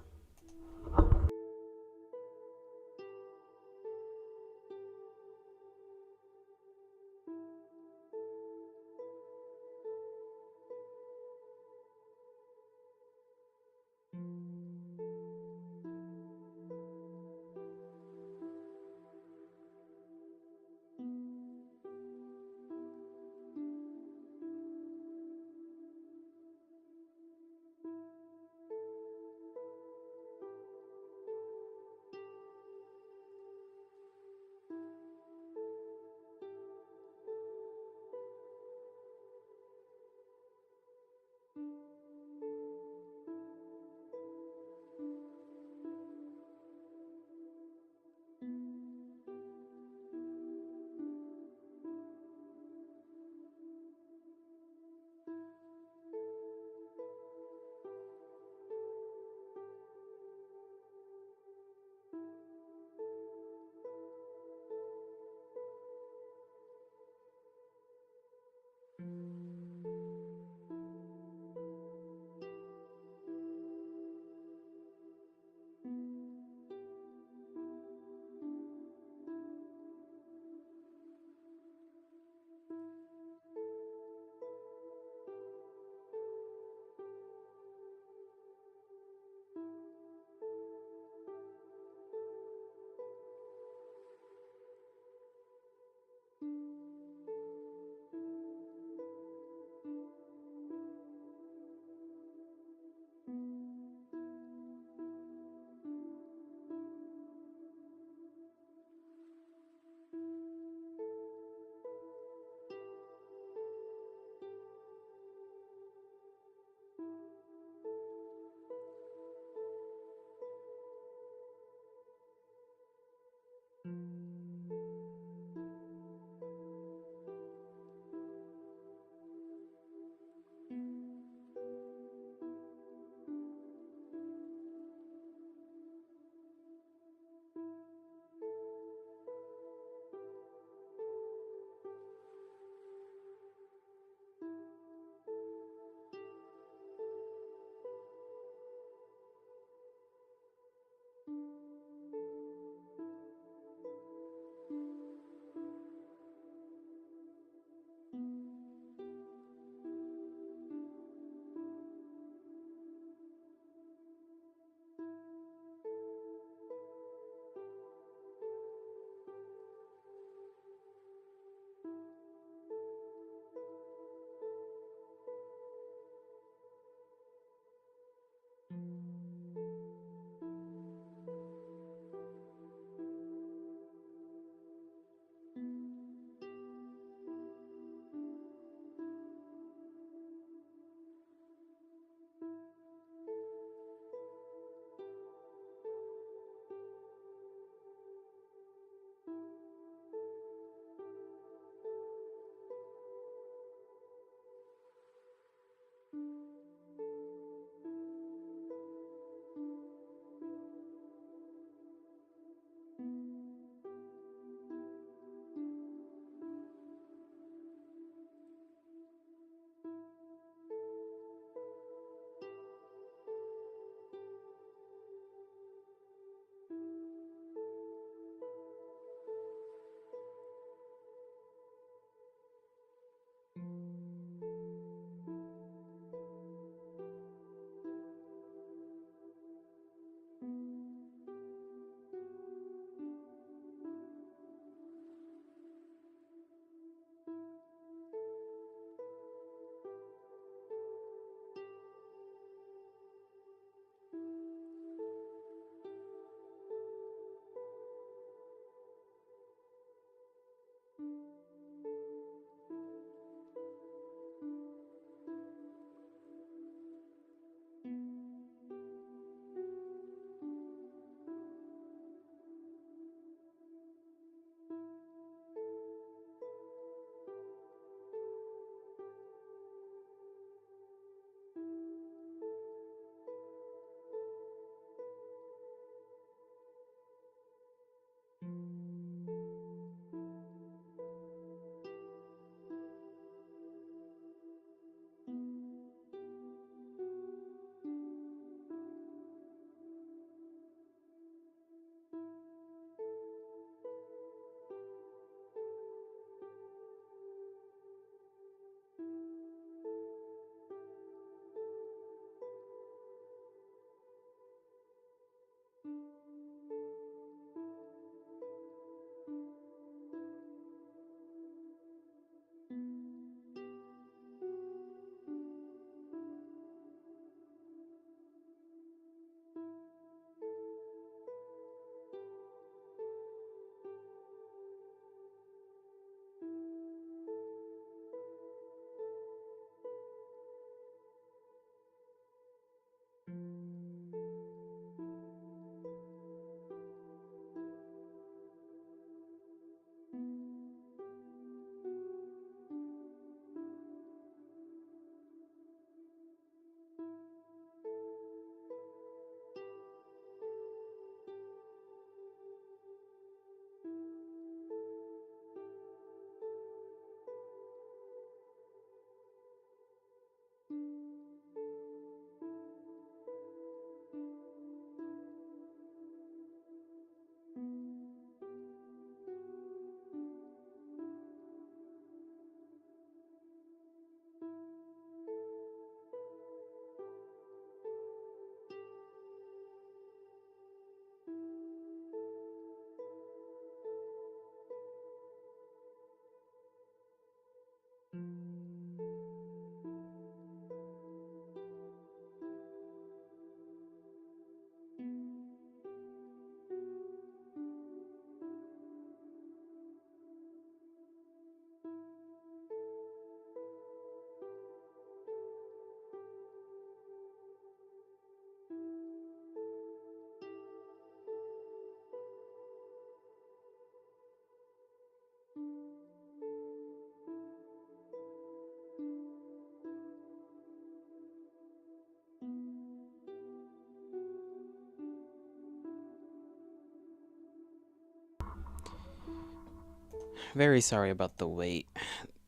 Very sorry about the wait.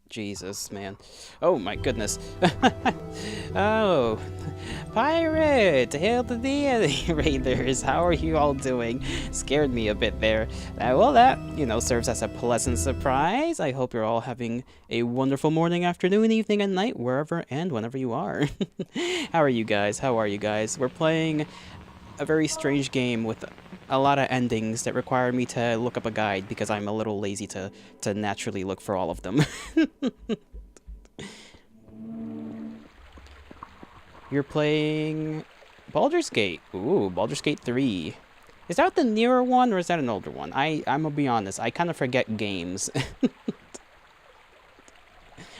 Jesus, man. Oh my goodness. Oh, pirate! Hail to the raiders! How are you all doing? Scared me a bit there. Well, that, serves as a pleasant surprise. I hope you're all having a wonderful morning, afternoon, evening, and night, wherever and whenever you are. How are you guys? How are you guys? We're playing a very strange game with a lot of endings that require me to look up a guide because I'm a little lazy to naturally look for all of them. You're playing Baldur's Gate. Ooh, Baldur's Gate 3. Is that the newer one or is that an older one? I'm gonna be honest, I kind of forget games.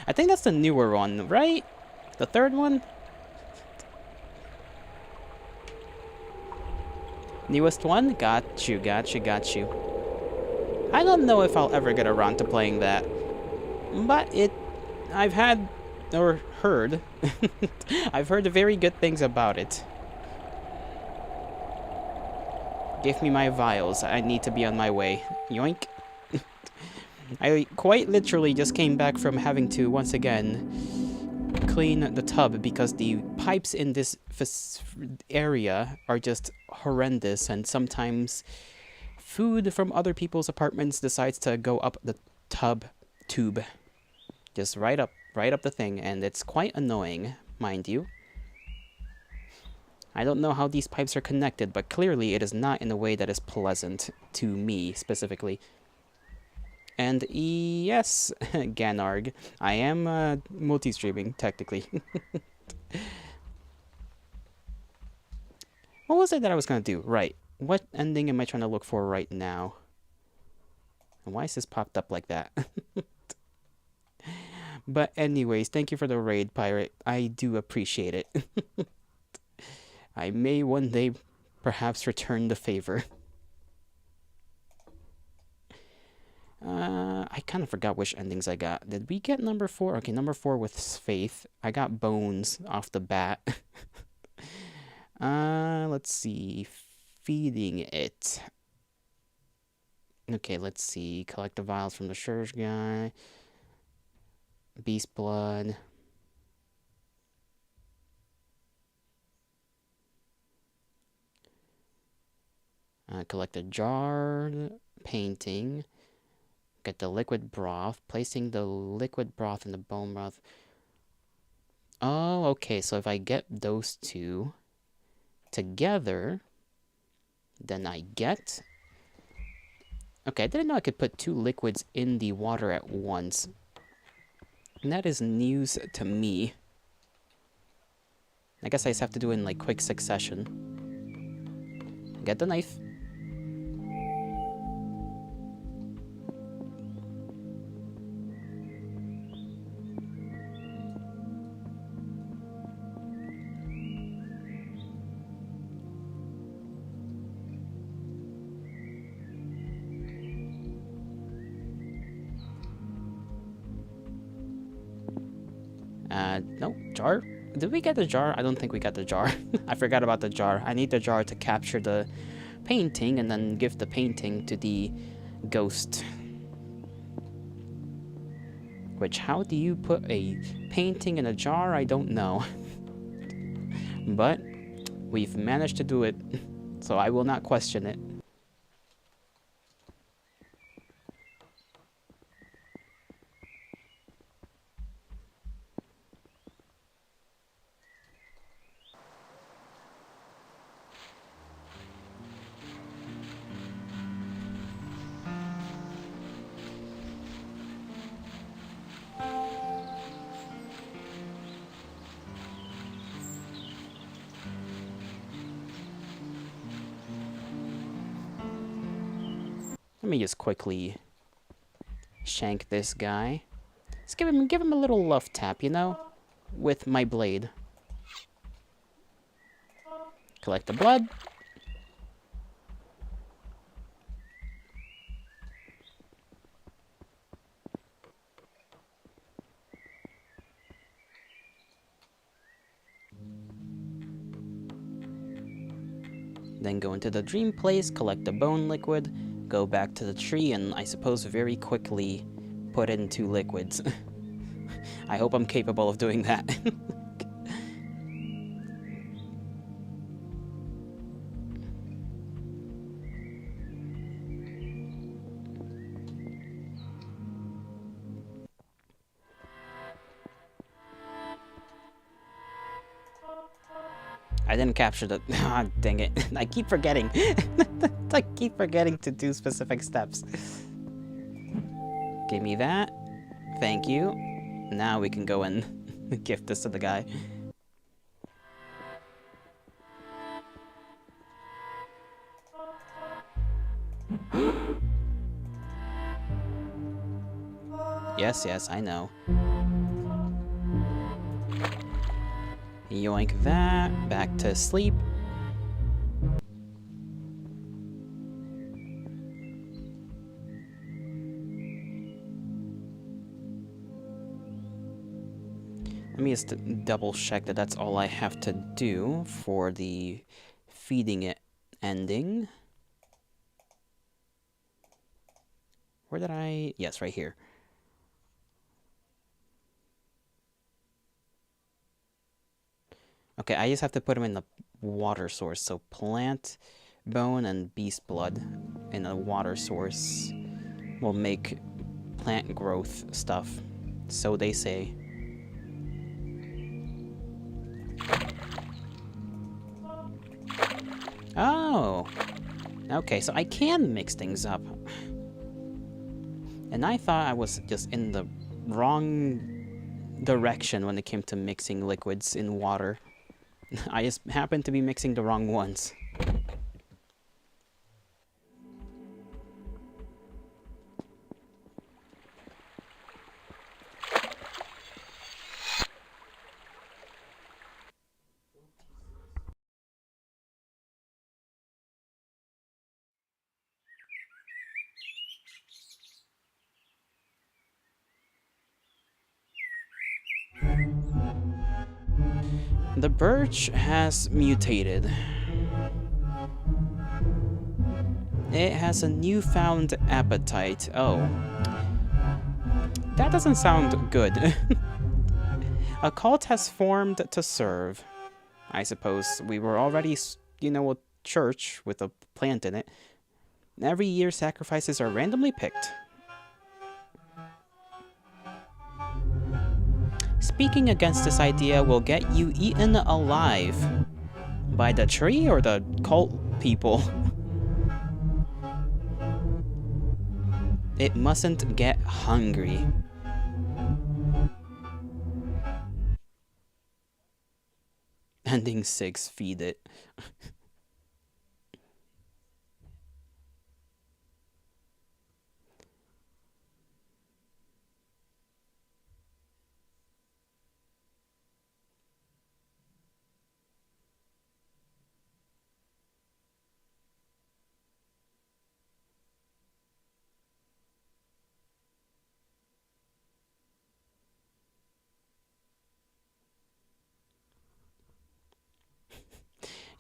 I think that's the newer one, right? The third one? Newest one? Got you, got you, got you. I don't know if I'll ever get around to playing that. But I've had, or heard, I've heard very good things about it. Give me my vials, I need to be on my way. Yoink. I quite literally just came back from having to, once again, clean the tub because the pipes in this area are just horrendous, and sometimes food from other people's apartments decides to go up the tube. Just right up the thing, and it's quite annoying, mind you. I don't know how these pipes are connected, but clearly it is not in a way that is pleasant to me, specifically. And yes, Ganarg, I am multi-streaming, technically. What was it that I was going to do? Right, what ending am I trying to look for right now? And why is this popped up like that? But anyways, thank you for the raid, Pirate. I do appreciate it. I may one day perhaps return the favor. I kind of forgot which endings I got. Did we get number 4? Okay, number 4 with Faith. I got Bones off the bat. Let's see. Feeding it. Okay, let's see. Collect the vials from the church guy. Beast blood. Collect a jar. Painting. Get the liquid broth. Placing the liquid broth in the bone broth. Oh, okay. So if I get those two together, then I get... Okay, I didn't know I could put 2 liquids in the water at once. And that is news to me. I guess I just have to do it in, like, quick succession. Get the knife. No, jar? Did we get the jar? I don't think we got the jar. I forgot about the jar. I need the jar to capture the painting and then give the painting to the ghost. Which, how do you put a painting in a jar? I don't know. But we've managed to do it, so I will not question it. Let me just quickly shank this guy. Let's give him a little love tap, you know? With my blade. Collect the blood. Then go into the dream place, collect the bone liquid, go back to the tree, and I suppose very quickly put into liquids. I hope I'm capable of doing that. I didn't capture the... Ah, dang it. I keep forgetting. I keep forgetting to do specific steps. Give me that. Thank you. Now we can go and gift this to the guy. Yes, yes, I know. Yoink that. Back to sleep. Let me just double check that that's all I have to do for the feeding it ending. Where did I... Yes, right here. Okay, I just have to put them in the water source. So plant bone and beast blood in a water source will make plant growth stuff. So they say. Oh! Okay, so I can mix things up. And I thought I was just in the wrong direction when it came to mixing liquids in water. I just happened to be mixing the wrong ones. The birch has mutated. It has a newfound appetite. Oh. That doesn't sound good. A cult has formed to serve. I suppose we were already, you know, a church with a plant in it. Every year sacrifices are randomly picked. Speaking against this idea will get you eaten alive. By the tree or the cult people? It mustn't get hungry. Ending 6, feed it.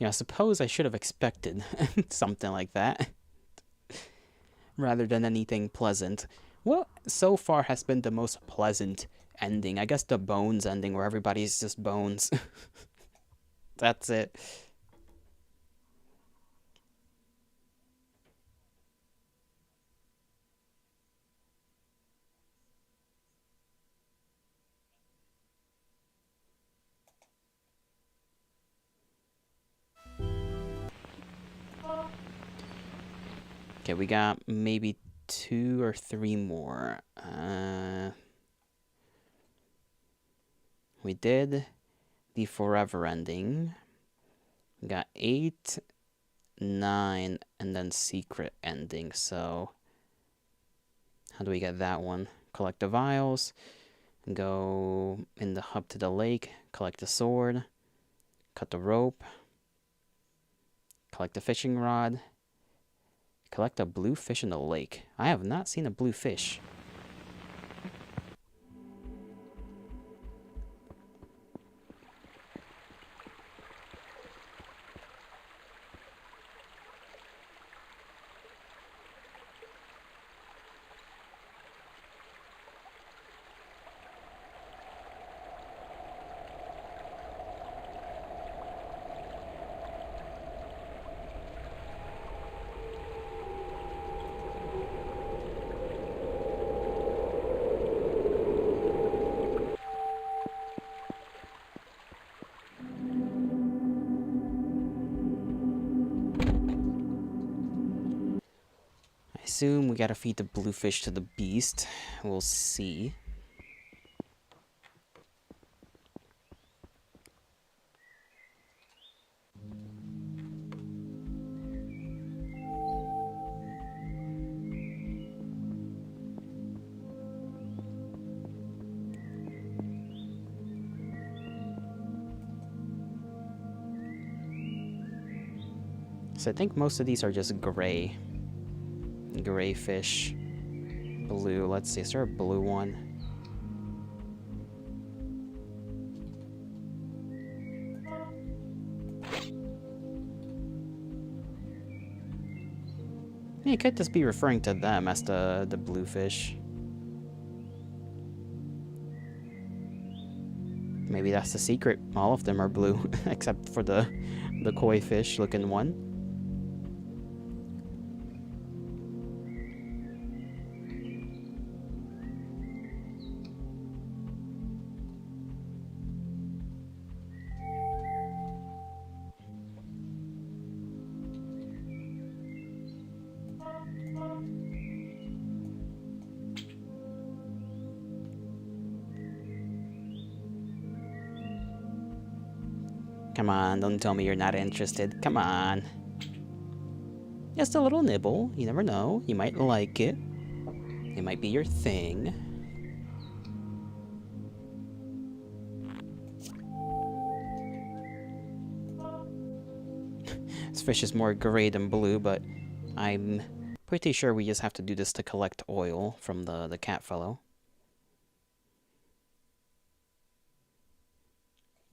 Yeah, I suppose I should have expected something like that. Rather than anything pleasant. What so far has been the most pleasant ending? I guess the bones ending where everybody's just bones. That's it. Okay, we got maybe 2 or 3 more. We did the forever ending. We got 8, 9, and then secret ending. So how do we get that one? Collect the vials. Go in the hub to the lake. Collect the sword. Cut the rope. Collect the fishing rod. Collect a blue fish in the lake. I have not seen a blue fish. assume we gotta feed the bluefish to the beast. We'll see. So I think most of these are just gray. Gray fish. Blue. Let's see. Is there a blue one? Yeah, it could just be referring to them as the bluefish. Maybe that's the secret. All of them are blue, except for the koi fish looking one. Come on, don't tell me you're not interested. Come on. Just a little nibble. You never know. You might like it. It might be your thing. This fish is more gray than blue, but I'm pretty sure we just have to do this to collect oil from the cat fellow.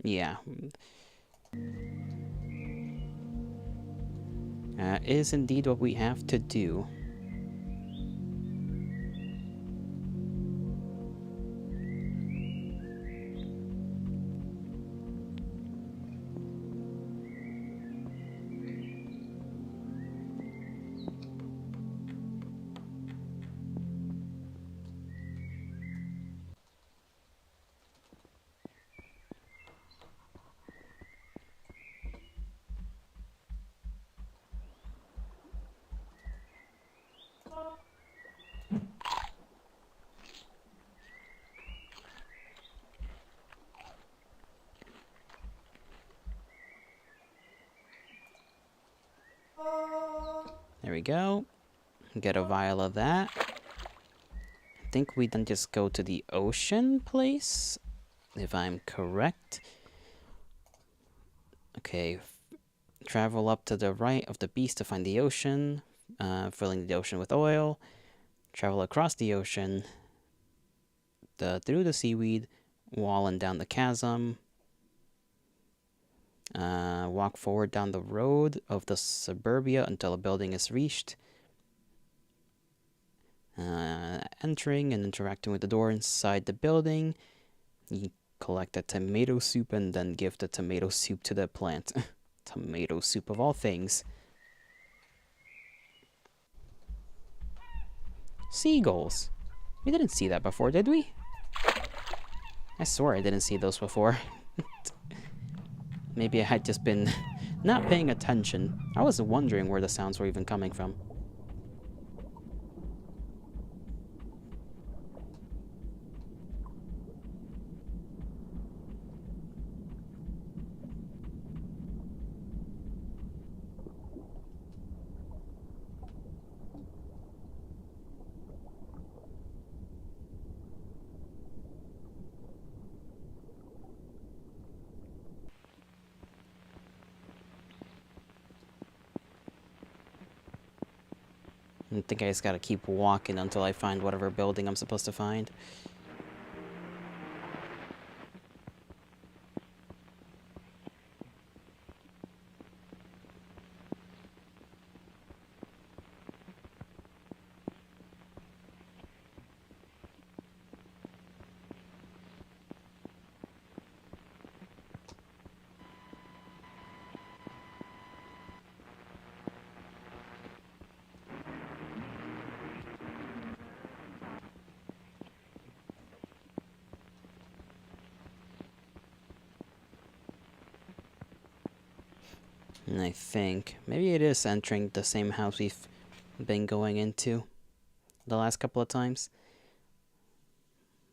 Yeah. Is indeed what we have to do. There we go. Get a vial of that. I think we then just go to the ocean place, if I'm correct. Okay. Travel up to the right of the beast to find the ocean, filling the ocean with oil. Travel across the ocean, through the seaweed, wall and down the chasm. Walk forward down the road of the suburbia until a building is reached. Entering and interacting with the door inside the building. You collect a tomato soup and then give the tomato soup to the plant. Tomato soup of all things. Seagulls. We didn't see that before, did we? I swear I didn't see those before. Maybe I had just been not paying attention. I was wondering where the sounds were even coming from. I think I just gotta keep walking until I find whatever building I'm supposed to find. And I think maybe it is entering the same house we've been going into. the last couple of times.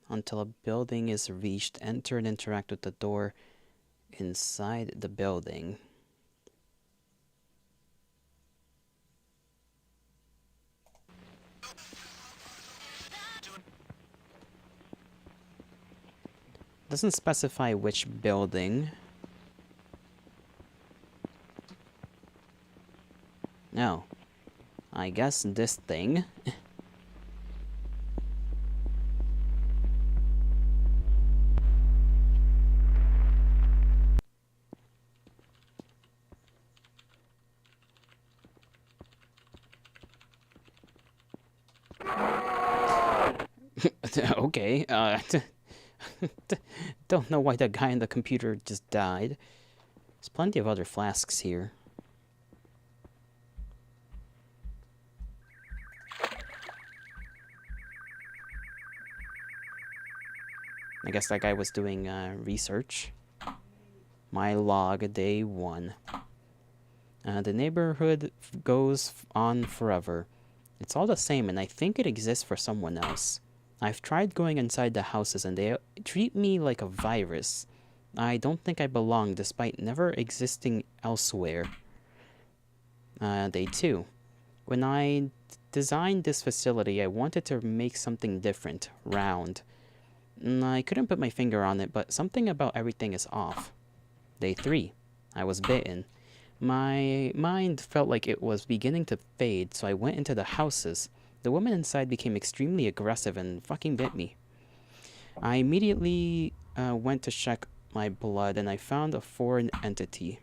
Until a building is reached, enter and interact with the door inside the building. Doesn't specify which building. No. I guess this thing. Okay, don't know why that guy in the computer just died. There's plenty of other flasks here. I guess that guy was doing research. My log, day 1. The neighborhood goes on forever. It's all the same, and I think it exists for someone else. I've tried going inside the houses, and they treat me like a virus. I don't think I belong, despite never existing elsewhere. Day 2. When I designed this facility, I wanted to make something different, round. I couldn't put my finger on it, but something about everything is off. Day 3. I was bitten. My mind felt like it was beginning to fade, so I went into the houses. The woman inside became extremely aggressive and fucking bit me. I immediately went to check my blood, and I found a foreign entity.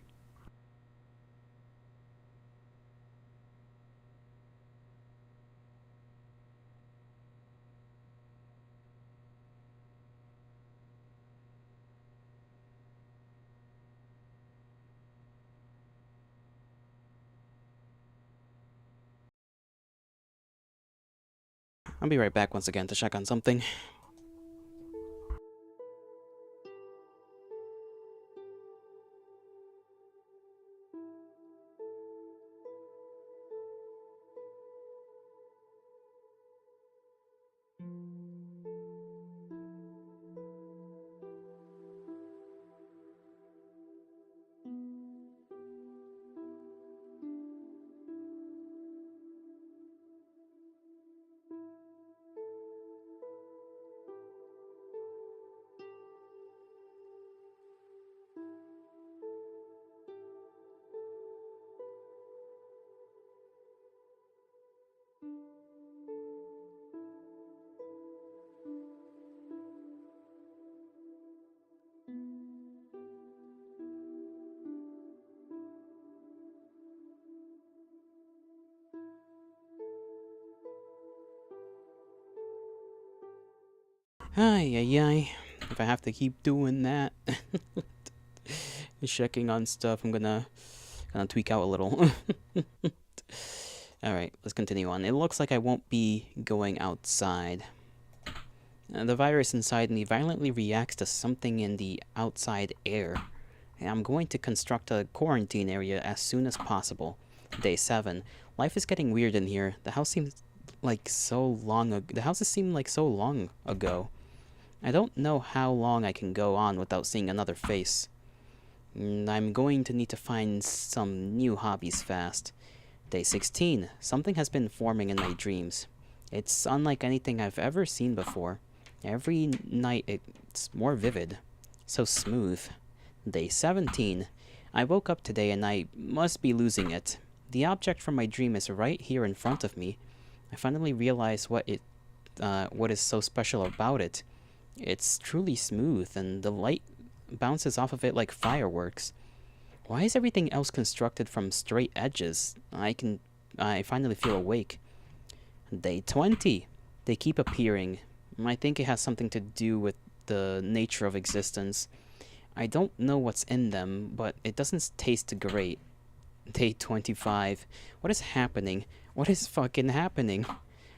I'll be right back once again to check on something. Ay, ay, ay. If I have to keep doing that, checking on stuff, I'm gonna tweak out a little. Alright, let's continue on. It looks like I won't be going outside. The virus inside me violently reacts to something in the outside air. I'm going to construct a quarantine area as soon as possible. Day 7. Life is getting weird in here. The house seems like so long ago. The houses seem like so long ago. I don't know how long I can go on without seeing another face. I'm going to need to find some new hobbies fast. Day 16. Something has been forming in my dreams. It's unlike anything I've ever seen before. Every night it's more vivid. So smooth. Day 17. I woke up today and I must be losing it. The object from my dream is right here in front of me. I finally realize what is so special about it. It's truly smooth, and the light bounces off of it like fireworks. Why is everything else constructed from straight edges? I finally feel awake. Day 20. They keep appearing. I think it has something to do with the nature of existence. I don't know what's in them, but it doesn't taste great. Day 25. What is happening? What is fucking happening?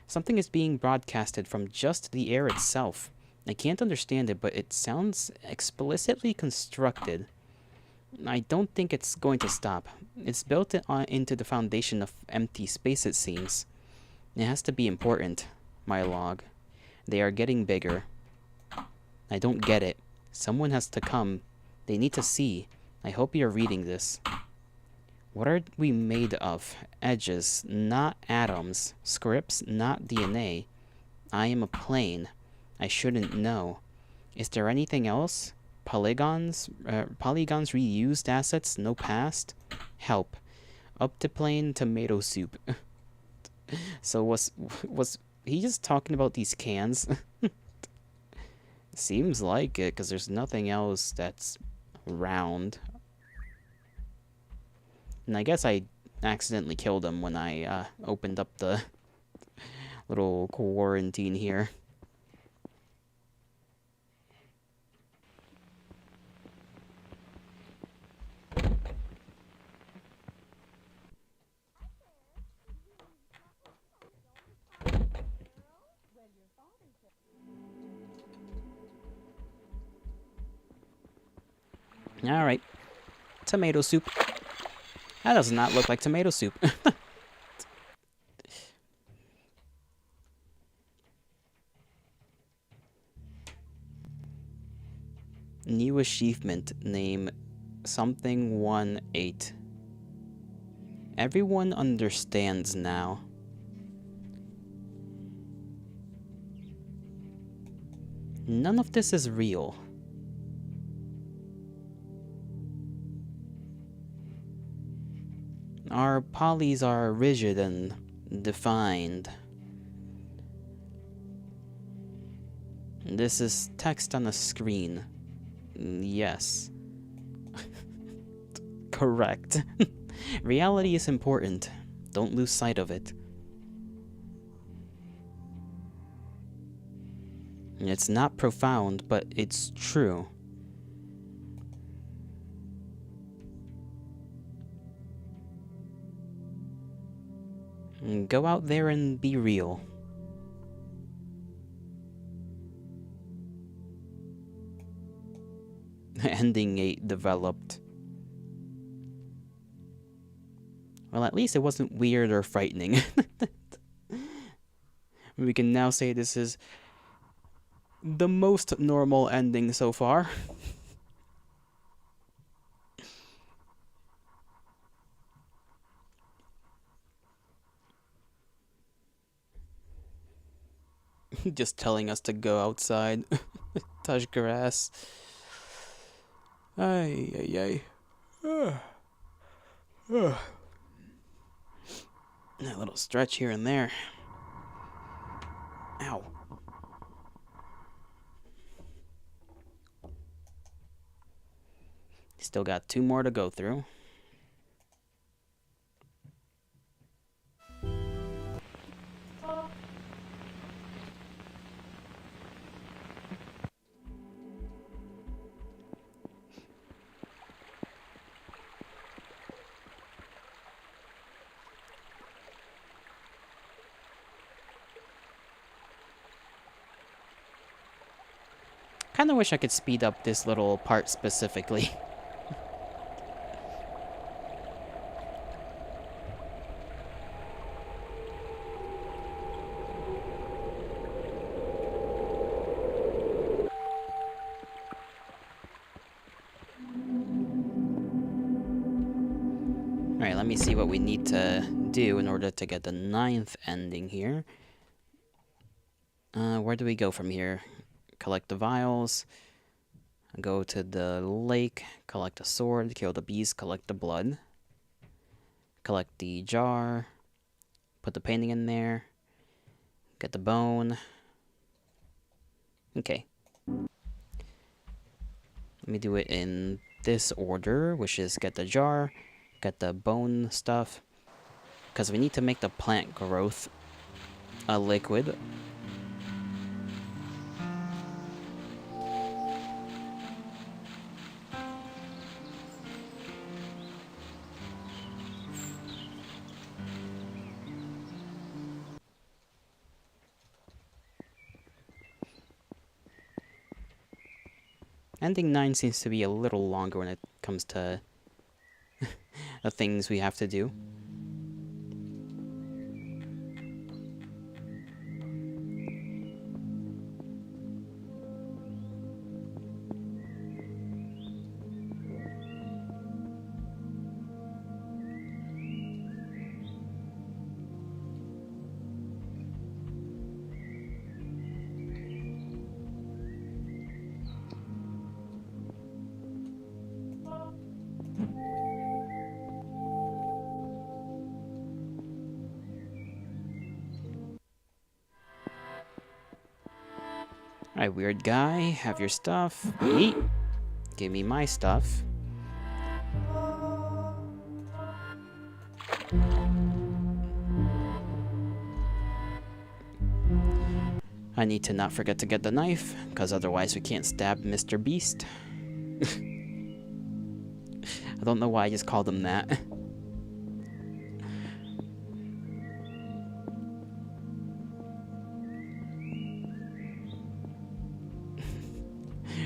Something is being broadcasted from just the air itself. I can't understand it, but it sounds explicitly constructed. I don't think it's going to stop. It's built into the foundation of empty space, it seems. It has to be important. my log. They are getting bigger. I don't get it. Someone has to come. They need to see. I hope you're reading this. What are we made of? Edges, not atoms. Scripts, not DNA. I am a plane. I shouldn't know. Is there anything else? Polygons? Polygons reused assets? No past? Help. Up to plane tomato soup. So was he just talking about these cans? Seems like it, because there's nothing else that's round. And I guess I accidentally killed him when I opened up the little quarantine here. Alright. Tomato soup. That does not look like tomato soup. New achievement. Name something 1-8. Everyone understands now. None of this is real. Our polys are rigid and defined. This is text on a screen. Yes. Correct. Reality is important. Don't lose sight of it. It's not profound, but it's true. Go out there and be real. Ending 8 developed. Well, at least it wasn't weird or frightening. We can now say this is the most normal ending so far. Just telling us to go outside. Touch grass. Ay, ay, ay. A little stretch here and there. Ow. Still got 2 more to go through. Kinda wish I could speed up this little part specifically. Alright, let me see what we need to do in order to get the 9th ending here. Where do we go from here? Collect the vials, go to the lake, collect a sword, kill the beast, collect the blood, collect the jar, put the painting in there, get the bone. Okay. Let me do it in this order, which is get the jar, get the bone stuff, because we need to make the plant growth a liquid. Ending 9 seems to be a little longer when it comes to the things we have to do. Alright, weird guy, have your stuff. Eat. Give me my stuff. I need to not forget to get the knife, because otherwise we can't stab Mr. Beast. I don't know why I just called him that.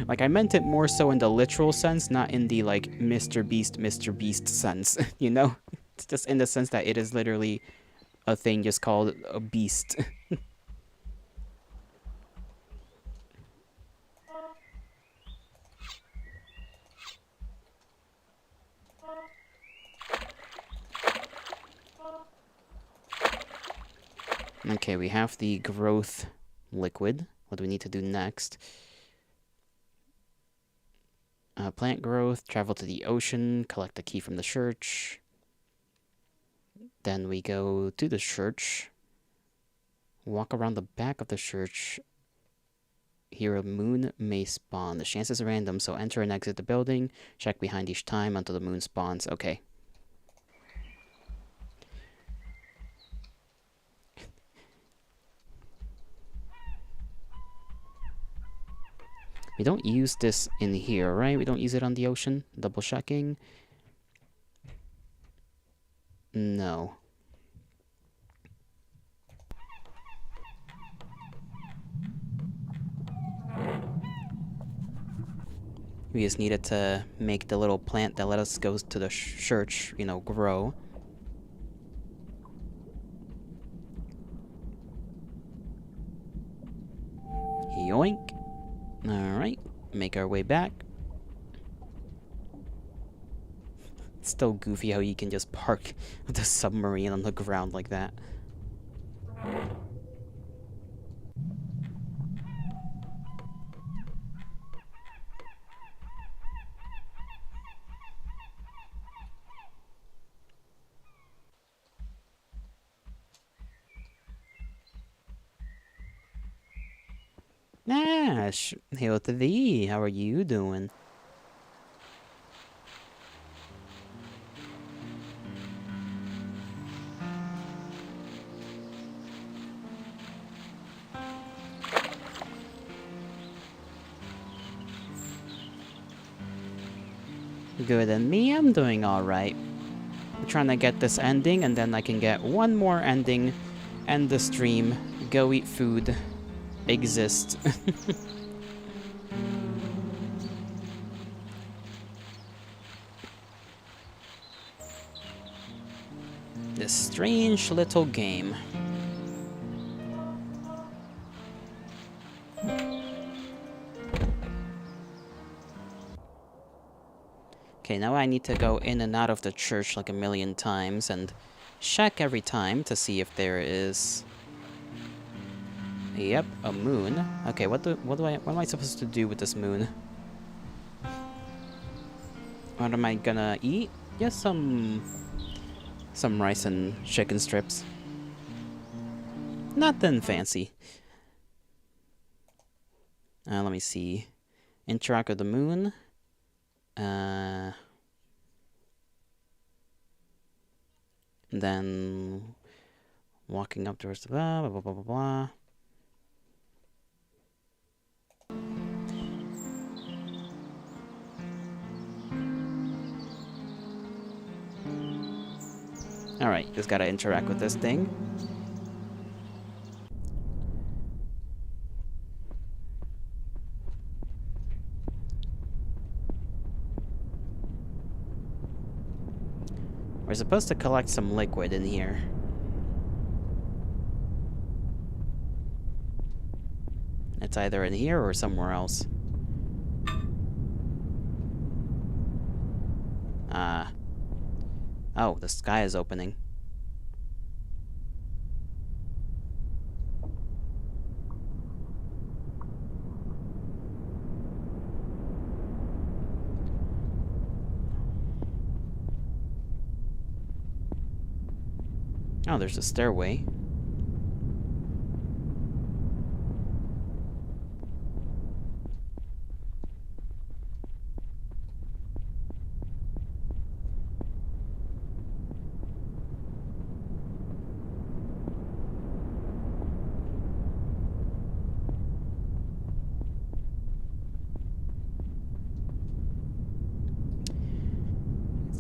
Like, I meant it more so in the literal sense, not in the, like, Mr. Beast sense, you know? It's just in the sense that it is literally a thing just called a beast. Okay, we have the growth liquid. What do we need to do next? Plant growth, travel to the ocean, collect the key from the church. Then we go to the church, walk around the back of the church. Here a moon may spawn. The chances are random, so enter and exit the building. Check behind each time until the moon spawns. Okay. We don't use this in here, right? We don't use it on the ocean? Double checking. No. We just needed to make the little plant that let us go to the church, you know, grow. Yoink. Alright, make our way back. It's still goofy how you can just park the submarine on the ground like that. Nash, hail to thee. How are you doing? Good, and me, I'm doing alright. I'm trying to get this ending, and then I can get one more ending, end the stream, go eat food, exist. This strange little game. Okay, now I need to go in and out of the church like a million times and check every time to see if there is... Yep, a moon. Okay, what am I supposed to do with this moon? What am I gonna eat? Just some rice and chicken strips. Nothing fancy. Let me see. Interact with the moon. Then walking up towards the blah blah blah blah blah blah. Alright, just gotta interact with this thing. We're supposed to collect some liquid in here. It's either in here or somewhere else. Oh, the sky is opening. Oh, there's a stairway.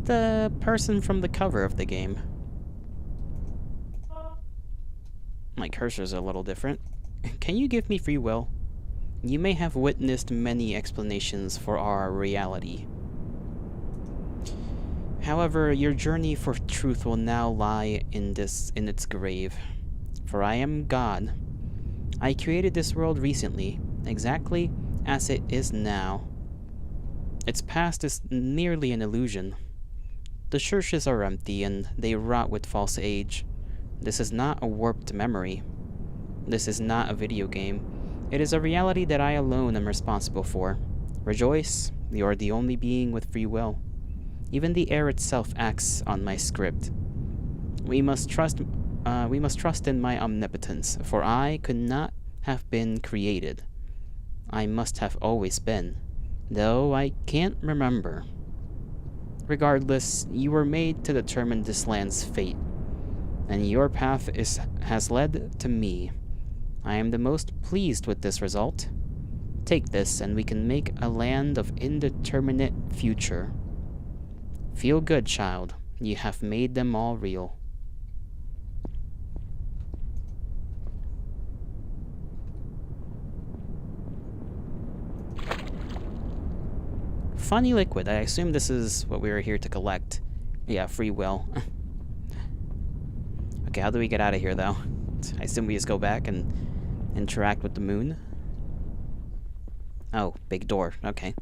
the person from the cover of the game. My cursor's a little different. Can you give me free will? You may have witnessed many explanations for our reality. However, your journey for truth will now lie in its grave. For I am God. I created this world recently, exactly as it is now. Its past is merely an illusion. The churches are empty and they rot with false age. This is not a warped memory. This is not a video game. It is a reality that I alone am responsible for. Rejoice, you are the only being with free will. Even the air itself acts on my script. We must trust in my omnipotence, for I could not have been created. I must have always been, though I can't remember. Regardless, you were made to determine this land's fate, and your path has led to me. I am the most pleased with this result. Take this, and we can make a land of indeterminate future. Feel good, child. You have made them all real. Funny liquid. I assume this is what we were here to collect. Yeah, free will. Okay, how do we get out of here, though? I assume we just go back and interact with the moon. Oh, big door. Okay.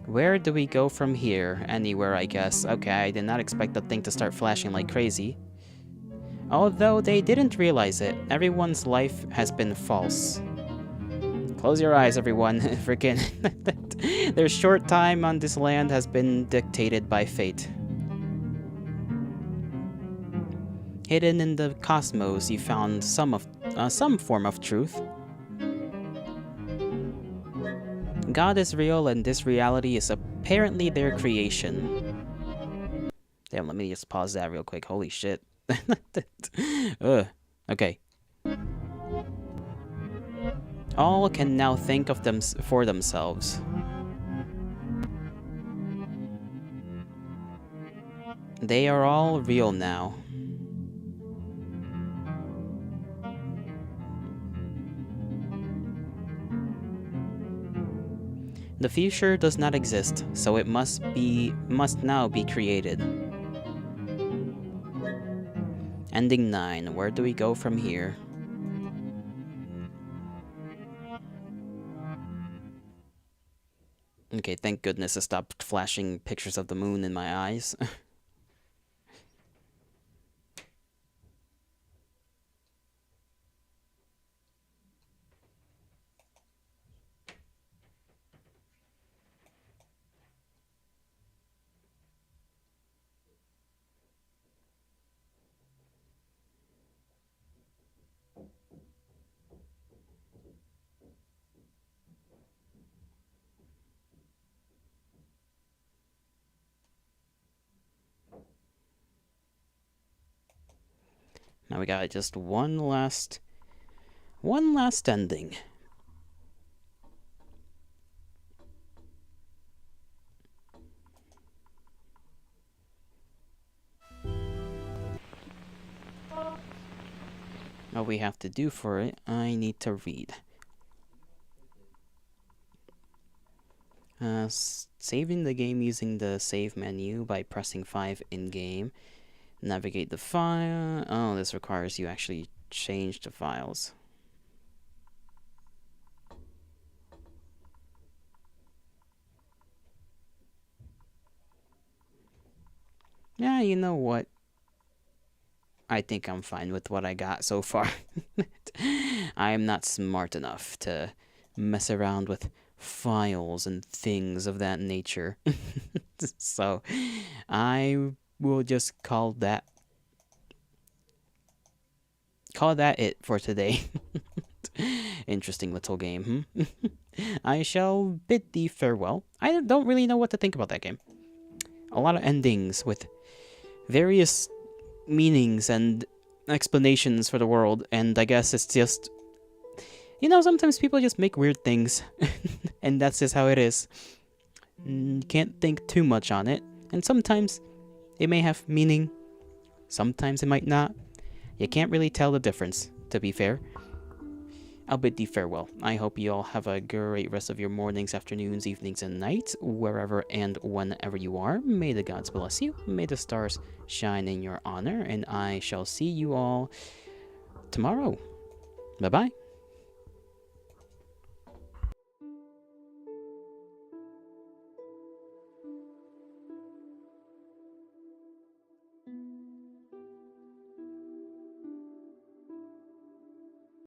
Where do we go from here? Anywhere, I guess. Okay, I did not expect the thing to start flashing like crazy. Although they didn't realize it, everyone's life has been false. Close your eyes, everyone. Freaking. Their short time on this land has been dictated by fate. Hidden in the cosmos, you found some form of truth. God is real, and this reality is apparently their creation. Damn, let me just pause that real quick. Holy shit. Ugh. Okay. All can now think of them for themselves. They are all real now. The future does not exist, so it must now be created. Ending 9. Where do we go from here? Okay, thank goodness it stopped flashing pictures of the moon in my eyes. Now we got just one last ending. What we have to do for it, I need to read. Saving the game using the save menu by pressing 5 in-game. Navigate the file. Oh, this requires you actually change the files. Yeah, you know what? I think I'm fine with what I got so far. I am not smart enough to mess around with files and things of that nature. So, I will just call that it for today. Interesting little game. I shall bid thee farewell. I don't really know what to think about that game. A lot of endings with various meanings and explanations for the world, and I guess it's just, sometimes people just make weird things, and that's just how it is. You can't think too much on it, and sometimes it may have meaning, sometimes it might not. You can't really tell the difference, to be fair. I'll bid thee farewell. I hope you all have a great rest of your mornings, afternoons, evenings, and nights, wherever and whenever you are. May the gods bless you. May the stars shine in your honor, and I shall see you all tomorrow. Bye-bye.